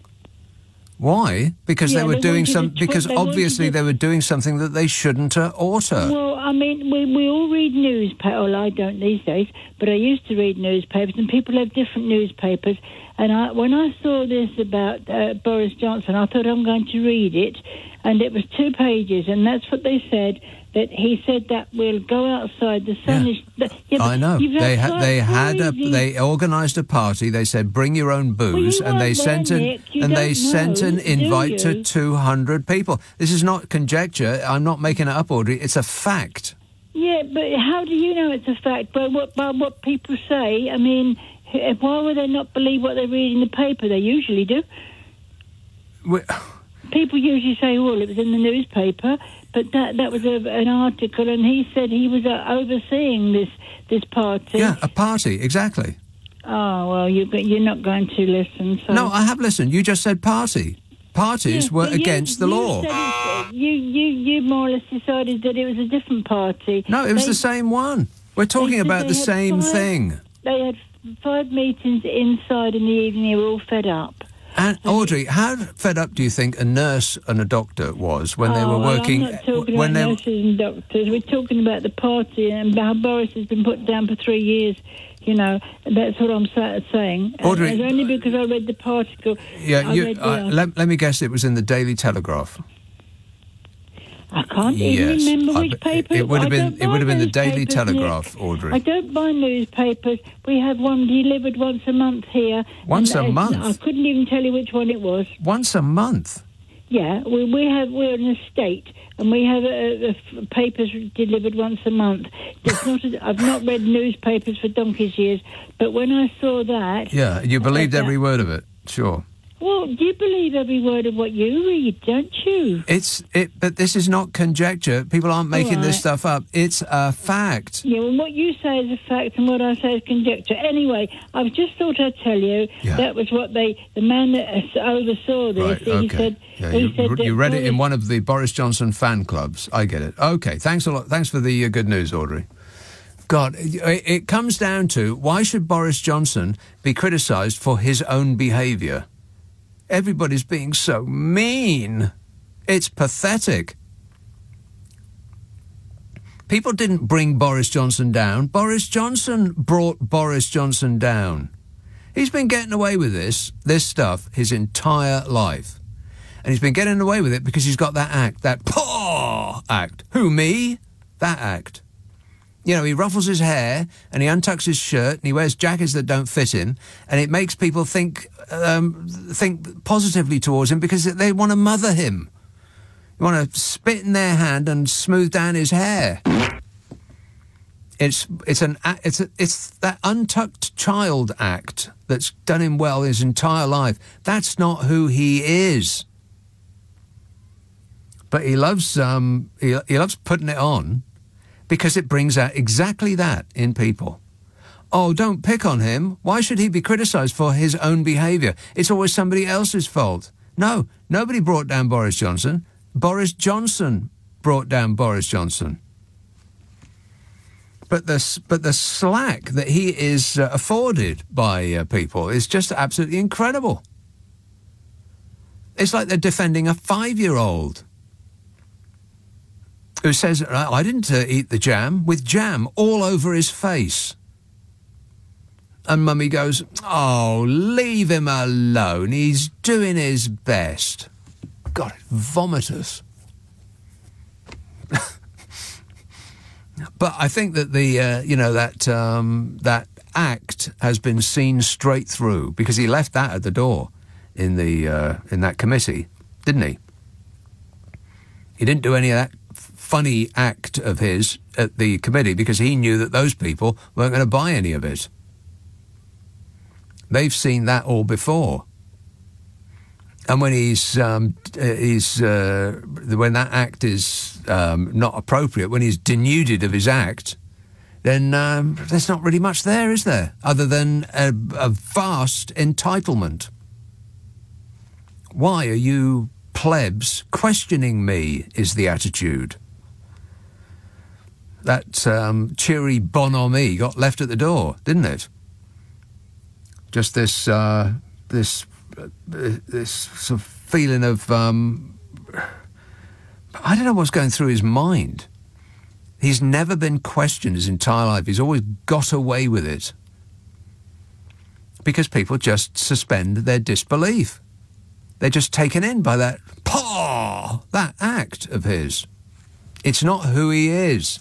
Why? Because they were doing because obviously they were doing something that they shouldn't alter. Well, I mean, we all read newspapers. Well, I don't these days, but I used to read newspapers, and people have different newspapers. And when I saw this about Boris Johnson, I thought I'm going to read it, and it was 2 pages, and that's what they said. That he said that we'll go outside. The sun is. I know. They organised a party. They said bring your own booze, and they sent an invite to 200 people. This is not conjecture. I'm not making it up, Audrey. It's a fact. Yeah, but how do you know it's a fact? By what people say. I mean, why would they not believe what they read in the paper? They usually do. People usually say, well, it was in the newspaper, but that was an article, and he said he was overseeing this party. Yeah, a party, exactly. Oh, well, you're not going to listen. So. No, I have listened. You just said party. Parties were against the law. You more or less decided that it was a different party. No, it was the same one. We're talking about the same thing. They had 5 meetings inside in the evening. They were all fed up. And Audrey, how fed up do you think a nurse and a doctor was when they were working? I'm not talking about nurses and doctors. We're talking about the party and how Boris has been put down for 3 years. You know, that's what I'm saying. Audrey, it's only because I read the article. Yeah, let me guess. It was in the Daily Telegraph. I can't even remember which paper. It would have been the Daily Telegraph, Nick. Audrey. I don't buy newspapers. We have one delivered once a month here. Once a month? I couldn't even tell you which one it was. Once a month? Yeah, we're an estate, and we have papers delivered once a month. I've not read newspapers for donkey's years, but when I saw that... Yeah, you believed every word of it, sure. Well, you believe every word of what you read, don't you? But this is not conjecture. People aren't making this stuff up. It's a fact. Yeah, well, what you say is a fact and what I say is conjecture. Anyway, I've just thought I'd tell you that was what the man that oversaw this, right, okay. he said... Yeah, he said you read it in one of the Boris Johnson fan clubs. I get it. Okay, thanks a lot. Thanks for the good news, Audrey. God, it comes down to, why should Boris Johnson be criticised for his own behaviour? Everybody's being so mean. It's pathetic. People didn't bring Boris Johnson down. Boris Johnson brought Boris Johnson down. He's been getting away with this stuff his entire life. And he's been getting away with it because he's got that act, that paw act. Who, me? That act. You know, he ruffles his hair and he untucks his shirt and he wears jackets that don't fit him, and it makes people think positively towards him because they want to mother him. You want to spit in their hand and smooth down his hair. It's that untucked child act that's done him well his entire life. That's not who he is. But he loves putting it on because it brings out exactly that in people. Oh, don't pick on him. Why should he be criticised for his own behaviour? It's always somebody else's fault. No, nobody brought down Boris Johnson. Boris Johnson brought down Boris Johnson. But the slack that he is afforded by people is just absolutely incredible. It's like they're defending a 5-year-old who says, I didn't eat the jam, with jam all over his face. And Mummy goes, oh, leave him alone. He's doing his best. God, it's vomitous. But I think that that act has been seen straight through, because he left that at the door in that committee, didn't he? He didn't do any of that funny act of his at the committee because he knew that those people weren't going to buy any of it. They've seen that all before. And when when that act is not appropriate, when he's denuded of his act, then there's not really much there, is there? Other than a vast entitlement. Why are you plebs questioning me, is the attitude. That cheery bonhomie got left at the door, didn't it? Just this sort of feeling of, I don't know what's going through his mind. He's never been questioned his entire life. He's always got away with it. Because people just suspend their disbelief. They're just taken in by that act of his. It's not who he is.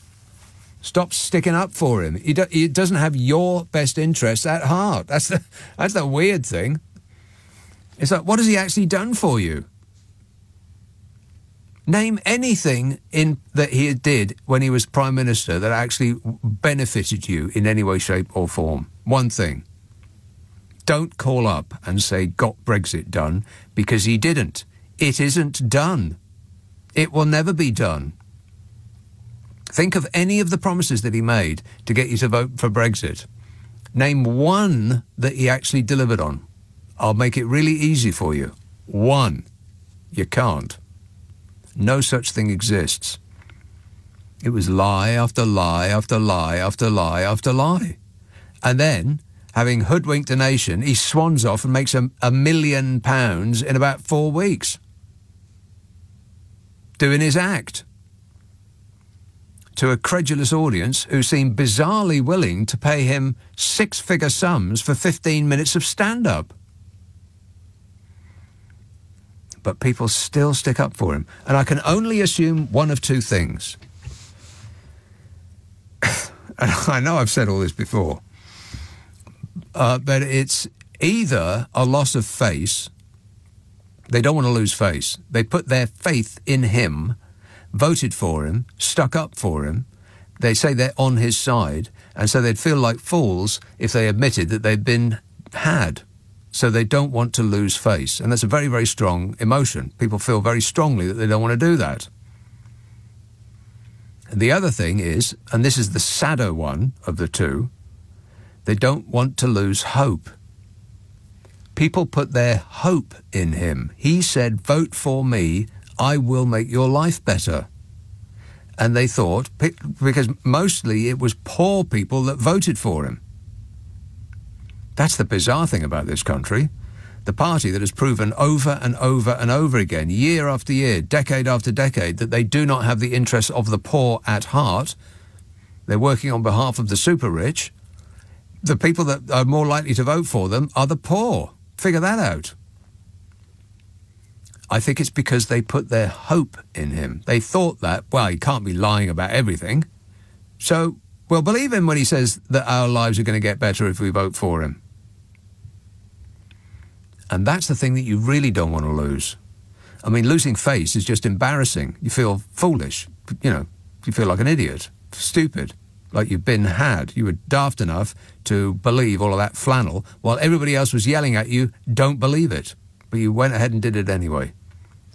Stop sticking up for him. He doesn't have your best interests at heart. That's the weird thing. It's like, what has he actually done for you? Name anything that he did when he was Prime Minister that actually benefited you in any way, shape or form. One thing. Don't call up and say, got Brexit done, because he didn't. It isn't done. It will never be done. Think of any of the promises that he made to get you to vote for Brexit. Name one that he actually delivered on. I'll make it really easy for you. One. You can't. No such thing exists. It was lie after lie after lie after lie after lie. And then, having hoodwinked a nation, he swans off and makes £1 million in about 4 weeks. Doing his act. To a credulous audience who seemed bizarrely willing to pay him 6-figure sums for 15 minutes of stand-up. But people still stick up for him. And I can only assume one of two things. And I know I've said all this before. But it's either a loss of face. They don't want to lose face. They put their faith in him, voted for him, stuck up for him. They say they're on his side, and so they'd feel like fools if they admitted that they'd been had. So they don't want to lose face. And that's a very, very strong emotion. People feel very strongly that they don't want to do that. And the other thing is, and this is the sadder one of the two, they don't want to lose hope. People put their hope in him. He said, vote for me, I will make your life better. And they thought, because mostly it was poor people that voted for him. That's the bizarre thing about this country. The party that has proven over and over and over again, year after year, decade after decade, that they do not have the interests of the poor at heart. They're working on behalf of the super rich. The people that are more likely to vote for them are the poor. Figure that out. I think it's because they put their hope in him. They thought that, well, he can't be lying about everything. So we'll believe him when he says that our lives are going to get better if we vote for him. And that's the thing that you really don't want to lose. I mean, losing face is just embarrassing. You feel foolish. You know, you feel like an idiot, stupid, like you've been had. You were daft enough to believe all of that flannel while everybody else was yelling at you, don't believe it. But you went ahead and did it anyway.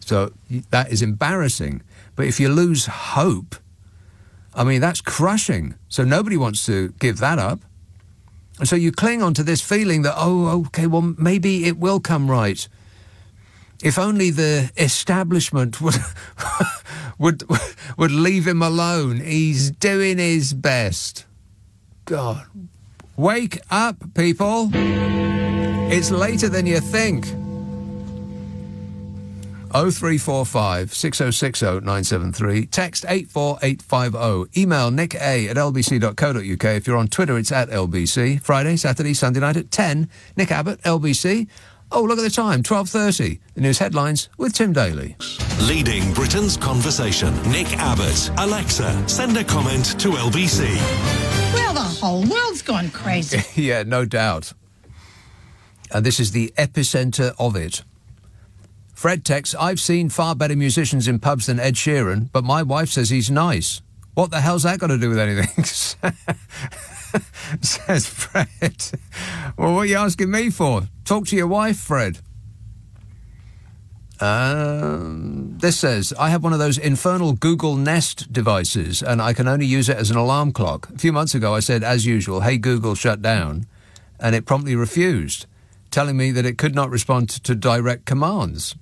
So that is embarrassing. But if you lose hope, I mean, that's crushing. So nobody wants to give that up. And so you cling on to this feeling that, oh, okay, well, maybe it will come right. If only the establishment would would leave him alone. He's doing his best. God. Wake up, people. It's later than you think. 0345 6060 973. Text 84850. Email nick@lbc.co.uk. If you're on Twitter, it's @LBC. Friday, Saturday, Sunday night at 10. Nick Abbot, LBC. Oh, look at the time, 12:30. The news headlines with Tim Daly. Leading Britain's conversation. Nick Abbot. Alexa, send a comment to LBC. Well, the whole world's gone crazy. Yeah, no doubt. And this is the epicentre of it. Fred texts, I've seen far better musicians in pubs than Ed Sheeran, but my wife says he's nice. What the hell's that got to do with anything? Says Fred. Well, what are you asking me for? Talk to your wife, Fred. This says, I have one of those infernal Google Nest devices, and I can only use it as an alarm clock. A few months ago, I said, as usual, hey, Google, shut down, and it promptly refused, telling me that it could not respond to direct commands.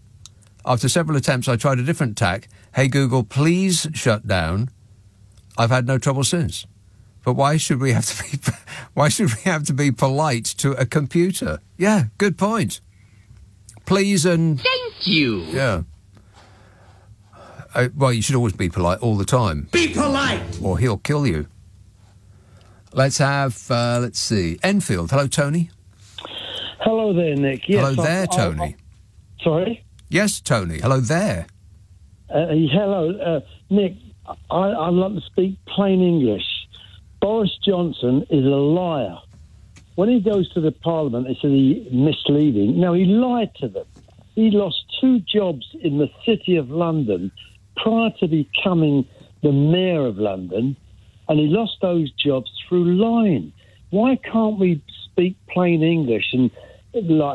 After several attempts, I tried a different tack. Hey, Google, please shut down. I've had no trouble since. But why should we have to be polite to a computer? Yeah, good point. Please and... Thank you. Yeah. Well, you should always be polite all the time. Be polite! Or he'll kill you. Let's have, let's see, Enfield. Hello, Tony. Hello there, Nick. Yes, hello there, Tony. Sorry? Yes, Tony. Hello there. Hello, Nick. I'd like to speak plain English. Boris Johnson is a liar. When he goes to the Parliament, they say he's misleading. No, he lied to them. He lost 2 jobs in the City of London prior to becoming the Mayor of London, and he lost those jobs through lying. Why can't we speak plain English and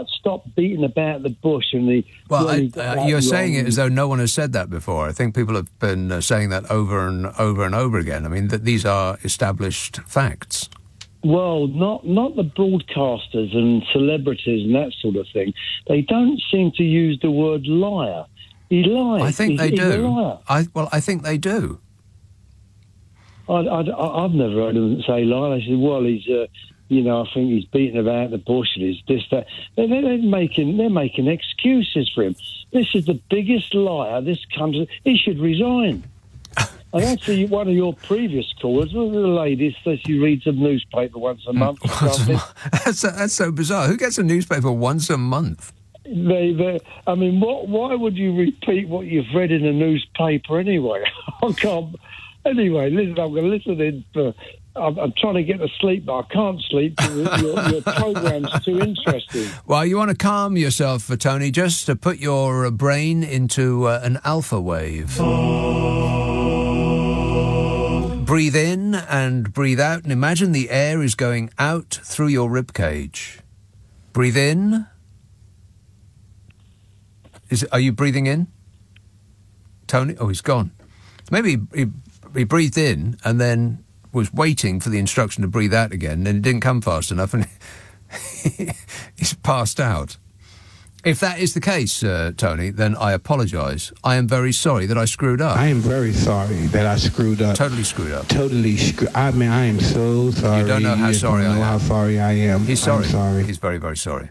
stop beating about the bush and the... Well, you're saying it as though no one has said that before. I think people have been saying that over and over and over again. I mean, that these are established facts. Well, not the broadcasters and celebrities and that sort of thing. They don't seem to use the word liar. He lies. I think they do. He's a liar. I think they do. I've never heard them say liar. They said, well, he's... I think he's beating about the bush and he's this, that. They're making excuses for him. This is the biggest liar this country. He should resign. And that's one of your previous callers, the lady says she reads a newspaper once a month. That's so bizarre. Who gets a newspaper once a month? I mean, why would you repeat what you've read in a newspaper anyway? I can't. Anyway, listen, I'm going to listen in for... I'm trying to get to sleep, but I can't sleep. Your programme's too interesting. Well, you want to calm yourself, Tony, just to put your brain into an alpha wave. Breathe in and breathe out, and imagine the air is going out through your ribcage. Breathe in. Are you breathing in? Tony? Oh, he's gone. Maybe he breathed in and then was waiting for the instruction to breathe out again, and it didn't come fast enough, and he's passed out. If that is the case, Tony, then I apologise. I am very sorry that I screwed up. I am very sorry that I screwed up. Totally screwed up. I mean, I am so sorry. You don't know how sorry I am. How sorry I am. He's sorry. I'm sorry. He's very, very sorry.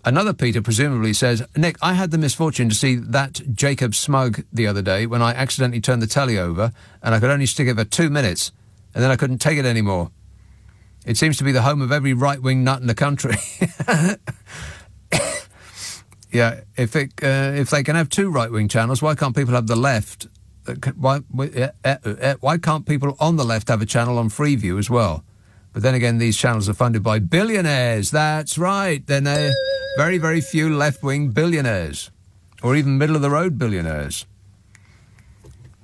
Another Peter presumably says, Nick, I had the misfortune to see that Jacob Smug the other day when I accidentally turned the telly over and I could only stick it for 2 minutes and then I couldn't take it anymore. It seems to be the home of every right-wing nut in the country. Yeah, if they can have 2 right-wing channels, why can't people have the left? Why can't people on the left have a channel on Freeview as well? But then again, these channels are funded by billionaires. That's right. Then very, very few left-wing billionaires, or even middle-of-the-road billionaires.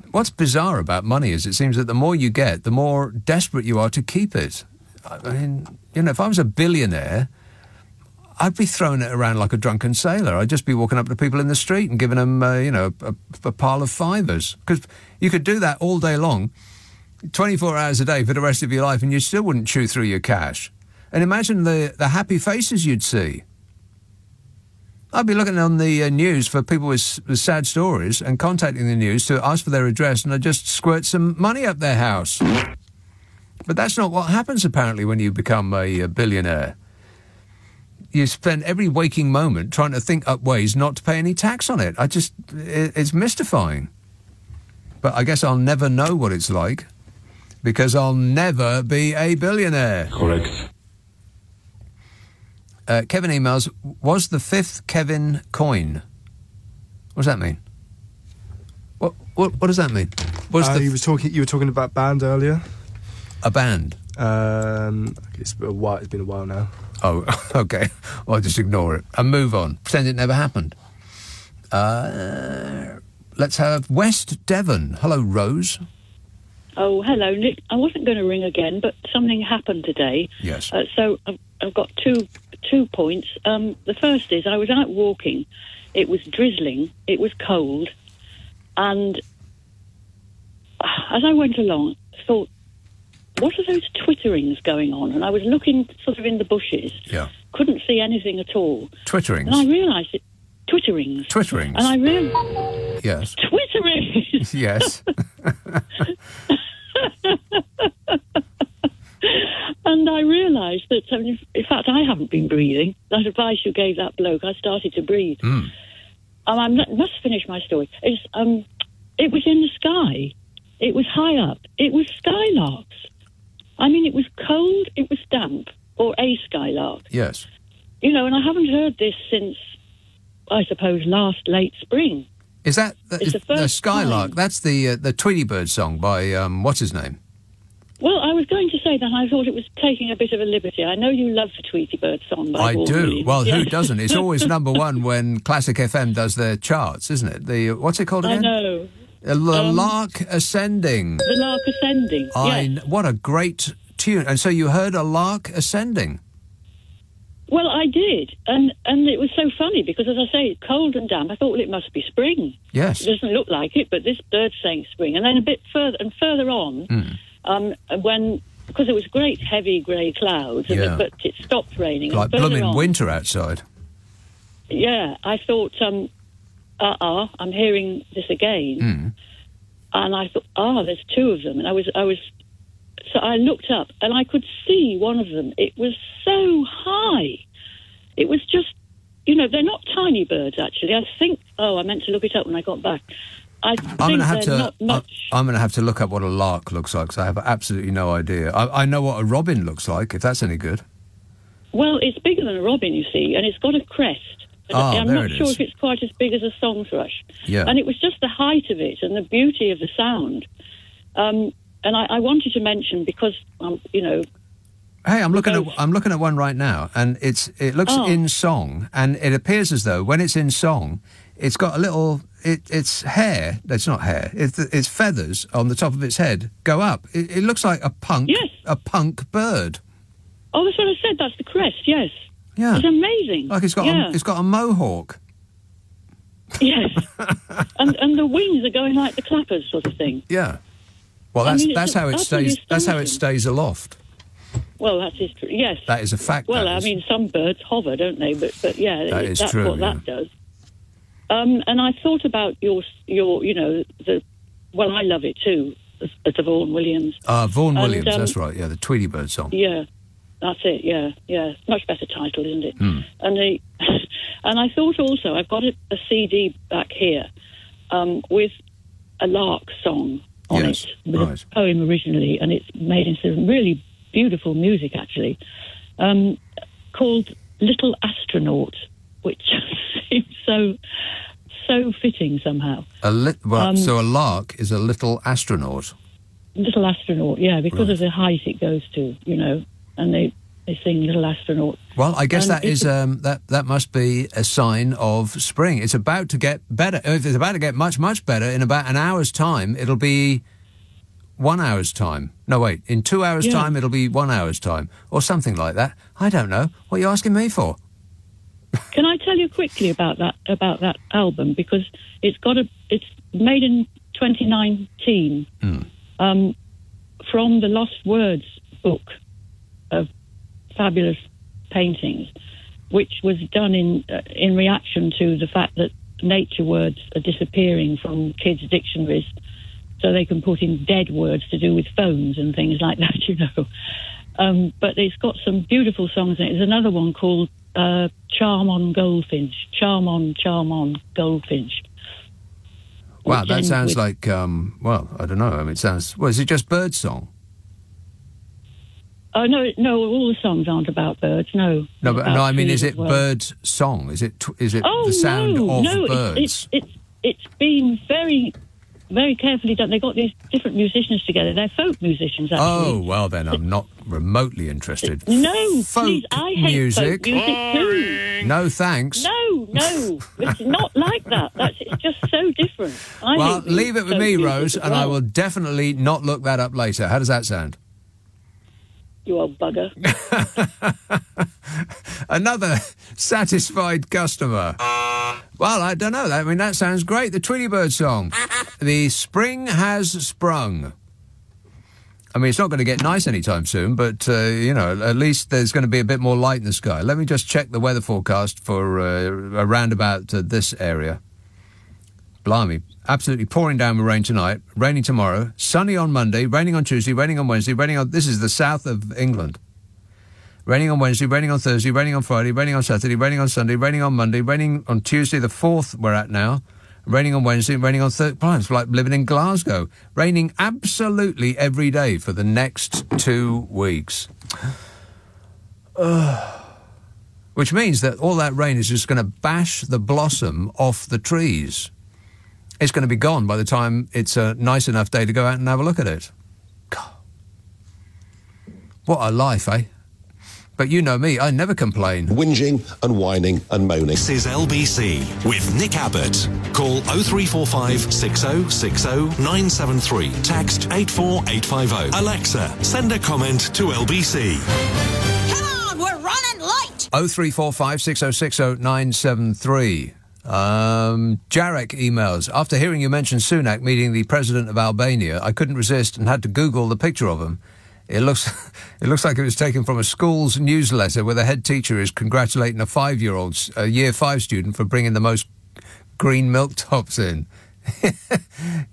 What's bizarre about money is it seems that the more you get, the more desperate you are to keep it. I mean, you know, if I was a billionaire, I'd be throwing it around like a drunken sailor. I'd just be walking up to people in the street and giving them, a pile of fivers. Because you could do that all day long, 24 hours a day for the rest of your life, and you still wouldn't chew through your cash. And imagine the happy faces you'd see. I'd be looking on the news for people with sad stories and contacting the news to ask for their address, and I'd just squirt some money up their house. But that's not what happens, apparently, when you become a billionaire. You spend every waking moment trying to think up ways not to pay any tax on it. It's mystifying. But I guess I'll never know what it's like, because I'll never be a billionaire. Correct. Kevin emails, was the 5th Kevin coin? What does that mean? What does that mean? You were talking about band earlier. A band? It's been a while now. Oh, okay. Well, I'll just ignore it and move on. Pretend it never happened. Let's have West Devon. Hello, Rose. Oh, hello, Nick. I wasn't going to ring again, but something happened today. Yes. So I've got two points. The first is I was out walking. It was drizzling. It was cold. And as I went along, I thought, what are those twitterings going on? And I was looking sort of in the bushes. Yeah. Couldn't see anything at all. Twitterings? And I realised it. Twitterings. Twitterings? And I realised... Yes. Twitterings! Yes. And I realised that, in fact, I haven't been breathing. That advice you gave that bloke, I started to breathe. I must finish my story. It was in the sky. It was high up. It was skylarks. I mean, it was cold, it was damp, or a skylark. Yes. You know, and I haven't heard this since, I suppose, last late spring. Is that the Skylark? Time. That's the Tweety Bird song by, what's his name? Well, I was going to say that I thought it was taking a bit of a liberty. I know you love the Tweety Bird song by Paul I do. Williams. Well, yes. who doesn't? It's always number one when Classic FM does their charts, isn't it? What's it called again? I know. The Lark Ascending. The Lark Ascending, yes. What a great tune. And so you heard a lark ascending? Well, I did. And it was so funny because, as I say, it's cold and damp. I thought, well, it must be spring. Yes. It doesn't look like it, but this bird's saying spring. And then a bit further on, because it was great heavy grey clouds, but it stopped raining. Like blooming winter outside. Yeah, I thought, I'm hearing this again. And I thought, there's 2 of them. And so I looked up and I could see one of them. It was so high. It was just, they're not tiny birds, actually. I think, I meant to look it up when I got back. I'm going to have to look up what a lark looks like, because I have absolutely no idea. I know what a robin looks like, if that's any good. Well, it's bigger than a robin, you see, and it's got a crest. I'm not sure if it's quite as big as a song thrush. Yeah. And it was just the height of it and the beauty of the sound. And I wanted to mention because, Hey, I'm looking at one right now, and it looks in song, and it appears as though when it's in song, it's got a little. It's hair. It's not hair. It's feathers on the top of its head go up. It looks like a punk. Yes. A punk bird. Oh, that's what I said. That's the crest. Yes. Yeah. It's amazing. Like it's got a mohawk. Yes. and the wings are going like the clappers, sort of thing. Yeah. Well, that's how it stays. That's how it stays aloft. Well, that is true. Yes. That is a fact. Well, I mean, some birds hover, don't they? But yeah, that's true, what that does. And I thought about your, well, I love it too, the Vaughan Williams. Vaughan Williams, that's right. Yeah, the Tweety Bird song. Yeah, that's it. Yeah. Much better title, isn't it? Mm. And I thought also, I've got a CD back here with a lark song on it, with a poem originally, and it's made into some really beautiful music, actually, called Little Astronaut, which seems so fitting somehow. So a lark is a little astronaut? Little astronaut, yeah, because of the height it goes to, and they sing Little Astronaut. Well, I guess that is that must be a sign of spring. It's about to get better. If it's about to get much, much better, in about an hour's time, it'll be 1 hour's time. No, wait, in 2 hours' time, it'll be 1 hour's time, or something like that. I don't know. What are you asking me for? Can I tell you quickly about that album, because it's made in 2019 from the Lost Words book of fabulous paintings, which was done in reaction to the fact that nature words are disappearing from kids' dictionaries, so they can put in dead words to do with phones and things like that, But it's got some beautiful songs in it. There's another one called Charm on Goldfinch. Charm on Goldfinch. Wow, that sounds like, well, I don't know. I mean, it sounds, well, is it just bird song? No, all the songs aren't about birds, no. No, but I mean, is it bird song? Is it the sound of birds? It's been very, very carefully done. They got these different musicians together. They're folk musicians, actually. Oh, well, then I'm not remotely interested. No, folk please, I hate music. Folk music too. No, thanks. No, it's not like that. It's just so different. Well, leave it with me, Rose, and I will definitely not look that up later. How does that sound? You old bugger. Another satisfied customer. Well, I don't know. I mean, that sounds great. The Tweety Bird song. The spring has sprung. I mean, it's not going to get nice anytime soon, but, at least there's going to be a bit more light in the sky. Let me just check the weather forecast for around about this area. Blimey. Absolutely pouring down with rain tonight, raining tomorrow, sunny on Monday, raining on Tuesday, raining on Wednesday, this is the south of England. Raining on Wednesday, raining on Thursday, raining on Friday, raining on Saturday, raining on Sunday, raining on Monday, raining on Tuesday, the 4th we're at now, raining on Wednesday, raining on Thursday. It's like living in Glasgow. Raining absolutely every day for the next 2 weeks. Which means that all that rain is just going to bash the blossom off the trees. It's going to be gone by the time it's a nice enough day to go out and have a look at it. God. What a life, eh? But you know me, I never complain. Whinging and whining and moaning. This is LBC with Nick Abbott. Call 0345 6060 973. Text 84850. Alexa, send a comment to LBC. Come on, we're running late. 0345 6060 973. Jarek emails, after hearing you mention Sunak meeting the president of Albania, I couldn't resist and had to Google the picture of him. It looks like it was taken from a school's newsletter where the head teacher is congratulating a 5-year-old, a year 5 student for bringing the most green milk tops in.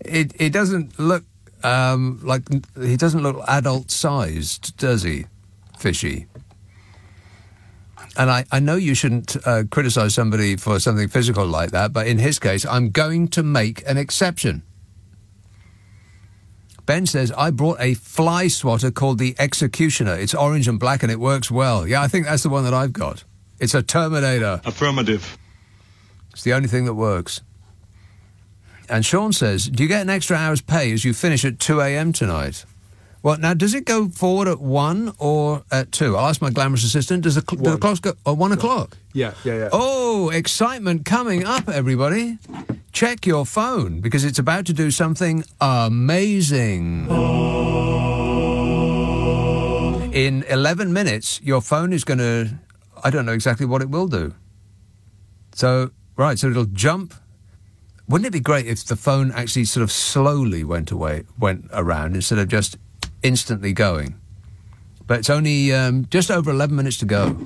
It doesn't look he doesn't look adult sized, does he? Fishy. And I know you shouldn't criticise somebody for something physical like that, but in his case, I'm going to make an exception. Ben says, I brought a fly swatter called the Executioner. It's orange and black and it works well. Yeah, I think that's the one that I've got. It's a Terminator. Affirmative. It's the only thing that works. And Sean says, do you get an extra hour's pay as you finish at 2 a.m. tonight? Well, now, does it go forward at 1 or at 2? I'll ask my glamorous assistant. Do the clocks go at 1 o'clock? Yeah. Oh, excitement coming up, everybody. Check your phone, because it's about to do something amazing. In 11 minutes, your phone is going to... I don't know exactly what it will do. So it'll jump. Wouldn't it be great if the phone actually sort of slowly went around instead of just instantly going? But it's only just over 11 minutes to go.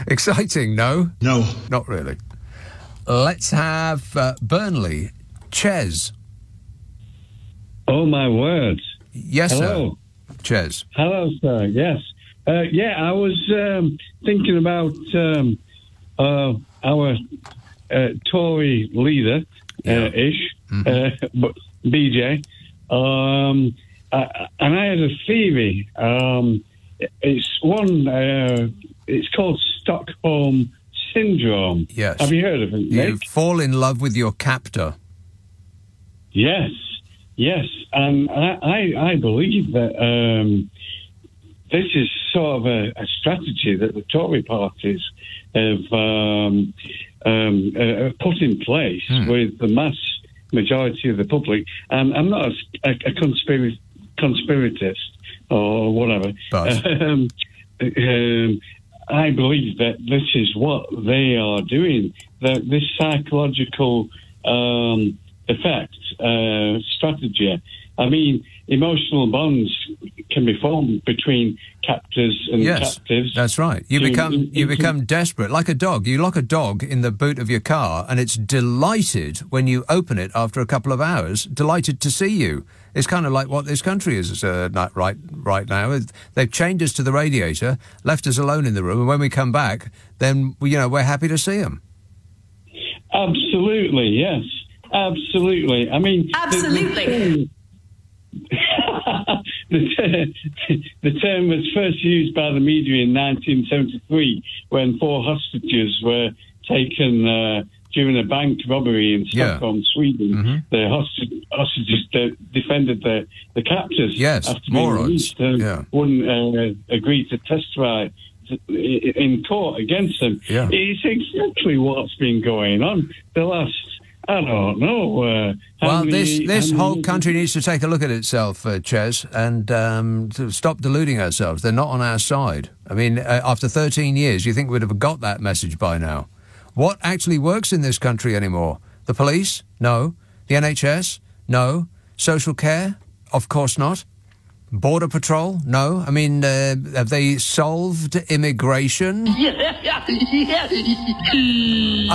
Exciting, no? No. Not really. Let's have Burnley. Ches. Oh, my word. Yes, Hello. sir. Ches. Hello, sir. Yes. I was thinking about our Tory leader, BJ. And I had a theory. It's called Stockholm Syndrome. Yes. Have you heard of it, Nick? You fall in love with your captor. Yes. And I believe that this is sort of a strategy that the Tory parties have put in place with the mass majority of the public. And I'm not a conspiratist or whatever. But I believe that this is what they are doing. That this psychological effect strategy. I mean, emotional bonds can be formed between captors and captives. That's right. You become desperate, like a dog. You lock a dog in the boot of your car, and it's delighted when you open it after a couple of hours. Delighted to see you. It's kind of like what this country is right now. They've chained us to the radiator, left us alone in the room, and when we come back, then we're happy to see them. Absolutely, yes, absolutely. I mean, absolutely. The term was first used by the media in 1973 when 4 hostages were taken during a bank robbery in Stockholm, Sweden. Mm-hmm. The hostages defended the captors after being released and wouldn't agree to testify in court against them. Yeah. It's exactly what's been going on the last, I don't know. This whole country needs to take a look at itself, Ches, and to stop deluding ourselves. They're not on our side. I mean, after 13 years, you think we'd have got that message by now. What actually works in this country anymore? The police? No. The NHS? No. Social care? Of course not. Border Patrol? No. I mean, have they solved immigration? I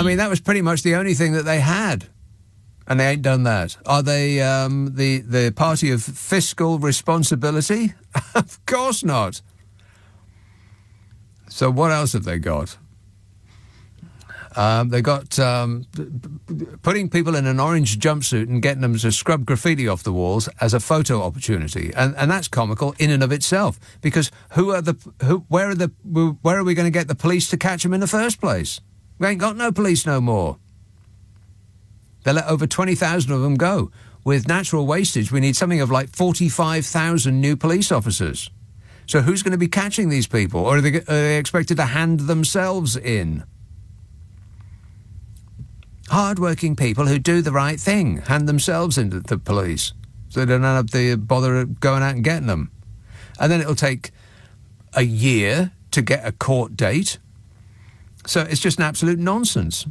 mean, that was pretty much the only thing that they had. And they ain't done that. Are they the party of fiscal responsibility? Of course not. So what else have they got? They got putting people in an orange jumpsuit and getting them to scrub graffiti off the walls as a photo opportunity, and that's comical in and of itself. Because where are we going to get the police to catch them in the first place? We ain't got no police no more. They let over 20,000 of them go. With natural wastage, we need something of like 45,000 new police officers. So who's going to be catching these people, or are they expected to hand themselves in? Hard-working people who do the right thing hand themselves into the police, so they don't have to bother going out and getting them. And then it'll take a year to get a court date. So it's just an absolute nonsense.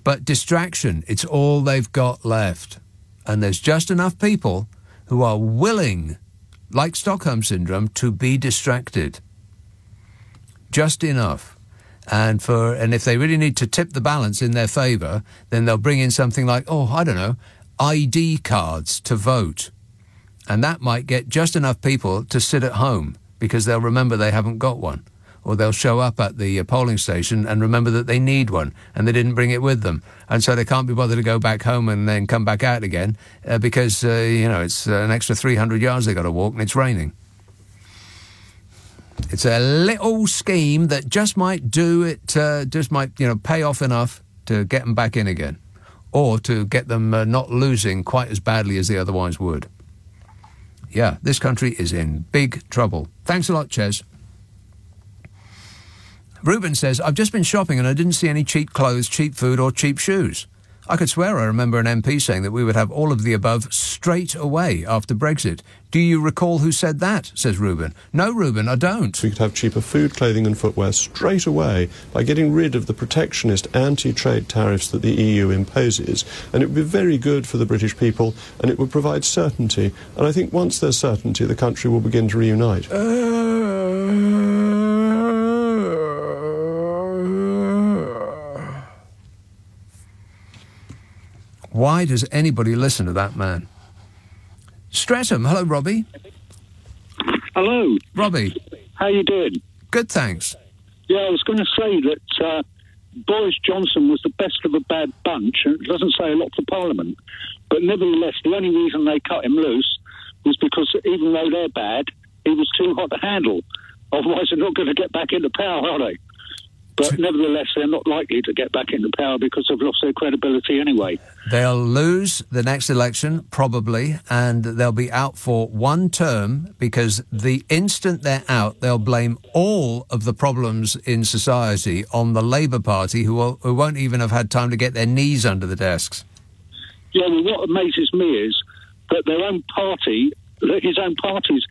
But distraction, it's all they've got left. And there's just enough people who are willing, like Stockholm Syndrome, to be distracted. Just enough. And if they really need to tip the balance in their favour, then they'll bring in something like, ID cards to vote. And that might get just enough people to sit at home because they'll remember they haven't got one. Or they'll show up at the polling station and remember that they need one and they didn't bring it with them. And so they can't be bothered to go back home and then come back out again because, it's an extra 300 yards they've got to walk and it's raining. It's a little scheme that just might do it, pay off enough to get them back in again, or to get them not losing quite as badly as they otherwise would. Yeah, this country is in big trouble. Thanks a lot, Ches. Ruben says, I've just been shopping and I didn't see any cheap clothes, cheap food or cheap shoes. I could swear I remember an MP saying that we would have all of the above straight away after Brexit. Do you recall who said that, says Ruben. No, Ruben, I don't. We could have cheaper food, clothing and footwear straight away by getting rid of the protectionist anti-trade tariffs that the EU imposes. And it would be very good for the British people, and it would provide certainty. And I think once there's certainty, the country will begin to reunite. Why does anybody listen to that man? Streatham, hello, Robbie. Hello. Robbie. How you doing? Good, thanks. Yeah, I was going to say that Boris Johnson was the best of a bad bunch. It doesn't say a lot for Parliament. But nevertheless, the only reason they cut him loose was because even though they're bad, he was too hot to handle. Otherwise, they're not going to get back into power, are they? But nevertheless, they're not likely to get back into power because they've lost their credibility anyway. They'll lose the next election, probably, and they'll be out for one term because the instant they're out, they'll blame all of the problems in society on the Labour Party, who won't even have had time to get their knees under the desks. Yeah, well, what amazes me is that their own party, his own party's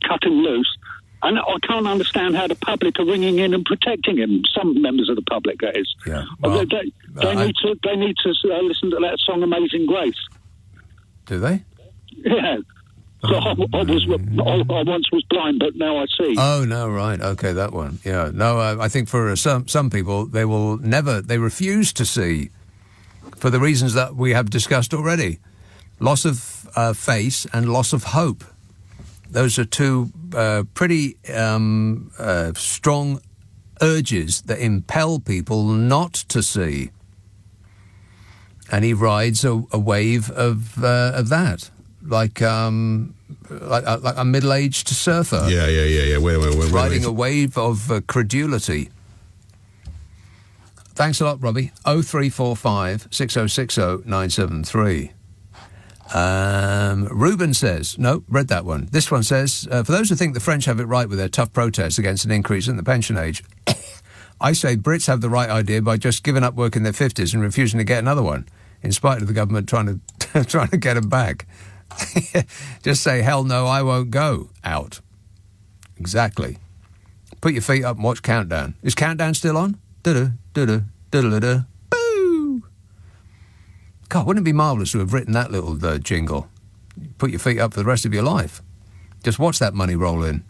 cut him loose. And I can't understand how the public are ringing in and protecting him. Some members of the public, that is. Yeah. Well, they need to listen to that song "Amazing Grace." Do they? Yeah. So I once was blind, but now I see. Oh no, right, okay, that one. Yeah, no, I think for some people they refuse to see, for the reasons that we have discussed already: loss of face and loss of hope. Those are two pretty strong urges that impel people not to see. And he rides a wave of that, like a middle-aged surfer. Yeah. Wait. Riding a wave of credulity. Thanks a lot, Robbie. 0345 6060 973. Ruben says, no, read that one. This one says, for those who think the French have it right with their tough protests against an increase in the pension age, I say Brits have the right idea by just giving up work in their 50s and refusing to get another one, in spite of the government trying to get them back. Just say, hell no, I won't go. Out. Exactly. Put your feet up and watch Countdown. Is Countdown still on? Do-do, do-do, do-do-do-do. God, wouldn't it be marvellous to have written that little jingle? Put your feet up for the rest of your life. Just watch that money roll in.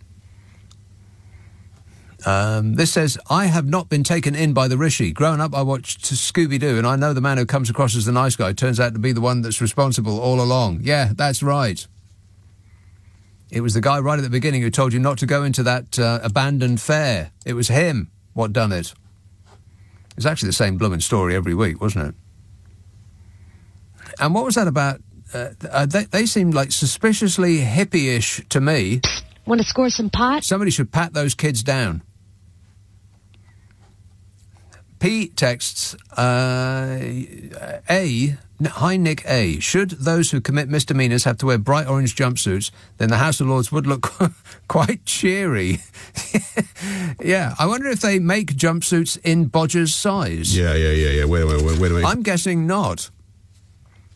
This says, I have not been taken in by the Rishi. Growing up, I watched Scooby-Doo, and I know the man who comes across as the nice guy turns out to be the one that's responsible all along. Yeah, that's right. It was the guy right at the beginning who told you not to go into that abandoned fair. It was him what done it. It's actually the same blooming story every week, wasn't it? And what was that about? They seemed like suspiciously hippie-ish to me. Want to score some pot? Somebody should pat those kids down. P texts, hi Nick A. Should those who commit misdemeanours have to wear bright orange jumpsuits, then the House of Lords would look quite cheery. Yeah, I wonder if they make jumpsuits in Bodger's size. Yeah. Wait a minute. I'm guessing not.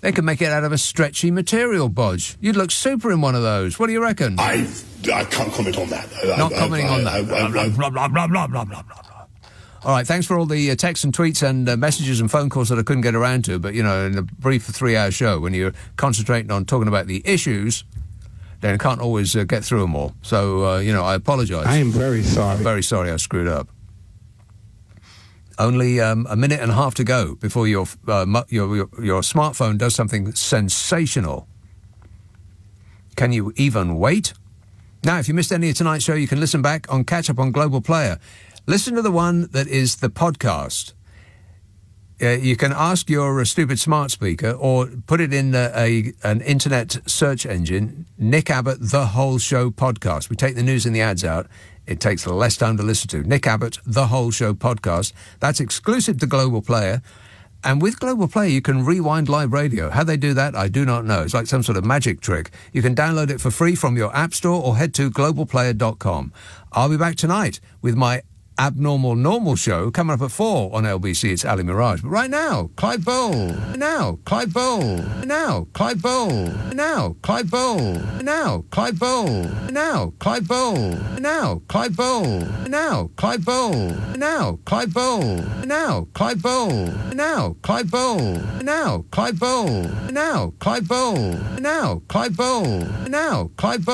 They could make it out of a stretchy material, Bodge. You'd look super in one of those. What do you reckon? I can't comment on that. Not commenting on that. Blah, blah, blah, blah, blah, blah. All right, thanks for all the texts and tweets and messages and phone calls that I couldn't get around to. But, you know, in a brief 3-hour show, when you're concentrating on talking about the issues, then I can't always get through them all. So, I apologise. I am very sorry. I'm very sorry I screwed up. Only a minute and a half to go before your smartphone does something sensational. Can you even wait? Now, if you missed any of tonight's show, you can listen back on Catch Up on Global Player. Listen to the one that is the podcast. You can ask your stupid smart speaker or put it in an internet search engine, Nick Abbott, The Whole Show Podcast. We take the news and the ads out. It takes less time to listen to. Nick Abbott, The Whole Show Podcast. That's exclusive to Global Player. And with Global Player, you can rewind live radio. How they do that, I do not know. It's like some sort of magic trick. You can download it for free from your app store or head to globalplayer.com. I'll be back tonight with my Abnormal Normal show coming up at 4 on LBC. It's Ali Mirage. But right now, Clyde Bowl. Now, Clyde Bowl. Now, Clyde Bowl. Now, Clyde Bowl. Now, Clyde Bowl. Now, Clyde Bowl. Now, Clyde Bowl. Now, Clyde Bowl. Now, Clyde Bowl. Now, Clyde Bowl. Now, Clyde Bowl. Now, Clyde Bowl. Now, Clyde Bowl. Now, Clyde Bowl. Now, Clyde Bowl.